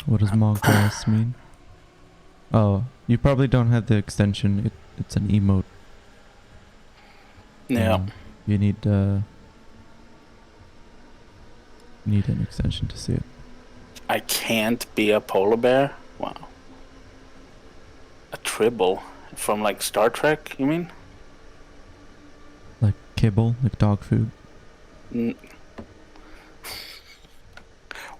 what does Moggrass mean? Oh, you probably don't have the extension. It's an emote. yeah. You need an extension to see it. I can't be a polar bear? Wow. A tribble from like Star Trek, you mean? Like kibble, like dog food.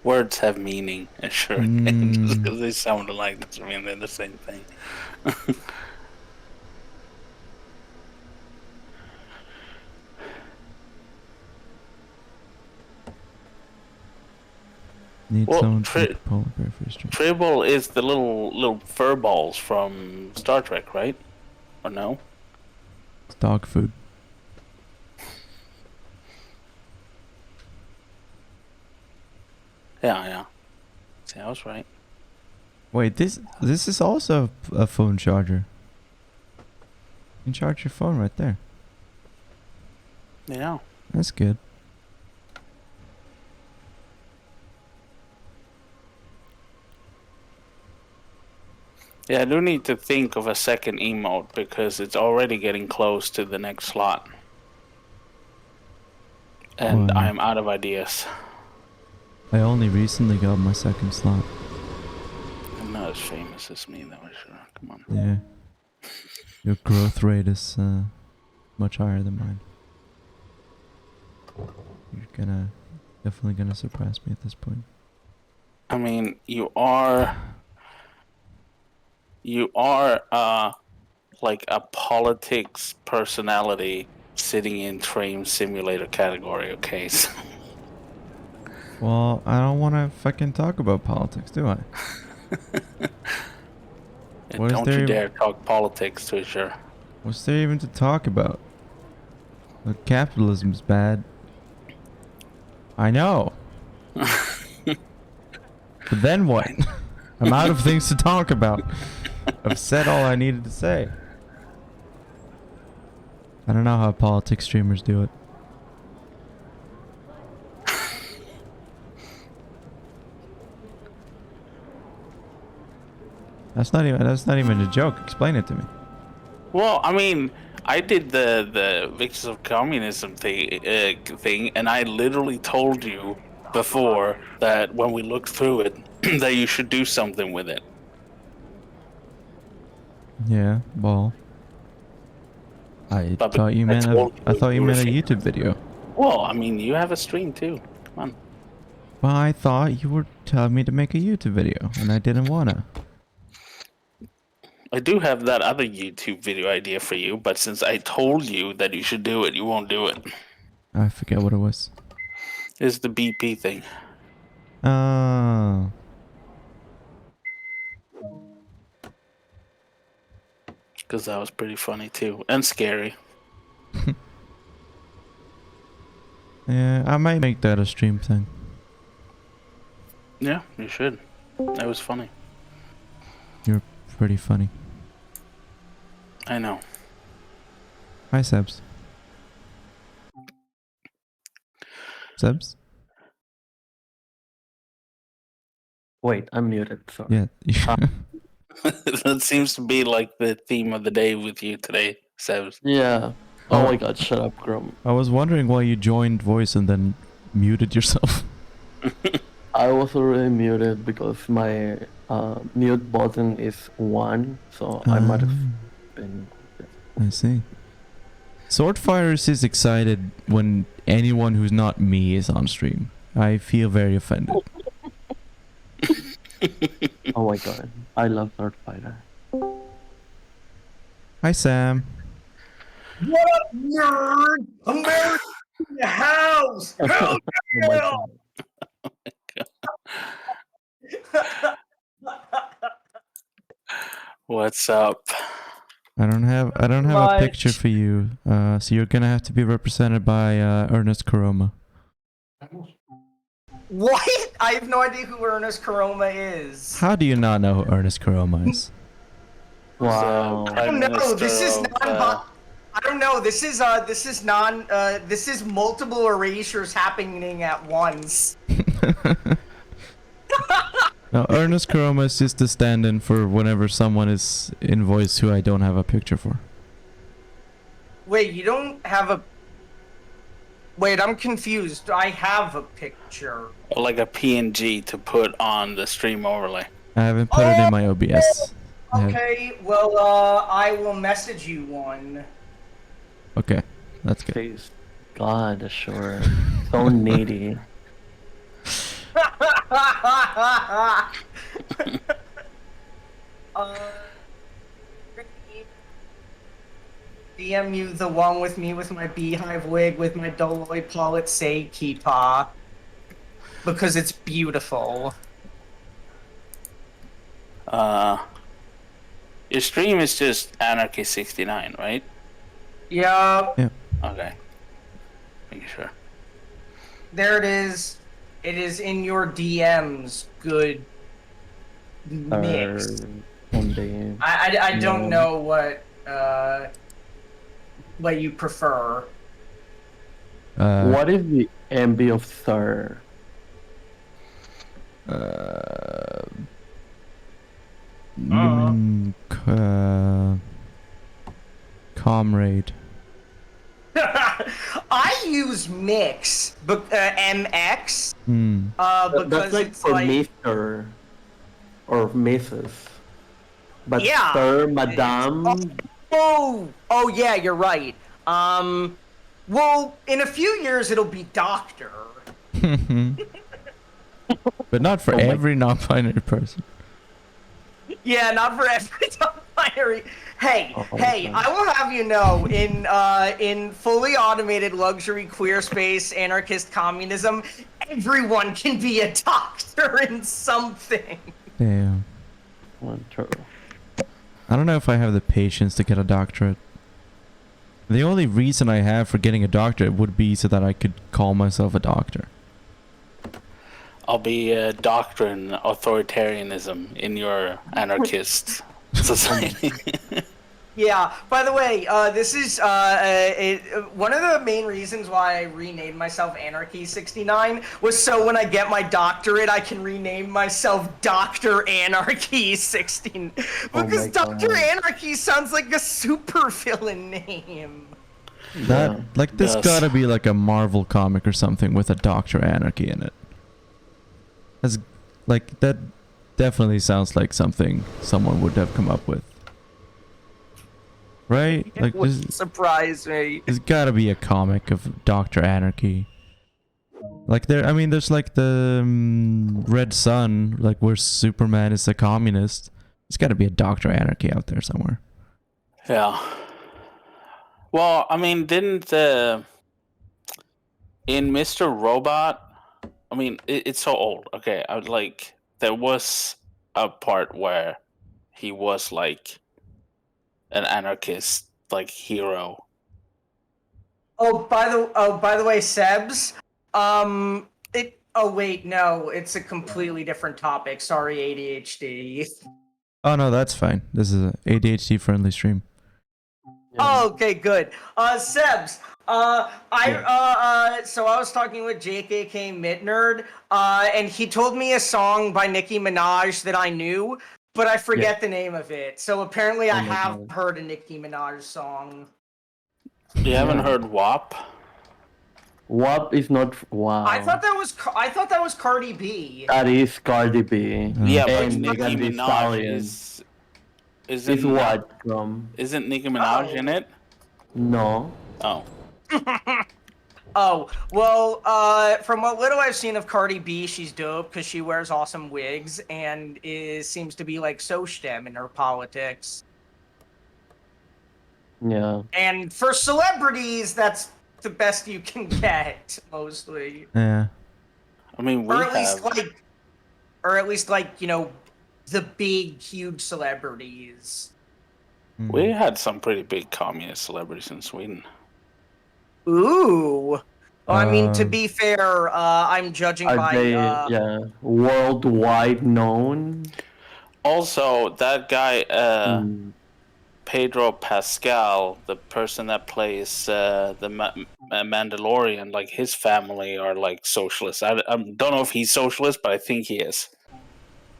Words have meaning, sure. Just because they sound alike doesn't mean they're the same thing. Need someone to make a polar bear for your stream. Tribble is the little fur balls from Star Trek, right? Or no? It's dog food. Yeah. See, I was right. Wait, this is also a phone charger. You can charge your phone right there. Yeah. That's good. Yeah, I do need to think of a second emote because it's already getting close to the next slot. And I'm out of ideas. I only recently got my second slot. I'm not as famous as me, though, sure. Come on. Yeah. Your growth rate is much higher than mine. You're definitely gonna surpass me at this point. I mean, you are like a politics personality sitting in Train Simulator category, okay? So well, I don't want to fucking talk about politics, do I? don't you dare talk politics to Azure. What's there even to talk about? Look, capitalism's bad. I know. But then what? I'm out of things to talk about. I've said all I needed to say. I don't know how politics streamers do it. That's not even a joke. Explain it to me. Well, I mean, I did the Victims of Communism thing, and I literally told you before that when we looked through it, that you should do something with it. Yeah, well, I thought you meant a YouTube video. Well, I mean, you have a stream too. Come on. Well, I thought you were telling me to make a YouTube video, and I didn't wanna. I do have that other YouTube video idea for you, but since I told you that you should do it, you won't do it. I forget what it was. It's the BP thing. Oh. Because that was pretty funny too, and scary. Yeah, I might make that a stream thing. Yeah, you should. That was funny. You're pretty funny. I know. Hi, Sebs. Sebs? Wait, I'm muted. Sorry. Yeah. That seems to be like the theme of the day with you today, Sebs. Yeah. Oh my god, shut up, Grum. I was wondering why you joined voice and then muted yourself. I was already muted because my mute button is 1, so I might have been... I see. Swordfires is excited when anyone who's not me is on stream. I feel very offended. Oh my god, I love Third Fighter. Hi, Sam. What up, nerd? America in the house. Hell Oh my yeah! What's up? I don't have a Much. picture for you. So you're gonna have to be represented by Ernest Karoma. What? I have no idea who Ernest Karoma is. How do you not know who Ernest Karoma is? Wow. I don't know. This is Minister non. of, I don't know. This is non. This is multiple erasures happening at once. No, Ernest Karoma is just the stand-in for whenever someone is in voice who I don't have a picture for. Wait, you don't have a. Wait, I'm confused. I have a picture. like a PNG to put on the stream overlay. I haven't put it in my OBS. I have- Okay, well, I will message you one. Okay, that's good. Please. God, sure. So needy. DM you the one with me with my beehive wig with my Doloi Pollet Say Keepaw. Because it's beautiful. Your stream is just Anarchy69, right? Yeah, Okay. Making sure. there it is. It is in your DMs. Good mix. Someday. I don't Yeah. know what you prefer. What is the MB of Third? Comrade. I use Mix, MX, That's because like it's for like Mr. or Mrs. But Yeah. Sir, Madame. oh yeah, you're right. Well, in a few years it'll be Doctor. But not for Oh my- every non-binary person. Yeah, not for every non-binary. Hey, Oh, hey, okay. I will have you know, in fully automated luxury queer space anarchist communism, everyone can be a doctor in something. Damn. True. I don't know if I have the patience to get a doctorate. The only reason I have for getting a doctorate would be so that I could call myself a doctor. I'll be a doctor in authoritarianism in your anarchist society. Yeah, by the way, this is one of the main reasons why I renamed myself Anarchy69 was so when I get my doctorate, I can rename myself Dr. Anarchy16. Because my God. Dr. Anarchy sounds like a supervillain name. That Yeah. like this Yes. gotta be like a Marvel comic or something with a Doctor Anarchy in it. That's like that definitely sounds like something someone would have come up with. Right? It Like wouldn't surprise me. there's gotta be a comic of Doctor Anarchy. Like there's like the Red Sun, like where Superman is a communist. There's gotta be a Doctor Anarchy out there somewhere. Yeah. Well, I mean, didn't in Mr. Robot? I mean, it's so old. Okay, I would like there was a part where he was like an anarchist, like hero. Oh, by the way, Sebs, oh wait, no, it's a completely different topic. Sorry, ADHD. Oh no, that's fine. This is a ADHD friendly stream. Oh, okay, good. Sebs, so I was talking with JKK Midnerd, and he told me a song by Nicki Minaj that I knew, but I forget the name of it. So apparently I Oh my have God. heard a Nicki Minaj song. You haven't Yeah. heard WAP? WAP is not. Wow. I thought that was Cardi B. That is Cardi B. Yeah, but And Nicki Megan Thee Minaj Stallion. is Is isn't what from? isn't Nicki Minaj Oh. in it? No. Oh, Oh, well, from what little I've seen of Cardi B, she's dope because she wears awesome wigs and seems to be like so STEM in her politics. Yeah. And for celebrities, that's the best you can get, mostly. Yeah. I mean, we Or at least have. like, the big, huge celebrities. We had some pretty big communist celebrities in Sweden. Ooh. Well, I mean, to Um, be fair, I'm judging Are by they worldwide known? Also, that guy, Hmm. Pedro Pascal, the person that plays Mandalorian, like his family are like socialists. I don't know if he's socialist, but I think he is.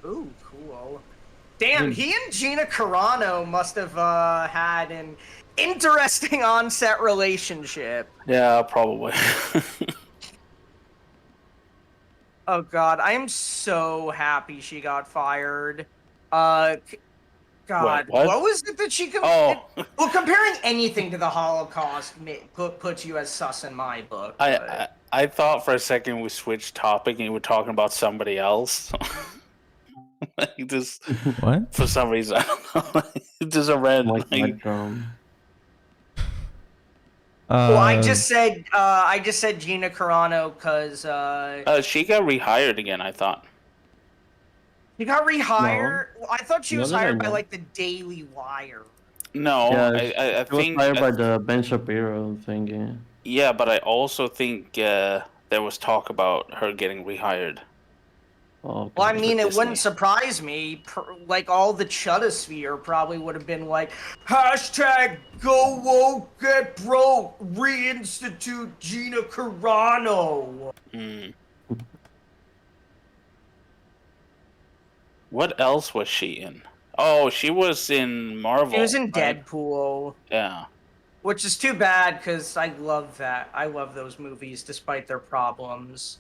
Ooh, cool. Damn, he and Gina Carano must have had an interesting onset relationship. Yeah, probably. Oh god, I am so happy she got fired. God, What? what was it that she Oh, well, comparing anything to the Holocaust puts you as sus in my book. I thought for a second we switched topic and you were talking about somebody else. Like just what? for some reason, I don't know. Just a random. Like my drum. Well, I just said Gina Carano because she got rehired again. I thought. she got rehired. Well, I thought she No, was no, no, hired by no. like the Daily Wire. No, Yeah, I she was think. hired by the Ben Shapiro thingy. Yeah, but I also think there was talk about her getting rehired. Oh, Well, I God. mean, it Disney. wouldn't surprise me. Like, all the Chutosphere probably would have been like, hashtag go woke, get broke, reinstitute Gina Carano. What else was she in? Oh, she was in Marvel. She was in right? Deadpool. Yeah. Which is too bad, because I love that. I love those movies, despite their problems.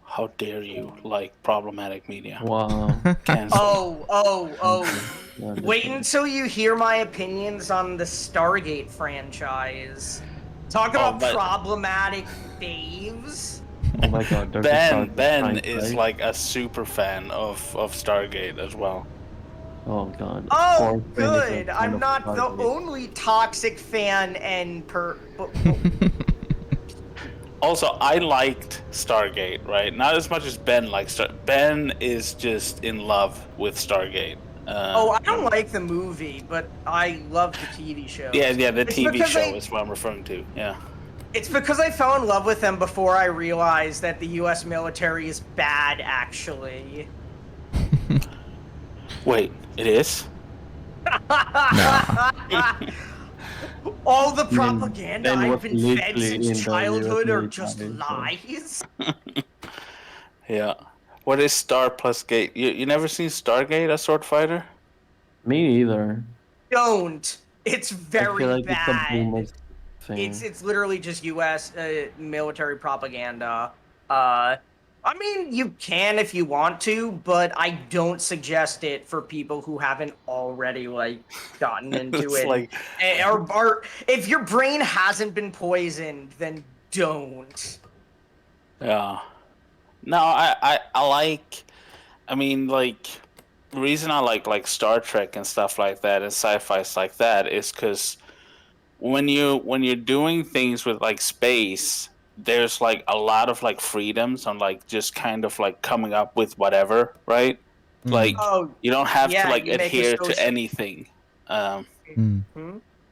How dare you like problematic media? Wow. Cancel. Yeah, Wait that's- until you hear my opinions on the Stargate franchise. Talk about but- problematic faves. Oh my God. there's a Star Ben Trek, is right? like a super fan of Stargate as well. Oh God. Oh, Fourth fan is a good. fan I'm of not the Stargate. only toxic fan and Also, I liked Stargate, right? Not as much as Ben likes Ben is just in love with Stargate. I don't like the movie, but I love the TV show. Yeah, the It's TV because show I- is what I'm referring to. Yeah. It's because I fell in love with them before I realized that the U.S. military is bad, actually. Wait, it is? All the mean, propaganda Ben I've was been fed literally in since the childhood US are just military, so- lies. Yeah. What is Star plus Gate? You never seen Stargate, a sword fighter? Me either. Don't. It's I feel very like it's a bad. boomer thing. It's literally just U.S. Military propaganda. I mean, you can if you want to, but I don't suggest it for people who haven't already gotten into It's it. like- Or if your brain hasn't been poisoned, then don't. Yeah. No, I like. I mean, like, the reason I like Star Trek and stuff like that and sci-fi's like that is because when you're doing things with like space, there's like a lot of like freedoms on like just kind of like coming up with whatever, right? Like Oh, you don't have yeah, to like you make a adhere to social- anything.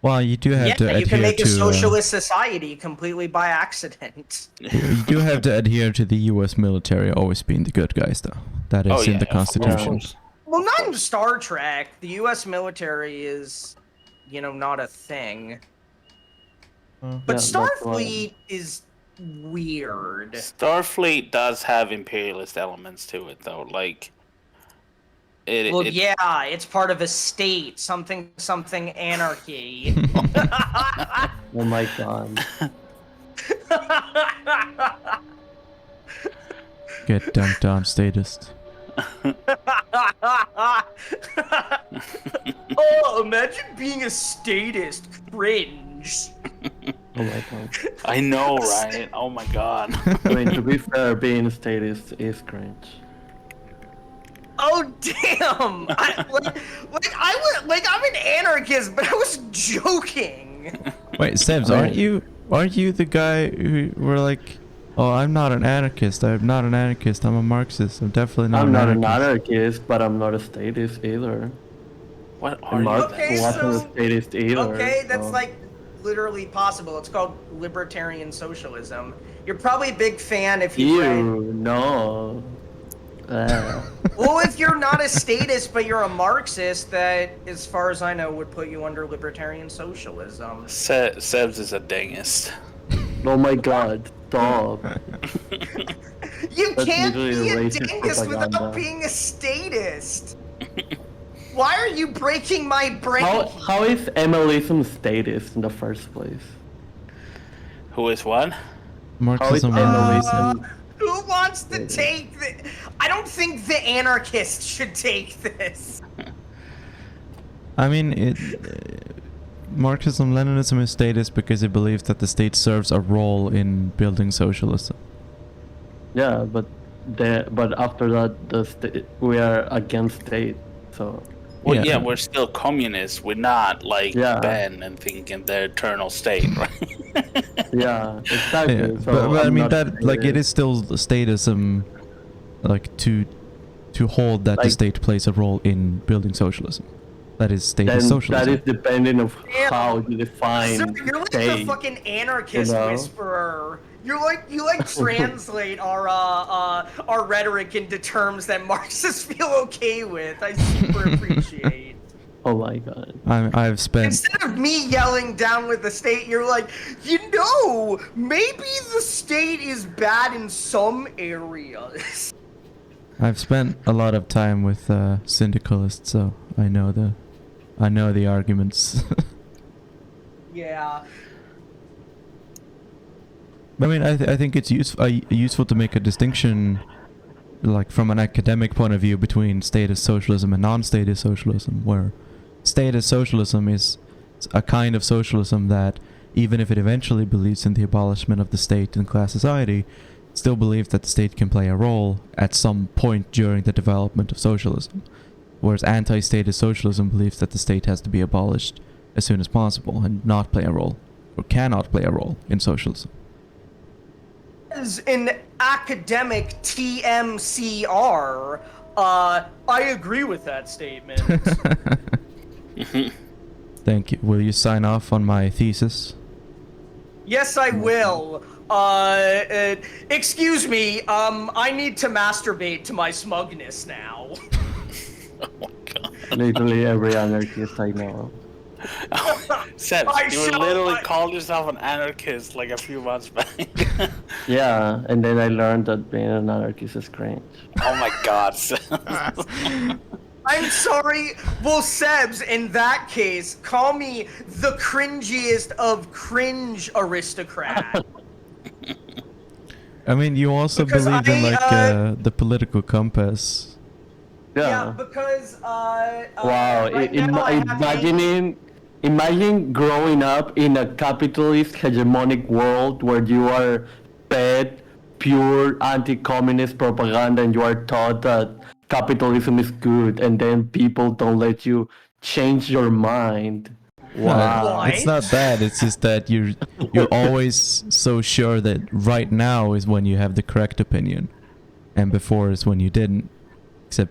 Well, you do have to Yeah, you can adhere make a to. socialist society completely by accident. You do have to adhere to the U.S. military always being the good guys, though. That is in the of Constitution. course. Well, not in Star Trek. The U.S. military is, not a thing. But Yeah, that's Starfleet is weird. Starfleet does have imperialist elements to it, though. Like, Well, yeah, it's part of a state, something anarchy. Oh my God. Get dunked on, statist. Oh, imagine being a statist. Cringe. Oh my god. I know, right? Oh my god. I mean, to be fair, being a statist is cringe. Oh damn! I'm an anarchist, but I was joking. Wait, Sebs, aren't you the guy who were like, oh, I'm not an anarchist. I'm not an anarchist. I'm a Marxist. I'm definitely not I'm an not anarchist. an anarchist, but I'm not a statist either. What are And you? Marx Okay, wasn't so- a statist either. Okay, that's so- like literally possible. It's called libertarian socialism. You're probably a big fan if you read. Ew, no. Well, if you're not a statist but you're a Marxist, that, as far as I know, would put you under libertarian socialism. Sebs is a dangist. Oh my god, stop. You That's can't be literally a racist dingus without propaganda. being a statist. Why are you breaking my brain? How is MLism statist in the first place? Who is what? Marxism, How is Leninism. Who wants to take the? I don't think the anarchists should take this. I mean, Marxism, Leninism is statist because it believes that the state serves a role in building socialism. Yeah, but after that, we are against state. So Well, Yeah. yeah, we're still communists. We're not like Yeah. Ben and thinking the eternal state, right? yeah, exactly. Yeah, So but I I'm mean not that like it statist. is still statism, like to hold that the Like- state plays a role in building socialism. That is statist Then socialism. that is depending of Damn. how you define Sir, you're like state. the fucking anarchist you know? whisperer. You translate our rhetoric into terms that Marxists feel okay with. I super appreciate. Oh my god. I've spent Instead of me yelling down with the state, you're like, maybe the state is bad in some areas. I've spent a lot of time with syndicalists, so I know the arguments. Yeah. I mean, I think it's useful to make a distinction, like from an academic point of view, between statist socialism and non-statist socialism, where statist socialism is a kind of socialism that, even if it eventually believes in the abolishment of the state and class society, still believes that the state can play a role at some point during the development of socialism. Whereas anti-statist socialism believes that the state has to be abolished as soon as possible and not play a role, or cannot play a role in socialism. As an academic TMCR, I agree with that statement. Thank you. Will you sign off on my thesis? Yes, I will. Excuse me. I need to masturbate to my smugness now. Oh my god. Literally every anarchist I know. Sebs, I you shall- literally I- called yourself an anarchist like a few months back. Yeah, and then I learned that being an anarchist is cringe. Oh my god, Sebs. I'm sorry. Well, Sebs, in that case, call me the cringiest of cringe aristocrat. I mean, you also Because believe in I, like the political compass. Yeah, because Wow, right now I have imagine growing up in a capitalist hegemonic world where you are fed pure anti-communist propaganda and you are taught that capitalism is good, and then people don't let you change your mind. Wow. What? It's not that. It's just that you're always so sure that right now is when you have the correct opinion, and before is when you didn't. Except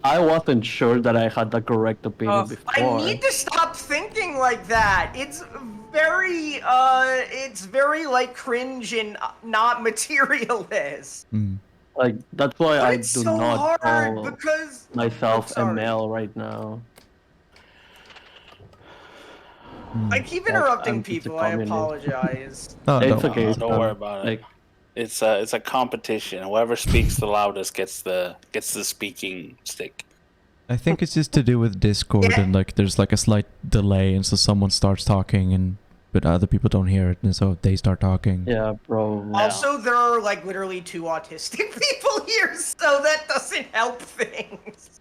I wasn't sure that I had the correct opinion I before. need to stop thinking like that. It's very like cringe and not materialist. Like that's why But I it's do so not hard call because myself I'm sorry. ML right now. I keep I'm interrupting just a people. I communist. apologize. no, It's no. okay. Don't worry about it. Like, It's a competition. Whoever speaks the loudest gets the speaking stick. I think it's just to do with Discord Yeah. and like there's like a slight delay, and so someone starts talking and but other people don't hear it, and so they start talking. yeah, bro. Also, there are like literally 2 autistic people here, so that doesn't help things.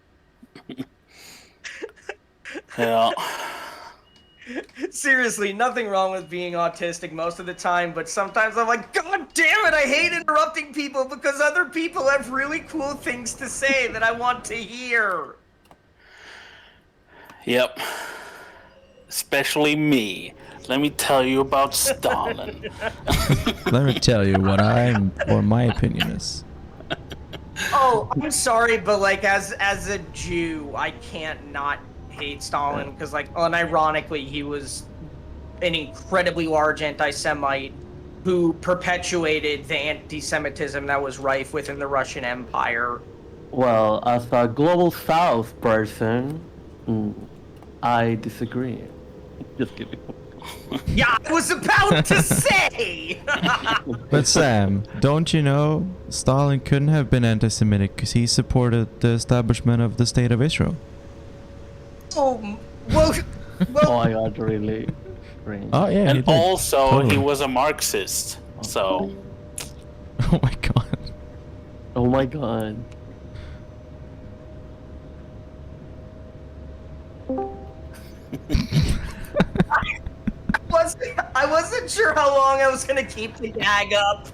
Yeah. Seriously, nothing wrong with being autistic most of the time, but sometimes I'm like, God damn it, I hate interrupting people because other people have really cool things to say that I want to hear. Yep. Especially me. Let me tell you about Stalin. Let me tell you what my opinion is. Oh, I'm sorry, but like as a Jew, I can't not hate Stalin because like unironically he was an incredibly large anti-Semite who perpetuated the anti-Semitism that was rife within the Russian Empire. Well, as a global South person, I disagree. Just kidding. Yeah, I was about to say! But Sam, don't you know Stalin couldn't have been anti-Semitic because he supported the establishment of the state of Israel. Oh, well, Oh my god, really? Strange. Oh yeah, he And did. also, Totally. he was a Marxist. So, Oh my god. Oh my god. I wasn't sure how long I was gonna keep the gag up.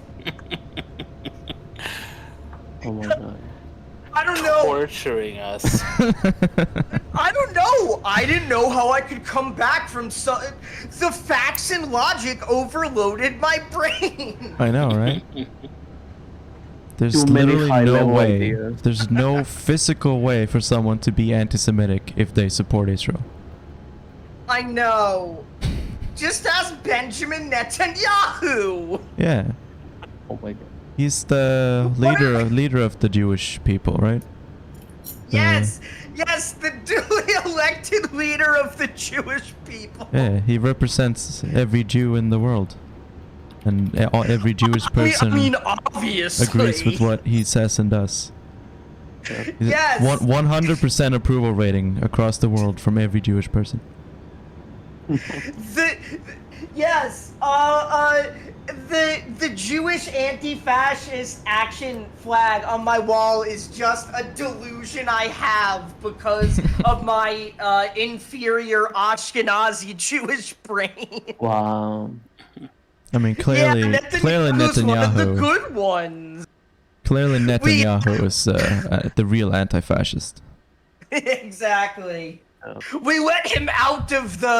Oh my god. I don't know. torturing us. I don't know. I didn't know how I could come back from the facts and logic overloaded my brain. I know, right? There's Too many literally no high-level way. ideas. There's no physical way for someone to be anti-Semitic if they support Israel. I know. Just ask Benjamin Netanyahu. Yeah, Oh my god. he's the leader of the Jewish people, right? Yes, yes, the duly elected leader of the Jewish people. Yeah, he represents every Jew in the world, and every Jewish person I mean, obviously. agrees with what he says and does. Yes. 100% approval rating across the world from every Jewish person. Yes, the Jewish anti-fascist action flag on my wall is just a delusion I have because of my inferior Ashkenazi Jewish brain. Wow. I mean, clearly Netanyahu's one of the Netanyahu. good ones. Clearly Netanyahu is the real anti-fascist. Exactly. Oh. We let him out of the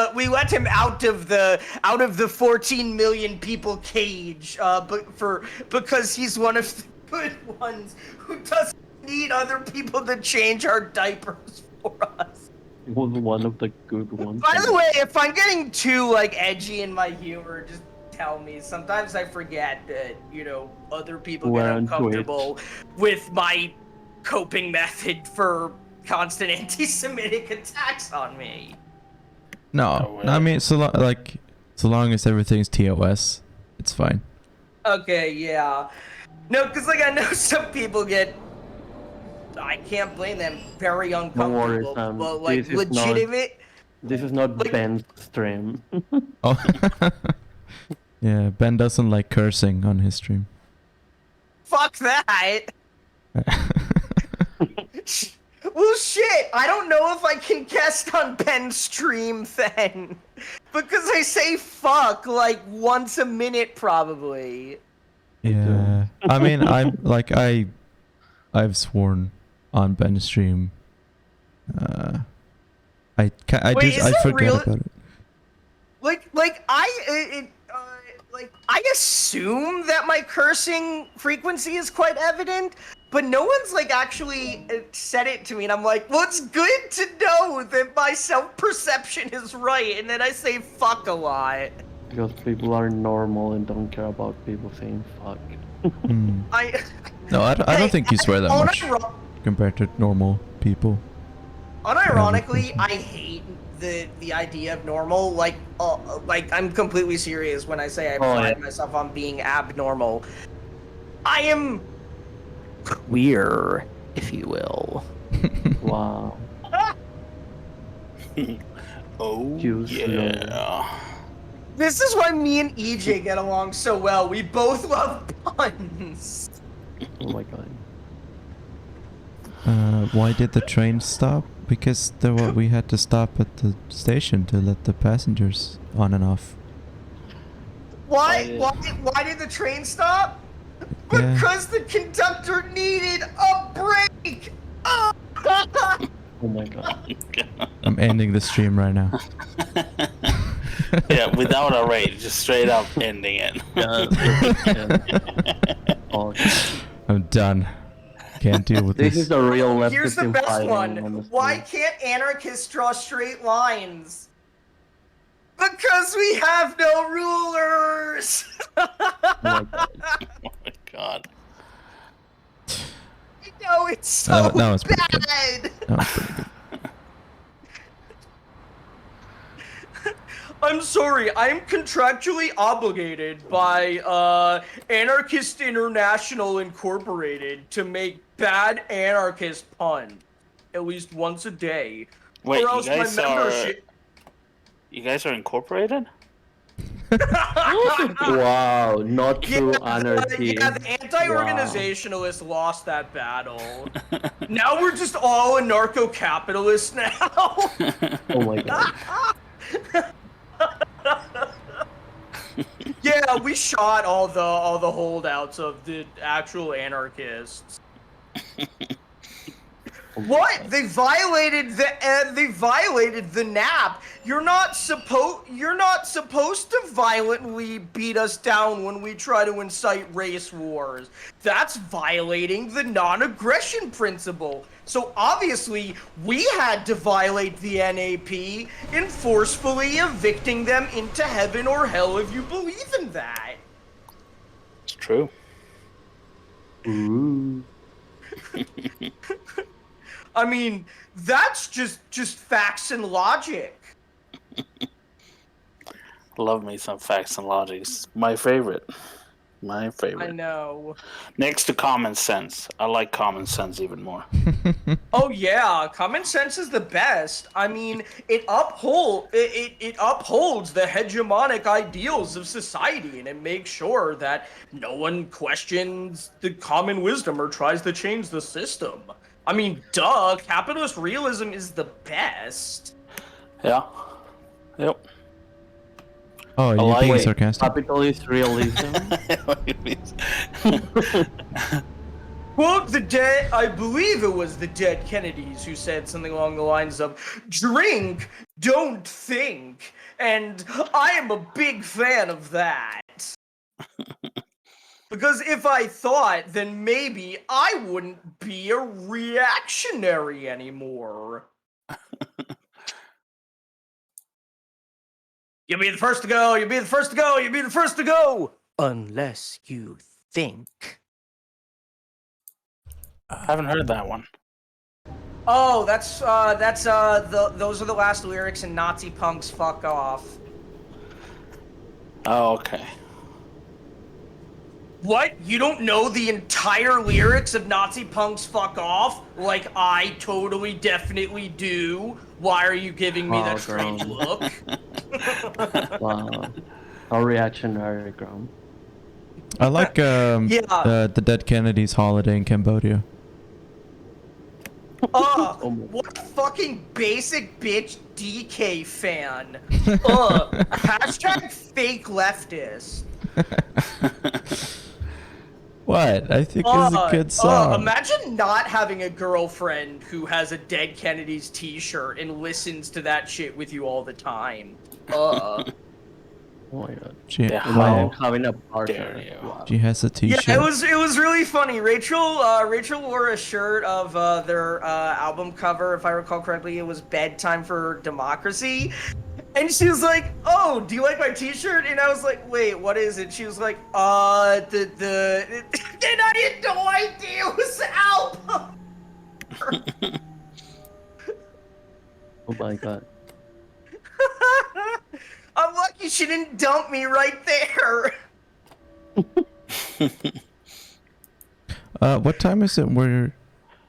14 million people cage, because he's one of the good ones who doesn't need other people to change our diapers for us. It was one of the good ones. By the way, if I'm getting too edgy in my humor, just tell me. Sometimes I forget that other people We're get on uncomfortable with my coping method for constant anti-Semitic attacks on me. No, I mean, so long as everything's TOS, it's fine. Okay, yeah. No, because I know some people get. I can't blame them. Very uncomfortable. Sam. But This is legitimate. This is not Ben's stream. Oh, yeah. Ben doesn't like cursing on his stream. Fuck that. Well, shit. I don't know if I can guest on Ben's stream then, because I say fuck once a minute probably. Yeah, I mean, I've sworn on Ben's stream. I forget real? about it. I assume that my cursing frequency is quite evident, but no one's actually said it to me, and I'm like, well, it's good to know that my self-perception is right, and then I say fuck a lot. Because people are normal and don't care about people saying fuck. No, I don't think you swear that much compared to normal people. Unironically, I hate the idea of normal. I'm completely serious when I say I pride myself on being abnormal. I am queer, if you will. Wow. Oh, Juice yeah. This is why me and EJ get along so well. We both love puns. Oh my god. Why did the train stop? because we had to stop at the station to let the passengers on and off. Why? yeah. Why did the train stop? Yeah. Because the conductor needed a break. Oh. Oh my god. I'm ending the stream right now. Yeah, without a rate, just straight up ending it. Oh, I'm done. Can't deal with this this. is the real leftist Here's the best fighting, one. honestly. Why can't anarchists draw straight lines? Because we have no rulers. Oh my god. Oh my god. No, it's so That was pretty good. bad. That was pretty good. I'm sorry, I'm contractually obligated by Anarchist International Incorporated to make bad anarchist puns at least once a day. Wait, or else you guys my membership. you guys are incorporated? Wow, not true anarchy. Yeah, the anti-organizationalists lost that battle. Now we're just all anarcho-capitalists now. Oh my god. Yeah, we shot all the holdouts of the actual anarchists. What? They violated the NAP. You're not supposed to violently beat us down when we try to incite race wars. That's violating the non-aggression principle. So obviously, we had to violate the NAP in forcefully evicting them into heaven or hell if you believe in that. It's true. Ooh. I mean, that's just facts and logic. Love me some facts and logic. It's my favorite. My favorite. I know. Next to common sense. I like common sense even more. Oh yeah, common sense is the best. I mean, it upholds the hegemonic ideals of society, and it makes sure that no one questions the common wisdom or tries to change the system. I mean, duh, capitalist realism is the best. Yeah. Yep. Oh, you like- being Wait, sarcastic? Capitalist realism. Quote the dead, I believe it was the dead Kennedys who said something along the lines of, drink, don't think. And I am a big fan of that. Because if I thought, then maybe I wouldn't be a reactionary anymore. You'll be the first to go, you'll be the first to go, you'll be the first to go! Unless you think. I haven't heard that one. Oh, those are the last lyrics in Nazi Punk's Fuck Off. Oh, okay. What? You don't know the entire lyrics of Nazi Punk's Fuck Off? Like I totally definitely do. Why are you giving me Wow, that strange Grom. look? Wow. How reactionary, Grom. I like the Dead Kennedys holiday in Cambodia. Oh my- What fucking basic bitch DK fan? Hashtag fake leftist. What? I think it's a good song. Imagine not having a girlfriend who has a Dead Kennedys t-shirt and listens to that shit with you all the time. Oh my god. She, Yeah. Imagine How having a partner. dare you. Wow. she has a Yeah, t-shirt. it was really funny. Rachel wore a shirt of their album cover, if I recall correctly. It was Bedtime for Democracy. And she was like, "Oh, do you like my t-shirt?" And I was like, "Wait, what is it?" She was like, and I had no idea it was the album. Oh my god. I'm lucky she didn't dump me right there. What time is it where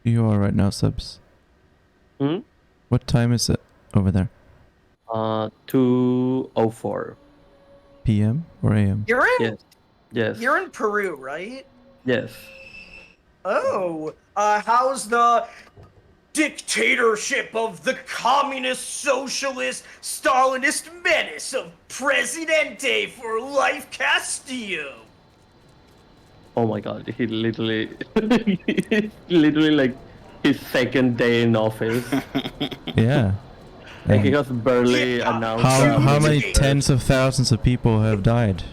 you are right now, Subs? Hmm? What time is it over there? 2:04. PM or AM? You're in Yes. Yes. You're in Peru, right? Yes. Oh, how's the dictatorship of the communist, socialist, Stalinist menace of Presidente for Life Castillo. Oh my god, he literally, literally like his second day in office. Yeah. Like he And has barely Yeah. announced. how that- many tens of thousands of people have died?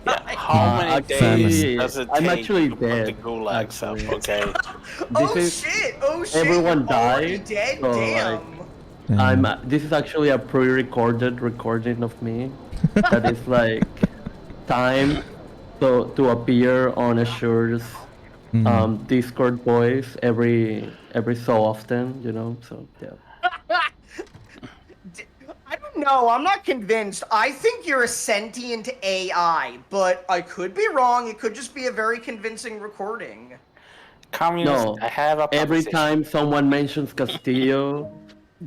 Yeah, how many actually, days does it I'm take actually to put the dead, gulags up? actually. Okay. Oh is- shit! Oh shit! everyone You're already died, dead? so, Damn. And This is actually a pre-recorded recording of me. That is like time to appear on Azure's Discord voice every so often, you know. So yeah. I don't know. I'm not convinced. I think you're a sentient AI, but I could be wrong. It could just be a very convincing recording. Communist, No, I have a every proposition. time someone mentions Castillo,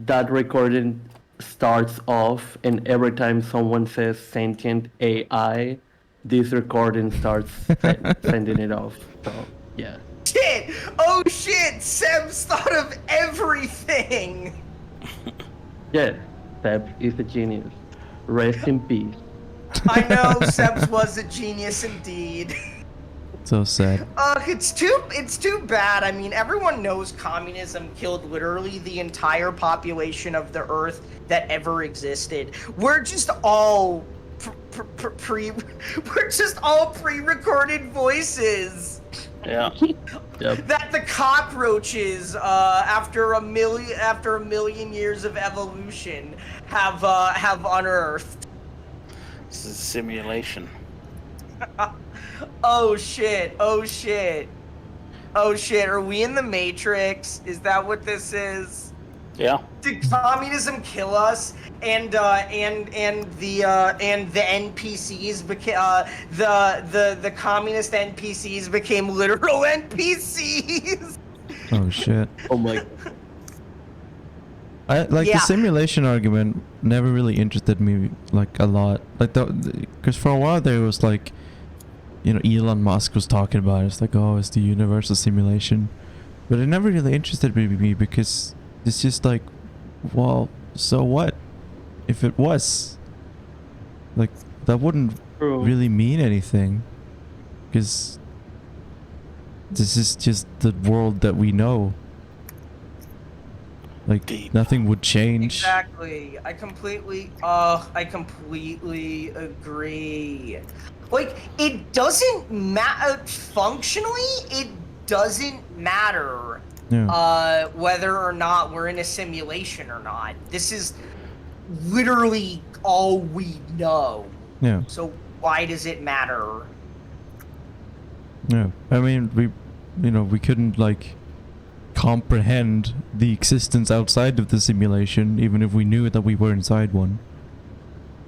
that recording starts off, and every time someone says sentient AI, this recording starts sending it off. So yeah. Shit! Oh shit! Seb's thought of everything! Yes, Seb is a genius. Rest in peace. I know Seb's was a genius indeed. so sad. It's too bad. I mean, everyone knows communism killed literally the entire population of the Earth that ever existed. We're just all we're just all pre-recorded voices Yeah. Yep. that the cockroaches, after a million years of evolution, have unearthed. This is a simulation. Oh shit! Oh shit! Oh shit! Are we in the Matrix? Is that what this is? Yeah. Did communism kill us? And the NPCs became the communist NPCs became literal NPCs. Oh shit. Oh my. I like Yeah. the simulation argument never really interested me like a lot. Like because for a while there was like, you know, Elon Musk was talking about it. It's like, oh, it's the universe a simulation, but it never really interested me because it's just like, well, so what if it was? Like that wouldn't True. really mean anything because this is just the world that we know. Like Deep. nothing would change. Exactly. I completely agree. Like, it doesn't matter functionally. It doesn't matter Yeah. whether or not we're in a simulation or not. This is literally all we know. Yeah. So why does it matter? Yeah. I mean, we couldn't like comprehend the existence outside of the simulation, even if we knew that we were inside one.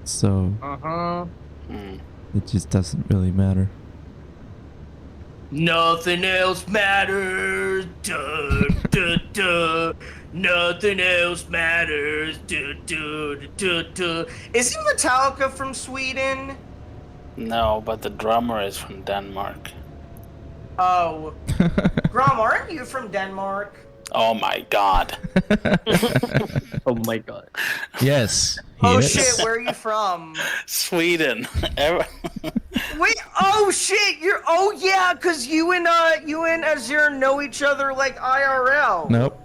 So Uh-huh. Hmm. it just doesn't really matter. Nothing else matters. Duh, duh, duh. Nothing else matters. Duh, duh, duh, duh. Isn't Metallica from Sweden? No, but the drummer is from Denmark. Oh. Grom, aren't you from Denmark? Oh my god. Oh my god. Yes. Oh yes. shit, where are you from? Sweden. Wait, oh shit, oh yeah, cause you and Azure know each other like IRL. Nope.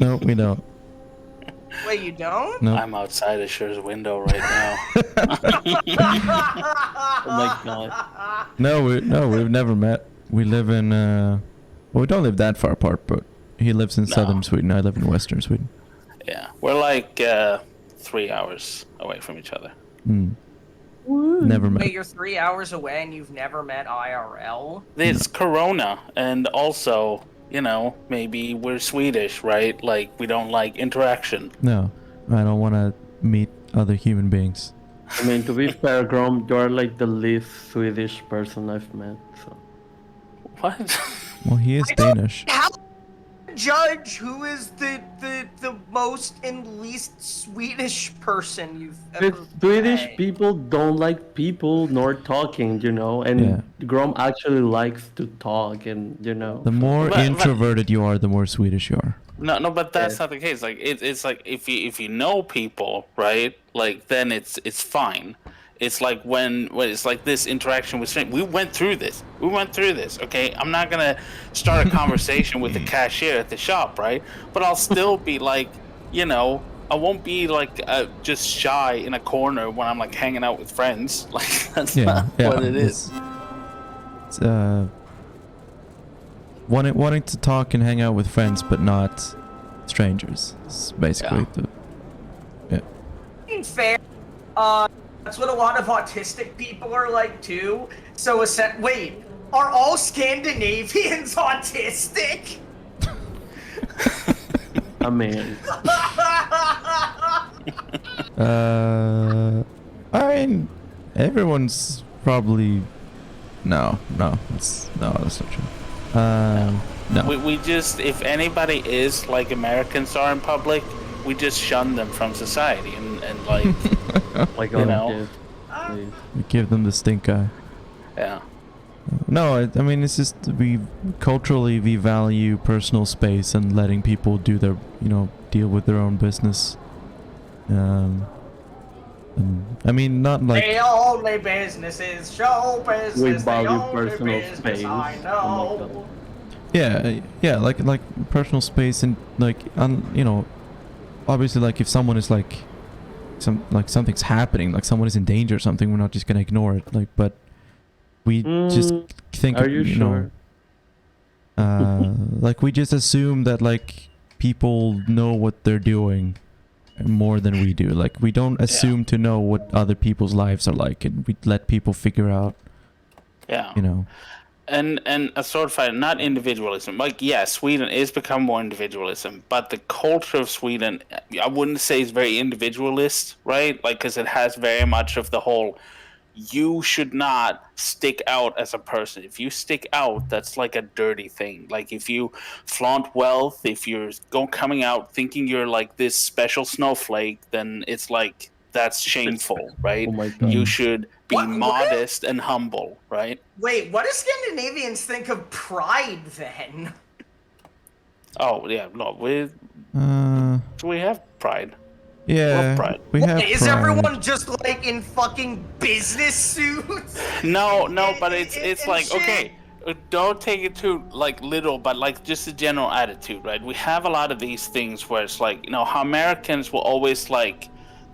Nope, we don't. Wait, you don't? Nope. I'm outside Azure's window right now. Oh my god. No, we've never met. We live in well, we don't live that far apart, but he lives in southern Sweden. I live in western Sweden. Yeah. We're like 3 hours away from each other. Never met. Wait, you're 3 hours away and you've never met IRL? It's Corona, and also, you know, maybe we're Swedish, right? Like, we don't like interaction. No, I don't want to meet other human beings. I mean, to be fair, Grom, you're like the least Swedish person I've met. So. What? Well, he is Danish. How judge who is the most and least Swedish person you've ever Swedish met? people don't like people nor talking, you know, and Yeah. Grom actually likes to talk, and you know. The more But- introverted you are, the more Swedish you are. No, but that's not the case. Like it's like if you know people, right? Like then it's fine. It's like when it's like this interaction with strangers. We went through this. Okay, I'm not gonna start a conversation with the cashier at the shop, right? But I'll still be like, I won't be like just shy in a corner when I'm like hanging out with friends. Like that's not what it is. It's wanting to talk and hang out with friends, but not strangers. It's basically Fair. That's what a lot of autistic people are like too. So wait, are all Scandinavians autistic? I mean, I mean, everyone's probably that's not true. No. We just, if anybody is like Americans are in public, we just shun them from society and like, like we give them the stink eye. Yeah. No, I mean, it's just culturally we value personal space and letting people do their, deal with their own business. And, I mean, not like... The only business is show business. We value the only personal business space. I know. Yeah, like personal space and like, obviously, like if someone is like, something's happening, like someone is in danger or something, we're not just gonna ignore it. Like, but we just think, are you sure? like we just assume that like people know what they're doing more than we do. Like we don't assume to know what other people's lives are like, and we let people figure out. Yeah. And a sort of not individualism. Like, yeah, Sweden is becoming more individualism, but the culture of Sweden, I wouldn't say is very individualist, right? Like, because it has very much of the whole, you should not stick out as a person. If you stick out, that's like a dirty thing. Like, if you flaunt wealth, if you're coming out thinking you're like this special snowflake, then it's like, that's shameful, right? Oh my God. You should be modest and humble, right? Wait, what do Scandinavians think of pride then? Oh yeah, no, we have pride. Yeah, Love pride. we have Is pride. everyone just like in fucking business suits? No, but it's like shit. Okay, don't take it too like little, but like just a general attitude, right? We have a lot of these things where it's like, how Americans will always like,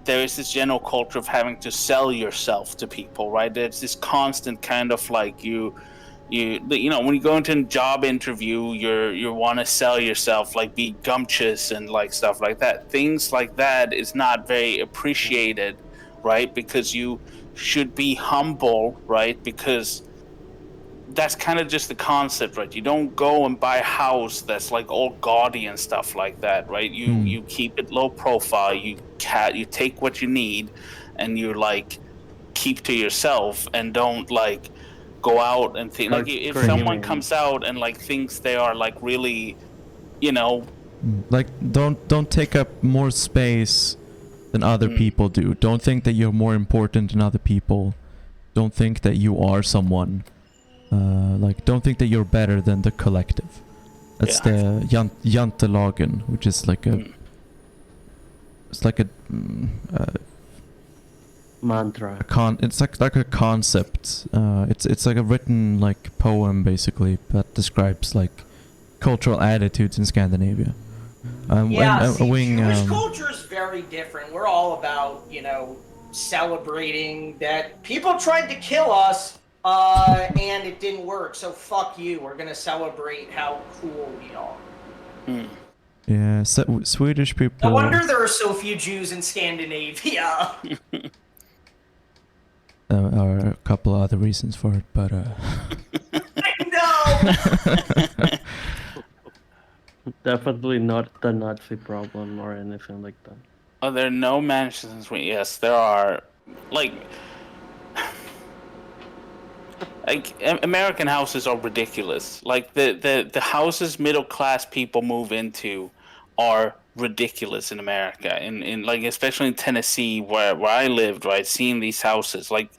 there is this general culture of having to sell yourself to people, right? There's this constant kind of like when you go into a job interview, you want to sell yourself, like be gumptious and like stuff like that. Things like that is not very appreciated, right? Because you should be humble, right? Because that's kind of just the concept, right? You don't go and buy a house that's like all gaudy and stuff like that, right? You keep it low profile. You take what you need, and you like keep to yourself, and don't like go out and think like if someone comes out and like thinks they are like really, like don't take up more space than other people do. Don't think that you're more important than other people. Don't think that you are someone. Like, don't think that you're better than the collective. That's the Jantelagen, which is like it's like a mantra. It's like a concept. It's like a written like poem basically that describes like cultural attitudes in Scandinavia. Jewish culture is very different. We're all about celebrating that people tried to kill us. And it didn't work, so fuck you. We're gonna celebrate how cool we are. Yeah, Swedish people... No wonder there are so few Jews in Scandinavia. There are a couple of other reasons for it, but... I know! Definitely not the Nazi problem or anything like that. Oh, there are no mansions. Yes, there are. Like American houses are ridiculous. Like the houses middle class people move into are ridiculous in America. In like especially in Tennessee where I lived, right, seeing these houses. Like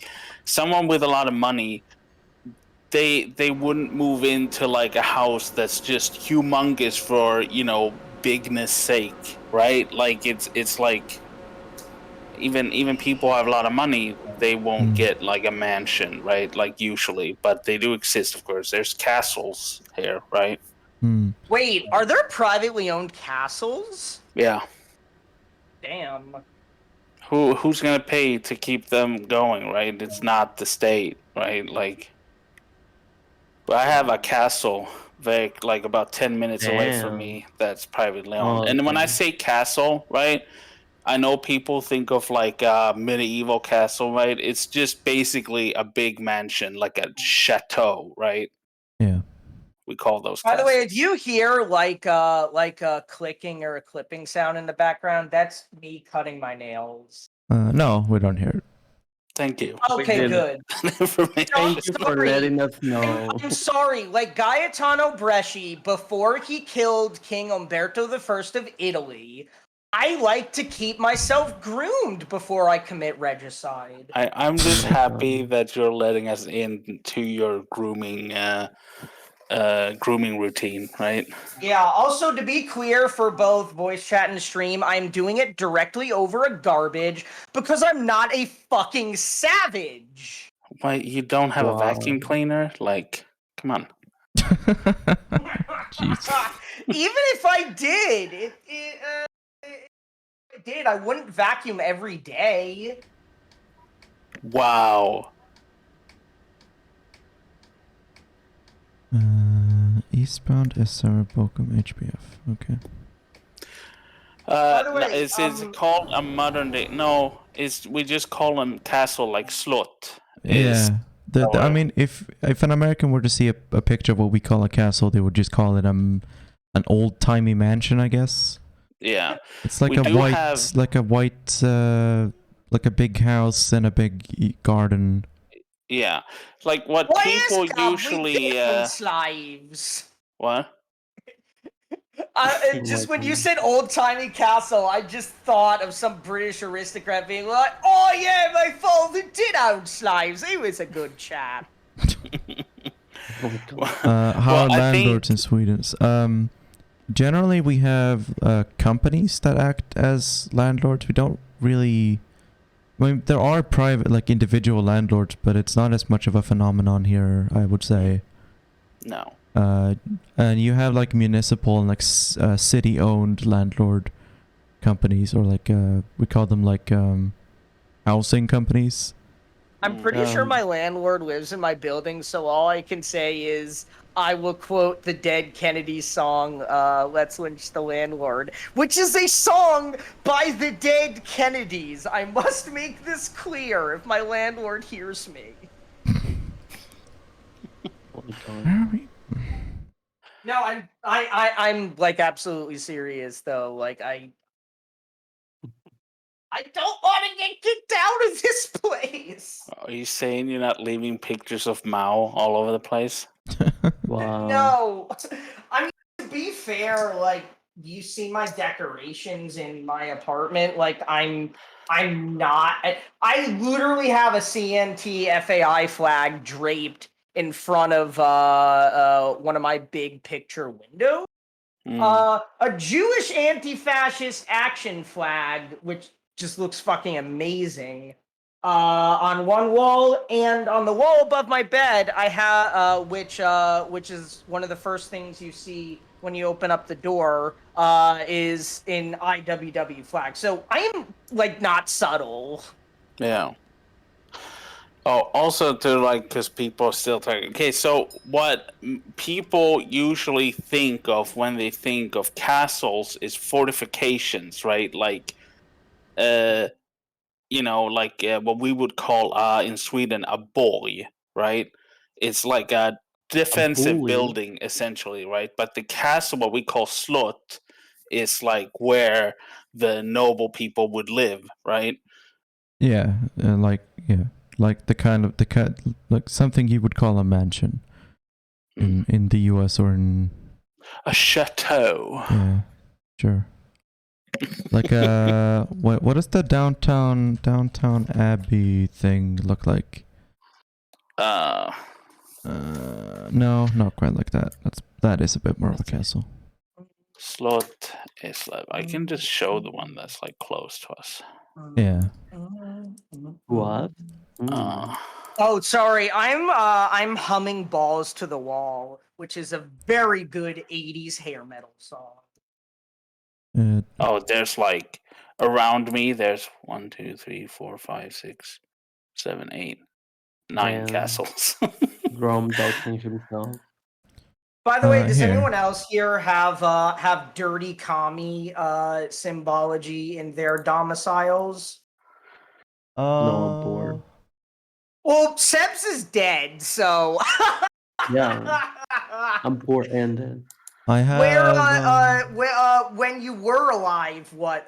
someone with a lot of money, they wouldn't move into like a house that's just humongous for, bigness sake, right? Like it's like even people who have a lot of money, they won't get like a mansion, right? Like usually, but they do exist, of course. There's castles here, right? Wait, are there privately owned castles? Yeah. Damn. Who's gonna pay to keep them going, right? It's not the state, right? Like, I have a castle like about 10 minutes away from Damn. me that's privately owned. Oh, And when I okay. say castle, right, I know people think of like a medieval castle, right? It's just basically a big mansion, like a chateau, right? Yeah. We call those By the way, if castles. you hear like a clicking or a clipping sound in the background, that's me cutting my nails. No, we don't hear it. Thank you. Okay, did. good. Information. Thank you for Sorry. letting us know. I'm sorry, like Gaetano Bresci, before he killed King Umberto I of Italy, I like to keep myself groomed before I commit regicide. I'm just happy that you're letting us into your grooming routine, right? Yeah, also to be clear for both voice chat and stream, I'm doing it directly over a garbage because I'm not a fucking savage. Why you don't have a vacuum cleaner? Like, come on. Jeez. Even if I did, if I did, I wouldn't vacuum every day. Wow. Eastbound SR Bochum HBF. Okay. By the way, It's called a modern day. No, we just call them castle, like slot. Yeah. I mean, if an American were to see a picture of what we call a castle, they would just call it an old timey mansion, I guess. Yeah. It's like like a big house and a big garden. Yeah, like what people usually. Slaves. What? Just when you said old timey castle, I just thought of some British aristocrat being like, "Oh yeah, my father did own slaves. He was a good chap." How are landlords in Sweden? Generally, we have companies that act as landlords. We don't really. I mean, there are private, like individual landlords, but it's not as much of a phenomenon here, I would say. No. And you have like municipal and like city-owned landlord companies, or like we call them like housing companies. I'm pretty sure my landlord lives in my building, so all I can say is I will quote the Dead Kennedys song, Let's Lynch the Landlord, which is a song by the Dead Kennedys. I must make this clear if my landlord hears me. No, I'm like absolutely serious though. Like I don't want to get kicked out of this place. Are you saying you're not leaving pictures of Mao all over the place? Wow. No. I mean, to be fair, like, you see my decorations in my apartment. Like, I'm not. I literally have a CNT FAI flag draped in front of one of my big picture windows. A Jewish anti-fascist action flag, which just looks fucking amazing. On one wall, and on the wall above my bed, I have which is one of the first things you see when you open up the door, is an IWW flag. So I am like not subtle. Yeah. Oh, also to like, because people are still talking. Okay, so what people usually think of when they think of castles is fortifications, right? Like, like what we would call in Sweden a borg, right? It's like a defensive building essentially, right? But the castle, what we call slot, is like where the noble people would live, right? Yeah, like like something you would call a mansion in the U.S. or in a chateau. Yeah, sure. Like what does the Downton Abbey thing look like? No, not quite like that. That is a bit more of a castle. Slot It's like I can just show the one that's like close to us. Yeah. What? Oh, sorry. I'm humming "Balls to the Wall," which is a very good '80s hair metal song. Oh, there's like around me. There's 1, 2, 3, 4, 5, 6, 7, 8, 9 Damn. castles. Grom doubting himself. By the way, does here. anyone else here have dirty commie symbology in their domiciles? No, I'm poor. Well, Sebs is dead, so Yeah, I'm poor and dead. I have. when you were alive, what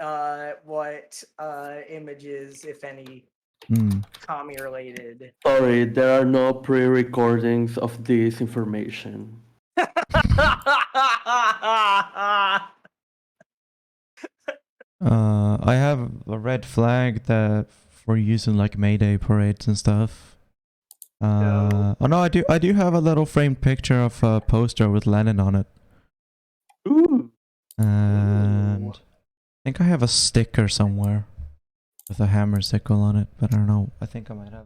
images, if any, commie related? Sorry, there are no pre-recordings of this information. I have a red flag that for use in like May Day parades and stuff. No. Oh no, I do have a little framed picture of a poster with Lenin on it. Ooh. And I think I have a sticker somewhere with a hammer sickle on it, but I don't know. I think I might have.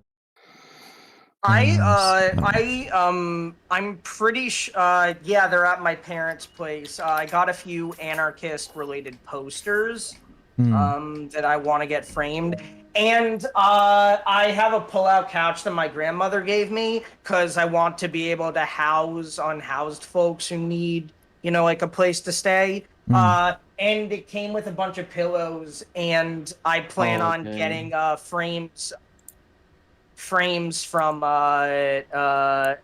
I'm pretty sure. Yeah, they're at my parents' place. I got a few anarchist-related posters that I want to get framed, and I have a pull-out couch that my grandmother gave me because I want to be able to house unhoused folks who need, like a place to stay. And it came with a bunch of pillows, and I plan on getting frames from Emma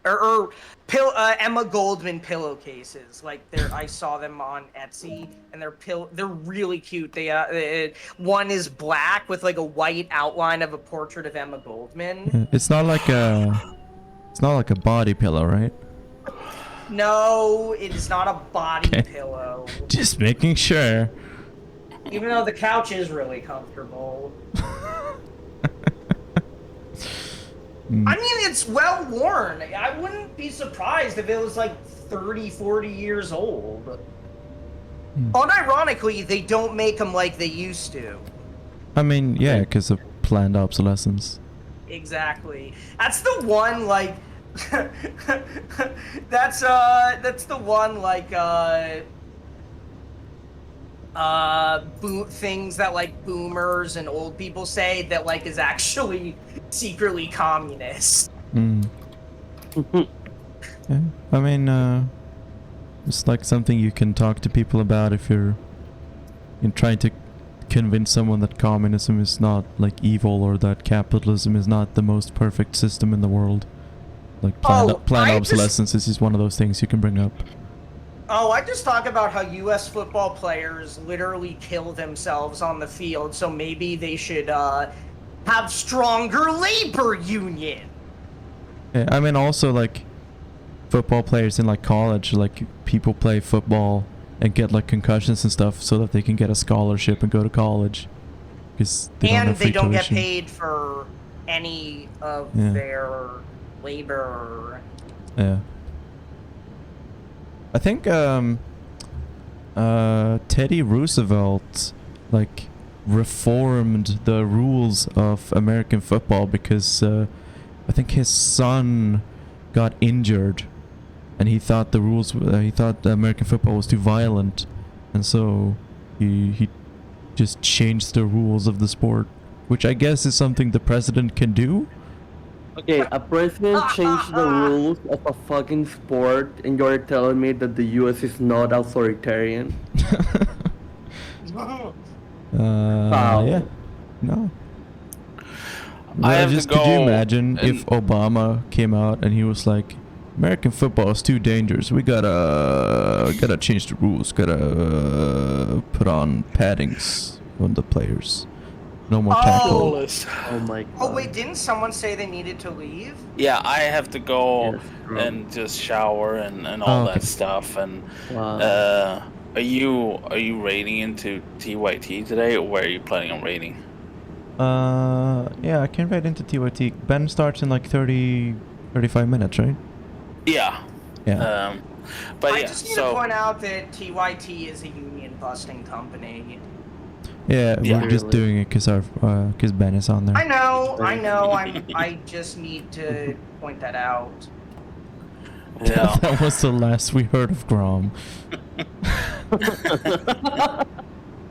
Goldman pillowcases. Like I saw them on Etsy, and they're really cute. One is black with like a white outline of a portrait of Emma Goldman. It's not like a body pillow, right? No, it is not a body pillow. Just making sure. Even though the couch is really comfortable. I mean, it's well worn. I wouldn't be surprised if it was like 30, 40 years old. Unironically, they don't make them like they used to. I mean, yeah, because of planned obsolescence. Exactly. That's the one, like... that's the one, like, things that, like, boomers and old people say that, like, is actually secretly communist. Yeah, I mean, it's like something you can talk to people about if you're trying to convince someone that communism is not, like, evil, or that capitalism is not the most perfect system in the world. Like, planned obsolescence is just one of those things you can bring up. Oh, I just talk about how U.S. football players literally kill themselves on the field, so maybe they should have stronger labor union. Yeah, I mean, also, like, football players in, like, college, like, people play football and get, like, concussions and stuff so that they can get a scholarship and go to college. Because they don't get paid for any of their labor. Yeah. I think Teddy Roosevelt, like, reformed the rules of American football because I think his son got injured, and he thought American football was too violent, and so he just changed the rules of the sport, which I guess is something the president can do. Okay, a president changed the rules of a fucking sport, and you're telling me that the US is not authoritarian? Yeah. No. Could you imagine if Obama came out and he was like, American football is too dangerous. We gotta change the rules. Gotta put on paddings on the players. No more tackles. Oh my god. Oh wait, didn't someone say they needed to leave? Yeah, I have to go and just shower and all that stuff. And are you raiding into TYT today, or where are you planning on raiding? Yeah, I can raid into TYT. Ben starts in like 35 minutes, right? Yeah. Yeah. But I yeah, just need so to point out that TYT is a union busting company. Yeah, Yeah. we're just Really. doing it because Ben is on there. I know. Very- I just need to point that out. yeah. That was the last we heard of Grom.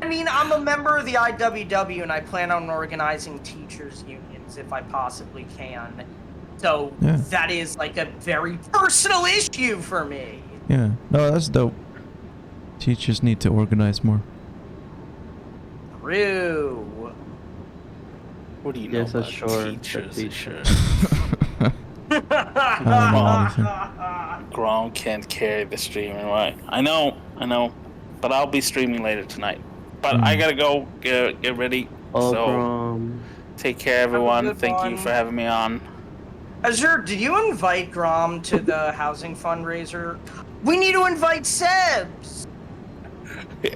I mean, I'm a member of the IWW, and I plan on organizing teachers' unions if I possibly can. So Yeah. that is like a very personal issue for me. Yeah, no, that's dope. Teachers need to organize more. True. What do you know Yes, about sure, the teachers? teacher. I don't know anything. Grom can't carry the streaming, right? I know, but I'll be streaming later tonight. But I gotta go get ready. Oh, So Grom. take care, everyone. good Thank you one. for having me on. Azure, did you invite Grom to the housing fundraiser? We need to invite Sebs.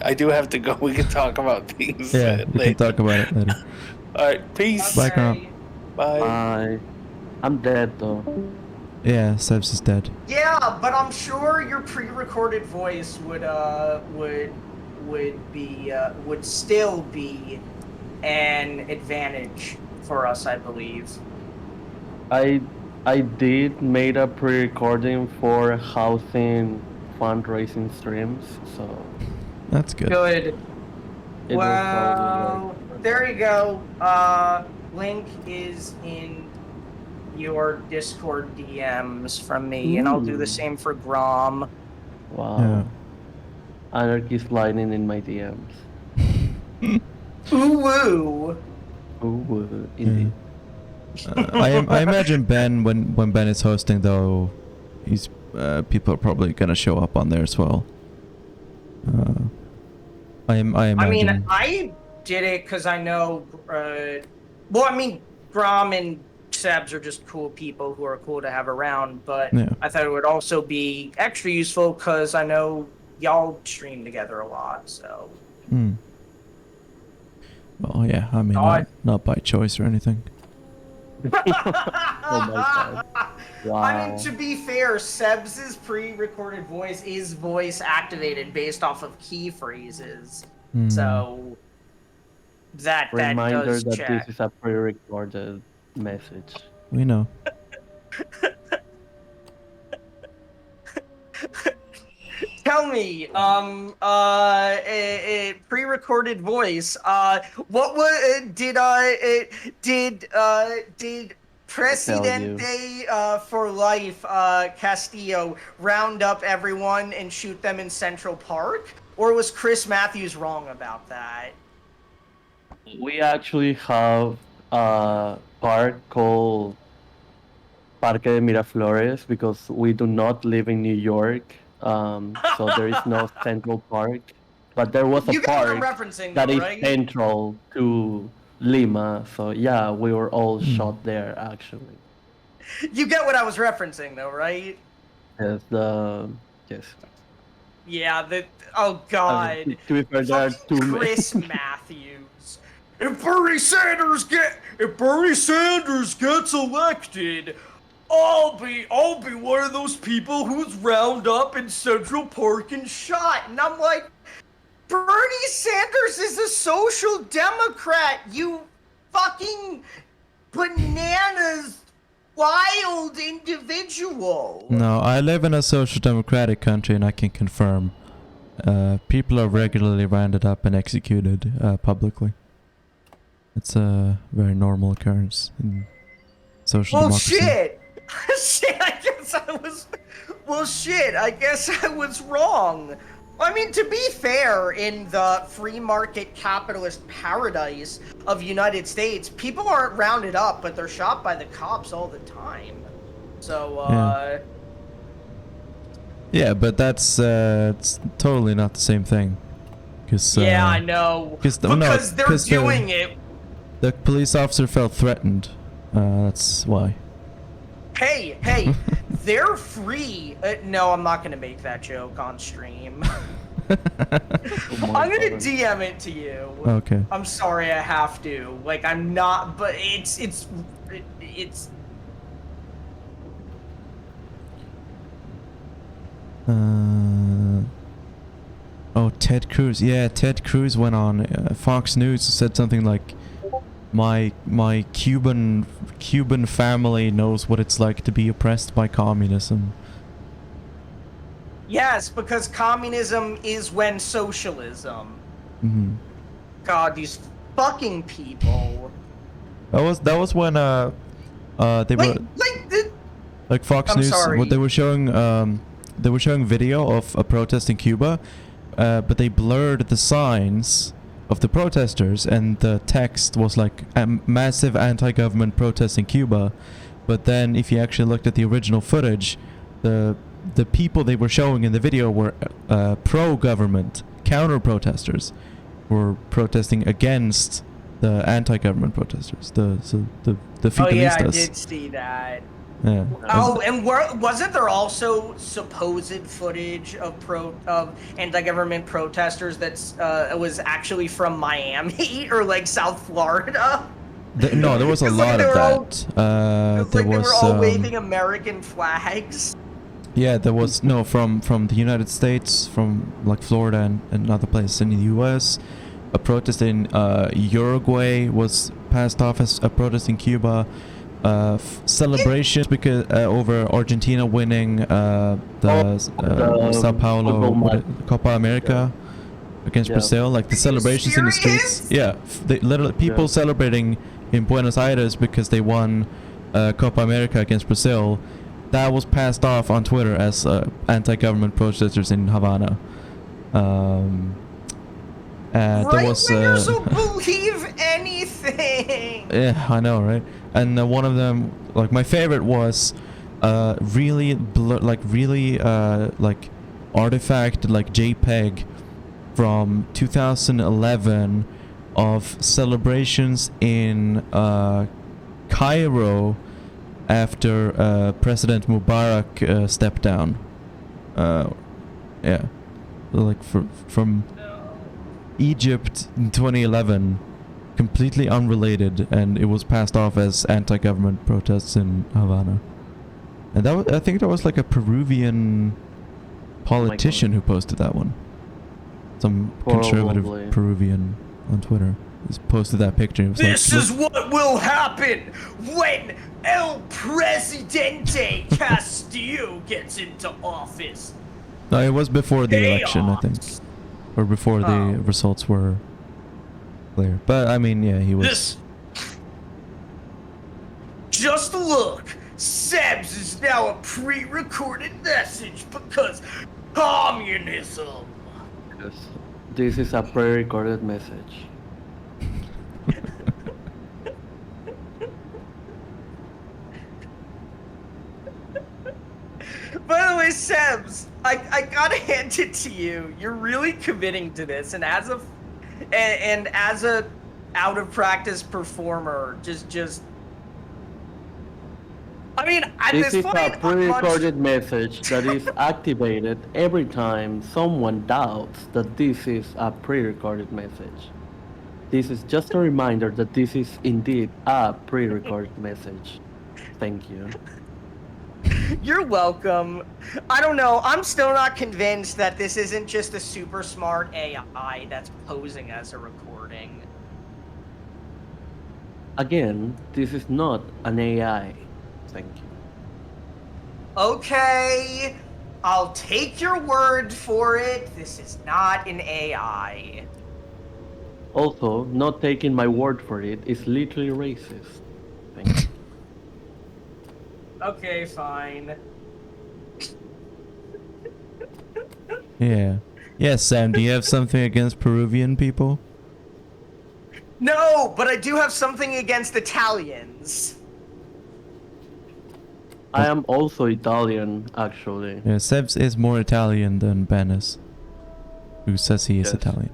I do have to go. We can talk about things Yeah, we later. can talk about it later. All right, peace. Bye, Grom. Bye. Bye. I'm dead though. Yeah, Sebs is dead. Yeah, but I'm sure your pre-recorded voice would still be an advantage for us, I believe. I did made a pre-recording for housing fundraising streams, so That's good. Good. it will Well, probably work. there you go. Link is in your Discord DMs from me, and I'll do the same for Grom. Wow. Yeah. Anarchy sliding in my DMs. Ooh woo. Ooh, indeed. I imagine Ben when Ben is hosting though, he's people are probably gonna show up on there as well. I imagine. I mean, I did it because I know. Well, I mean, Grom and Sebs are just cool people who are cool to have around, but Yeah. I thought it would also be extra useful because I know y'all stream together a lot. So. Well, yeah. I mean, not by choice or anything. Oh my god. Wow. I mean, to be fair, Sebs' pre-recorded voice is voice activated based off of key phrases. So that Reminder does that check. this is a pre-recorded message. We know. Tell me, a pre-recorded voice. What was did Presidente for Life Castillo round up everyone and shoot them in Central Park, or was Chris Matthews wrong about that? We actually have a park called Parque de Miraflores because we do not live in New York. So there is no Central Park. But there was a You guys are park referencing that though, is right? central to Lima. So yeah, we were all shot there actually. You get what I was referencing though, right? Yes, yes. Yeah, oh god. To be fair, there are Fucking too many. Chris Matthews. If Bernie Sanders gets elected, I'll be one of those people who's round up in Central Park and shot. And I'm like, Bernie Sanders is a social democrat, you fucking bananas wild individual. No, I live in a social democratic country and I can confirm people are regularly rounded up and executed publicly. It's a very normal occurrence in social democracy. Shit! I guess I was wrong. I mean, to be fair, in the free market capitalist paradise of United States, people aren't rounded up, but they're shot by the cops all the time. So, Yeah, but that's it's totally not the same thing. Cause, yeah, I know. Because they're doing it. The police officer felt threatened. That's why. Hey, they're free. No, I'm not gonna make that joke on stream. I'm gonna DM it to you. Okay. I'm sorry, I have to. Like, I'm not, but it's. Oh, Ted Cruz. Yeah, Ted Cruz went on Fox News, said something like, my Cuban family knows what it's like to be oppressed by communism. Yes, because communism is when socialism. Mhm. God, these fucking people. That was when they were like Fox I'm News. sorry. What they were showing video of a protest in Cuba, but they blurred the signs of the protesters, and the text was like a massive anti-government protest in Cuba. But then, if you actually looked at the original footage, the people they were showing in the video were pro-government counter-protesters, were protesting against the anti-government protesters, the Fitalistas. Oh yeah, I did see that. Yeah. Oh, and wasn't there also supposed footage of anti-government protesters that was actually from Miami or like South Florida? No, there was a lot of that. They were all waving American flags. Yeah, there was from the United States, from like Florida and other places in the U.S. A protest in Uruguay was passed off as a protest in Cuba. Celebrations because over Argentina winning Sao Paulo Copa America against Brazil, like the celebrations in the streets. Yeah, they literally people celebrating in Buenos Aires because they won Copa America against Brazil. That was passed off on Twitter as anti-government protesters in Havana. Right-wingers will believe anything. Yeah, I know, right? And one of them, like my favorite, was really artifact, like JPEG from 2011 of celebrations in Cairo after President Mubarak stepped down. Yeah, like from Egypt in 2011, completely unrelated, and it was passed off as anti-government protests in Havana. And that was, I think that was like a Peruvian politician who posted that one. Some conservative Peruvian on Twitter just posted that picture. It was this is what will happen when El Presidente Castillo gets into office. No, it was before the election, I think. Or before the results were clear. But, I mean, yeah, he was... Just look! Sebs is now a pre-recorded message because communism! Yes. This is a pre-recorded message. By the way, Sebs, I gotta hand it to you. You're really committing to this, and as a out of practice performer, just. I mean, at this point, this is a pre-recorded message that is activated every time someone doubts that this is a pre-recorded message. This is just a reminder that this is indeed a pre-recorded message. Thank you. You're welcome. I don't know. I'm still not convinced that this isn't just a super smart AI that's posing as a recording. Again, this is not an AI. Thank you. Okay, I'll take your word for it. This is not an AI. Also, not taking my word for it is literally racist. Thank you. Okay, fine. Yeah. Yes, Sam, do you have something against Peruvian people? No, but I do have something against Italians. I am also Italian, actually. Yeah, Sebs is more Italian than Ben is, who says he is Italian.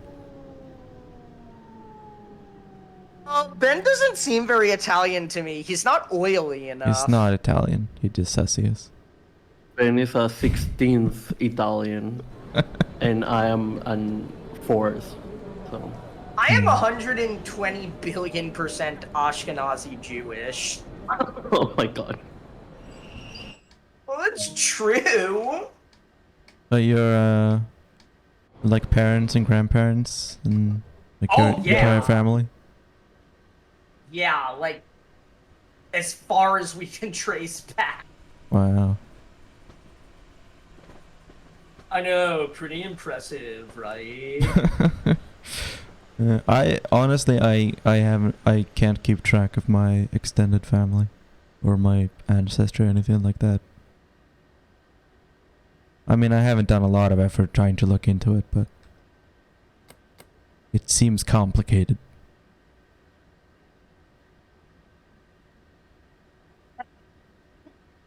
Ben doesn't seem very Italian to me. He's not oily enough. He's not Italian. He just says he is. Ben is a 16th Italian, and I am an 4th. So. I am 120 billion % Ashkenazi Jewish. Oh my god. Well, that's true. Your like parents and grandparents and like Oh, your yeah. entire family? Yeah, like as far as we can trace back. Wow. I know, pretty impressive, right? I honestly I can't keep track of my extended family or my ancestry or anything like that. I mean, I haven't done a lot of effort trying to look into it, but it seems complicated.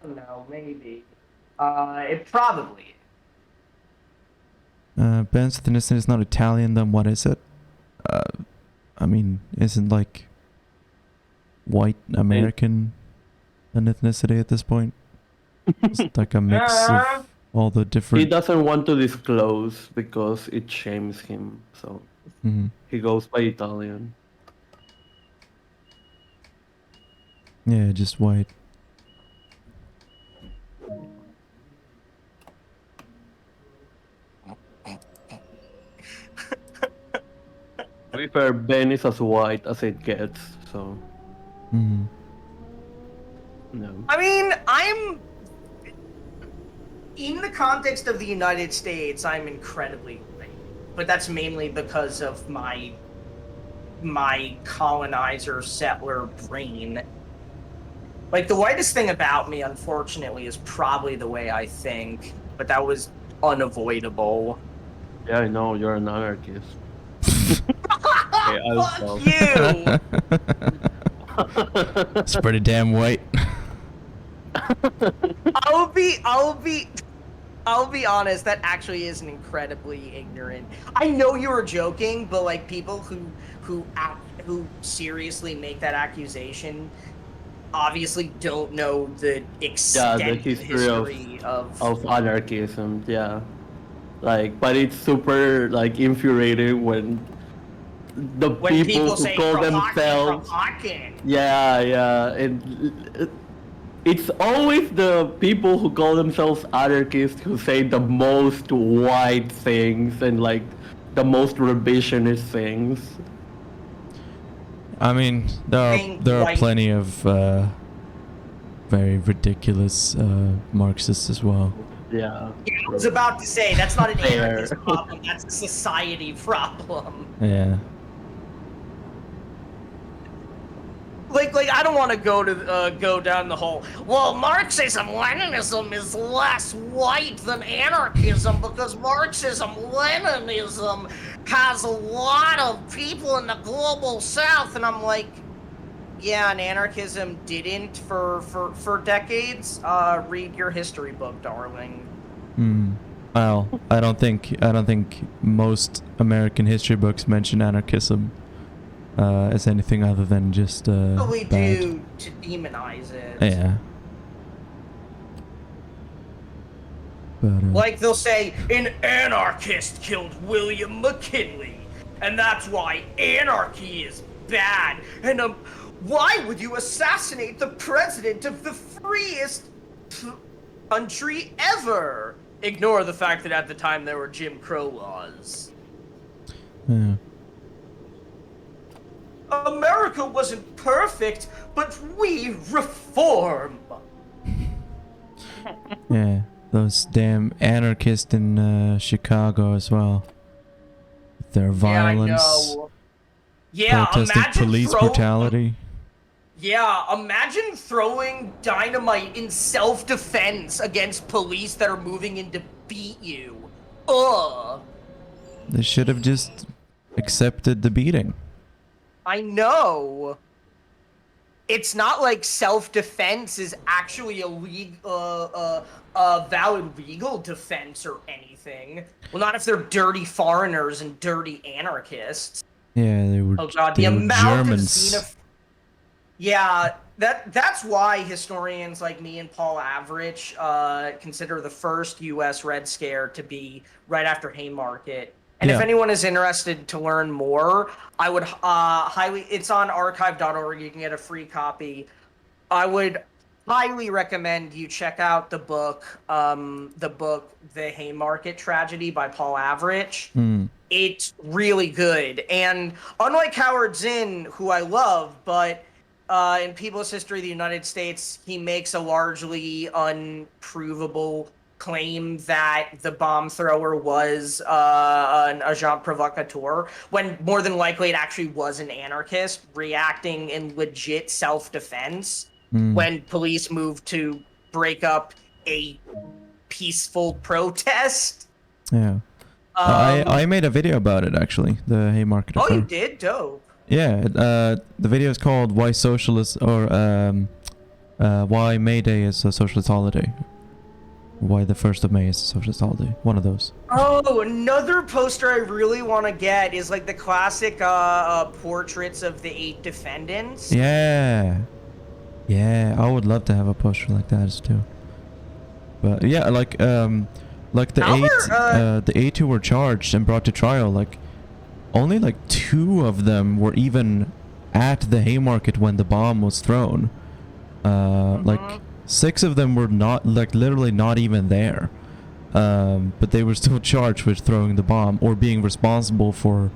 No, maybe. It probably. Ben's ethnicity is not Italian, then what is it? I mean, isn't like white American an ethnicity at this point? It's like a mix of all the He different... doesn't want to disclose because it shames him, so Mhm. he goes by Italian. Yeah, just white. To be fair, Ben is as white as it gets, so Mhm. no. I mean, I'm in the context of the United States, I'm incredibly white. But that's mainly because of my colonizer settler brain. Like, the whitest thing about me, unfortunately, is probably the way I think, but that was unavoidable. Yeah, I know, you're an anarchist. Fuck you! It's pretty damn white. I'll be honest, that actually is an incredibly ignorant. I know you were joking, but like people who seriously make that accusation obviously don't know the extent the history of anarchism, yeah. Like, but it's super like infuriating when when people who say call themselves Kropotkin. yeah, and it's always the people who call themselves anarchists who say the most white things and like the most revisionist things. I mean, there are White. plenty of very ridiculous Marxists as well. Yeah. I was about to say that's not an Fair. anarchist problem, that's a society problem. Yeah. Like I don't want to go down the whole. Well, Marxism, Leninism is less white than anarchism because Marxism, Leninism has a lot of people in the global South, and I'm like, yeah, and anarchism didn't for decades. Read your history book, darling. Well, I don't think most American history books mention anarchism as anything other than just We bad. do to demonize it. Yeah. But Like they'll say, an anarchist killed William McKinley, and that's why anarchy is bad. And why would you assassinate the president of the freest country ever? Ignore the fact that at the time there were Jim Crow laws. yeah. America wasn't perfect, but we reform. Yeah. Those damn anarchists in Chicago as well. Their violence. Yeah, protesting imagine police brutality. Yeah, imagine throwing dynamite in self-defense against police that are moving in to beat you. Ugh. They should have just accepted the beating. I know. It's not like self-defense is actually a valid legal defense or anything. Well, not if they're dirty foreigners and dirty anarchists. Yeah, they were. Oh god, they the were amount Germans. of Yeah, that's why historians like me and Paul Average consider the first U.S. Red Scare to be right after Haymarket. And if Yeah. anyone is interested to learn more, I would highly. It's on archive.org. You can get a free copy. I would highly recommend you check out the book, The Haymarket Tragedy by Paul Avrich. It's really good. And unlike Howard Zinn, who I love, but in People's History of the United States, he makes a largely unprovable claim that the bomb thrower was an agent provocateur, when more than likely it actually was an anarchist reacting in legit self-defense when police moved to break up a peaceful protest. Yeah. I made a video about it, actually, the Haymarket Oh, affair. you did? Dope. Yeah, the video is called Why Socialists, or Why May Day is a Socialist Holiday. Why the 1st of May is a Socialist Holiday. One of those. Oh, another poster I really want to get is like the classic portraits of the 8 defendants. Yeah. Yeah, I would love to have a poster like that too. But yeah, like the Albert, the 8 who were charged and brought to trial, like only like 2 of them were even at the Haymarket when the bomb was thrown. Like 6 of them were not, like, literally not even there. But they were still charged with throwing the bomb or being responsible for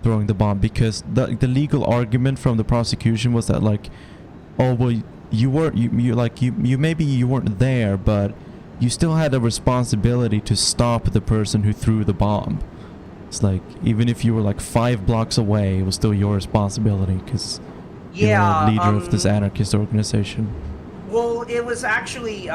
throwing the bomb, because the legal argument from the prosecution was that, like, oh well, you maybe you weren't there, but you still had a responsibility to stop the person who threw the bomb. It's like, even if you were like 5 blocks away, it was still your responsibility, because you're the leader of this anarchist organization. Well, it was actually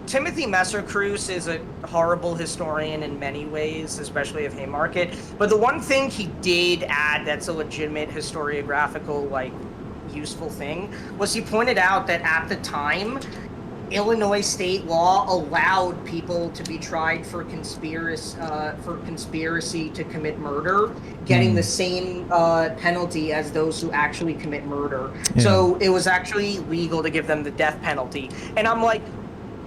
Timothy Messer-Cruz is a horrible historian in many ways, especially of Haymarket. But the one thing he did add that's a legitimate historiographical, like, useful thing was he pointed out that at the time, Illinois state law allowed people to be tried for conspiracy to commit murder, getting the same penalty as those who actually commit murder. Yeah. So it was actually legal to give them the death penalty. And I'm like,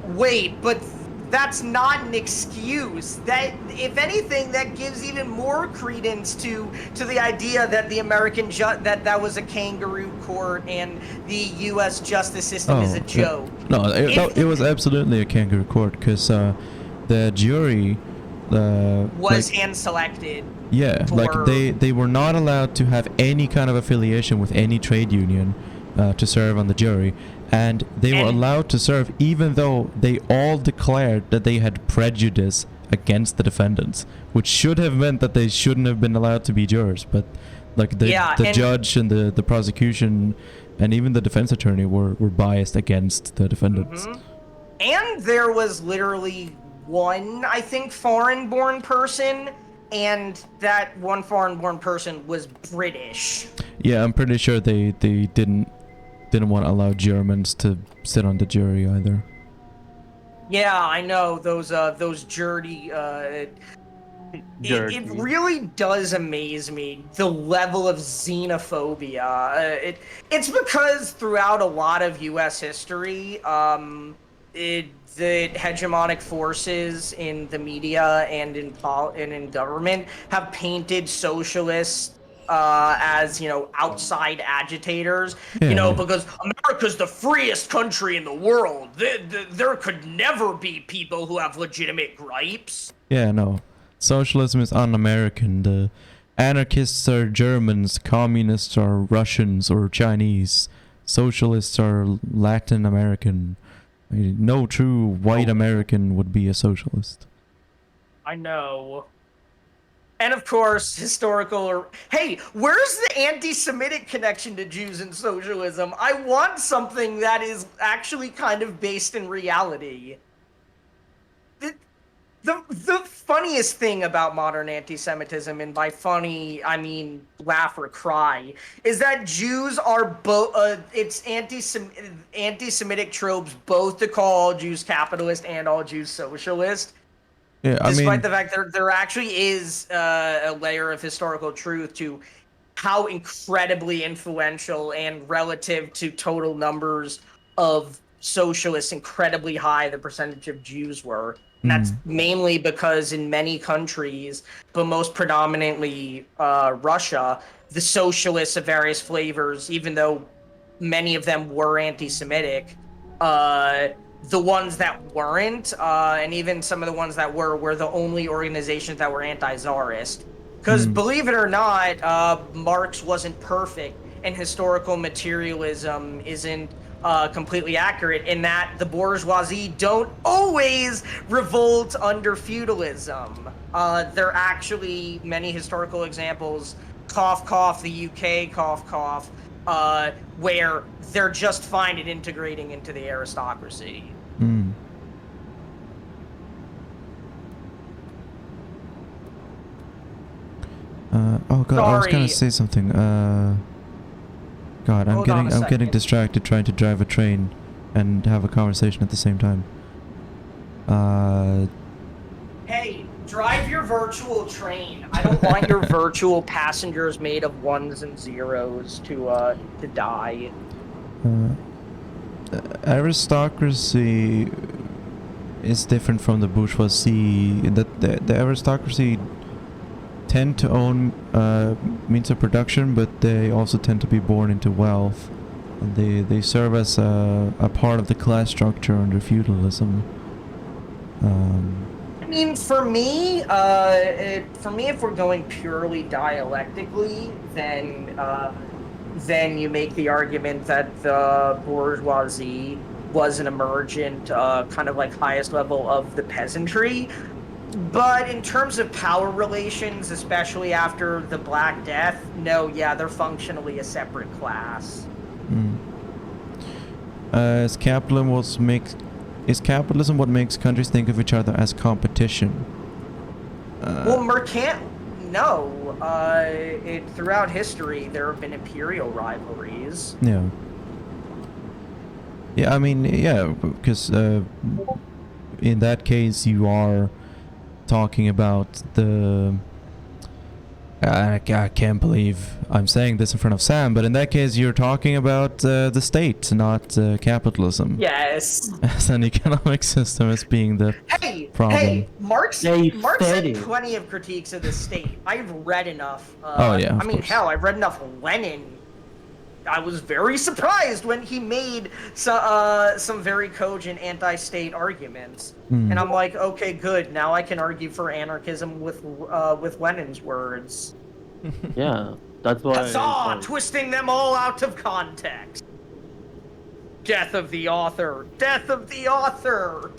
wait, but that's not an excuse. That, if anything, that gives even more credence to the idea that the American that was a kangaroo court and the U.S. justice system is a joke. No, it was absolutely a kangaroo court, because the jury was hand selected. Yeah, like they were not allowed to have any kind of affiliation with any trade union to serve on the jury. And they were allowed to serve even though they all declared that they had prejudice against the defendants, which should have meant that they shouldn't have been allowed to be jurors. But like the judge and the prosecution and even the defense attorney were biased against the defendants. And there was literally one, I think, foreign-born person, and that one foreign-born person was British. Yeah, I'm pretty sure they didn't want to allow Germans to sit on the jury either. Yeah, I know those jury. It really does amaze me, the level of xenophobia. It's because throughout a lot of U.S. history, the hegemonic forces in the media and in government have painted socialists as, outside agitators, because America's the freest country in the world. There could never be people who have legitimate gripes. Yeah, no. Socialism is un-American. The anarchists are Germans, communists are Russians or Chinese, socialists are Latin American. No true white American would be a socialist. I know. And of course, hey, where's the anti-Semitic connection to Jews and socialism? I want something that is actually kind of based in reality. The funniest thing about modern anti-Semitism, and by funny, I mean laugh or cry, is that Jews are both, it's anti-Semitic tropes both to call all Jews capitalist and all Jews socialist. Yeah, Despite the fact there actually is a layer of historical truth to how incredibly influential and relative to total numbers of socialists, incredibly high the percentage of Jews were. And that's mainly because in many countries, but most predominantly Russia, the socialists of various flavors, even though many of them were anti-Semitic, the ones that weren't, and even some of the ones that were the only organizations that were anti-czarist. Because believe it or not, Marx wasn't perfect, and historical materialism isn't completely accurate in that the bourgeoisie don't always revolt under feudalism. There are actually many historical examples, cough, cough, the UK, cough, cough, where they're just fine at integrating into the aristocracy. Oh god, I was gonna Sorry. say something. God, I'm Hold on a getting second. distracted trying to drive a train and have a conversation at the same time. Hey, drive your virtual train. I don't want your virtual passengers made of ones and zeros to die. Aristocracy is different from the bourgeoisie in that the aristocracy tend to own means of production, but they also tend to be born into wealth. And they serve as a part of the class structure under feudalism. I mean, for me, if we're going purely dialectically, then you make the argument that the bourgeoisie was an emergent, kind of like highest level of the peasantry. But in terms of power relations, especially after the Black Death, no, yeah, they're functionally a separate class. Is capitalism what makes countries think of each other as competition? Well, no. Throughout history, there have been imperial rivalries. Yeah. Yeah, I mean, yeah, because in that case you are talking about the... I can't believe I'm saying this in front of Sam, but in that case you're talking about the state, not capitalism. Yes. As an economic system as being the problem. Hey, Marx They had said it. plenty of critiques of the state. I've read enough. Oh, yeah, I of mean, course. hell, I've read enough Lenin. I was very surprised when he made some very cogent anti-state arguments, and I'm like, okay, good. Now I can argue for anarchism with Lenin's words. Yeah, that's why. Huzzah! Twisting them all out of context. Death of the author. Death of the author.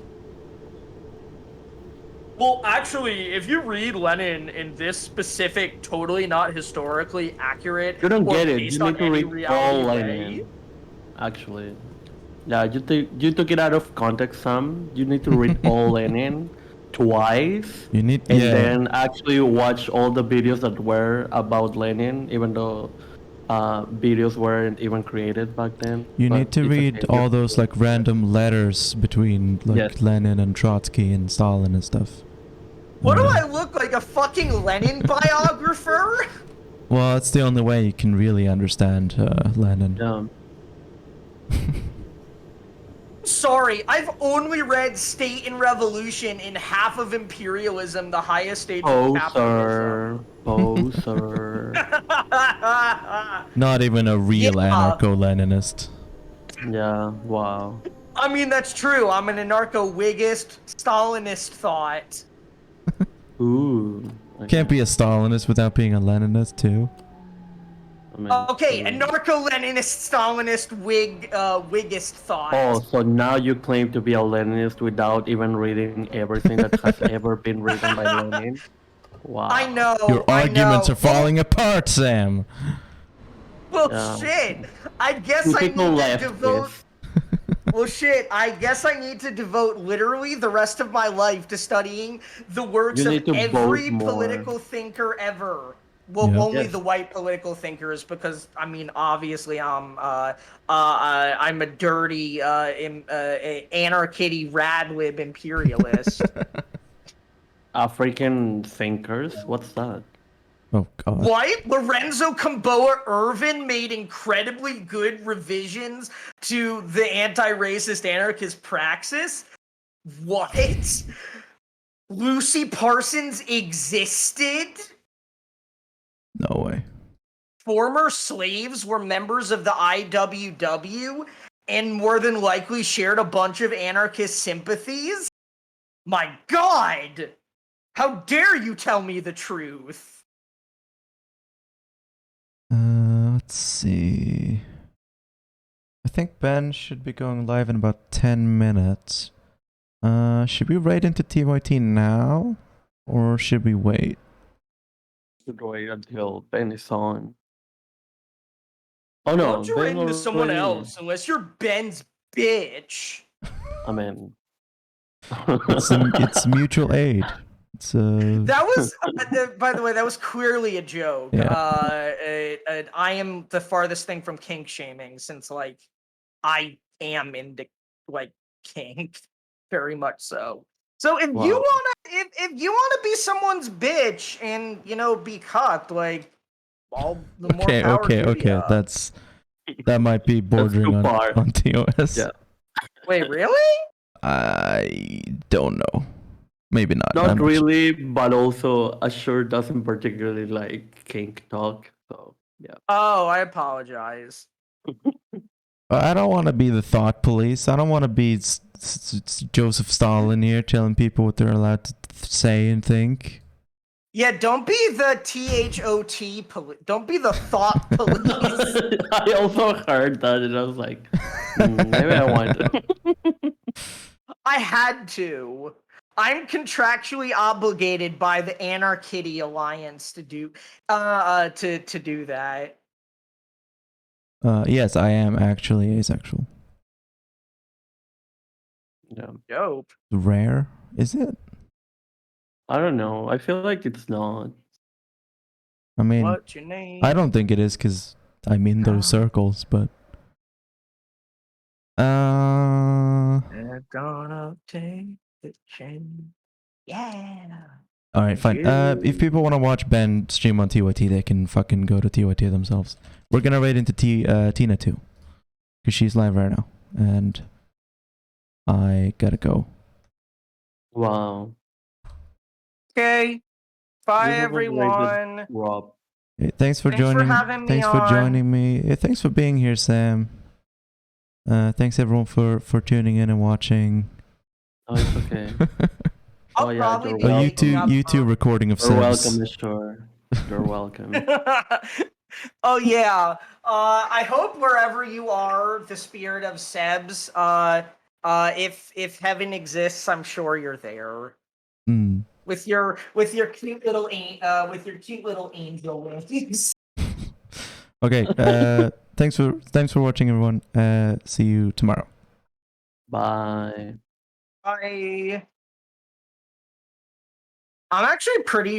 Well, actually, if you read Lenin in this specific, totally not historically accurate, You don't or get it. based You on need to any read reality all way, Lenin. Actually, yeah, you took it out of context. Some you need to read all Lenin twice. You need... and yeah. then actually watch all the videos that were about Lenin, even though videos weren't even created back then. You But need to it's read okay. all those like random letters between like Yes. Lenin and Trotsky and Stalin and stuff. what do I look like, a fucking Lenin biographer? Well, it's the only way you can really understand Lenin. Yeah. Sorry, I've only read State and Revolution in half of Imperialism, the highest stage of capitalism. Poser. Not even a real Yeah. anarcho-Leninist. Yeah. Wow. I mean, that's true. I'm an anarcho-Whigist, Stalinist thought. Ooh. Can't be a Stalinist without being a Leninist too. I mean, Okay, anarcho-Leninist, Stalinist, Whigist thought. Oh, so now you claim to be a Leninist without even reading everything that has ever been written by Lenin? Wow. I know. Your arguments are falling apart, Sam. Well, Yeah. shit. I guess I need Typical to devote. leftist. Well, shit. I guess I need to devote literally the rest of my life to studying the works You of need to every vote more. political thinker ever. Well, Yeah. only Yes. the white political thinkers, because I mean, obviously, I'm a dirty, anarchity radlib imperialist. African thinkers? What's that? Oh god. What? Lorenzo Camboa Irvin made incredibly good revisions to the anti-racist anarchist praxis? What? Lucy Parsons existed? No way. Former slaves were members of the IWW, and more than likely shared a bunch of anarchist sympathies? My God! How dare you tell me the truth? Let's see. I think Ben should be going live in about 10 minutes. Should we raid into TYT now? Or should we wait? Should wait until Ben is on. Oh no, Don't you Ben raid into someone already- else unless you're Ben's bitch. I mean, It's mutual aid. It's That was, by the way, that was clearly a joke. Yeah. I am the farthest thing from kink shaming since, like, I am into, like, kink, very much so. So if Wow. you wanna, if you wanna be someone's bitch and be cut, like, all the more okay, power to okay. ya. That might be bordering too on, far. on TOS. Yeah. Wait, really? I don't know. Maybe not. Not I'm sure. really, but also Azure doesn't particularly like kink talk. So yeah. Oh, I apologize. I don't want to be the thought police. I don't want to be Joseph Stalin here telling people what they're allowed to say and think. Yeah, don't be the THOT police. Don't be the thought police. I also heard that and I was like, maybe I want to. I had to. I'm contractually obligated by the Anarchitty Alliance to do to do that. Yes, I am actually asexual. Yeah. Dope. Rare, is it? I don't know. I feel like it's not. I mean, What's your name? I don't think it is because I'm in those circles, but. They're gonna take the chain. Yeah. All right, fine. If people want to watch Ben stream on TYT, they can fucking go to TYT themselves. We're gonna raid into Tina too, because she's live right now, and I gotta go. Wow. Okay. Bye, Beautiful everyone. Rob. Hey, thanks for Thanks for joining. having me Thanks for on. joining me. Hey, thanks for being here, Sam. Thanks everyone for tuning in and watching. Oh, it's okay. I'll Oh, yeah, probably you're be welcome. making up, YouTube recording of You're Sam's. welcome, Mr. You're welcome. Oh yeah. I hope wherever you are, the spirit of Sebs, if heaven exists, I'm sure you're there. Mm. With your cute little angel wings. Okay. Thanks for watching, everyone. See you tomorrow. Bye. Bye. I'm actually pretty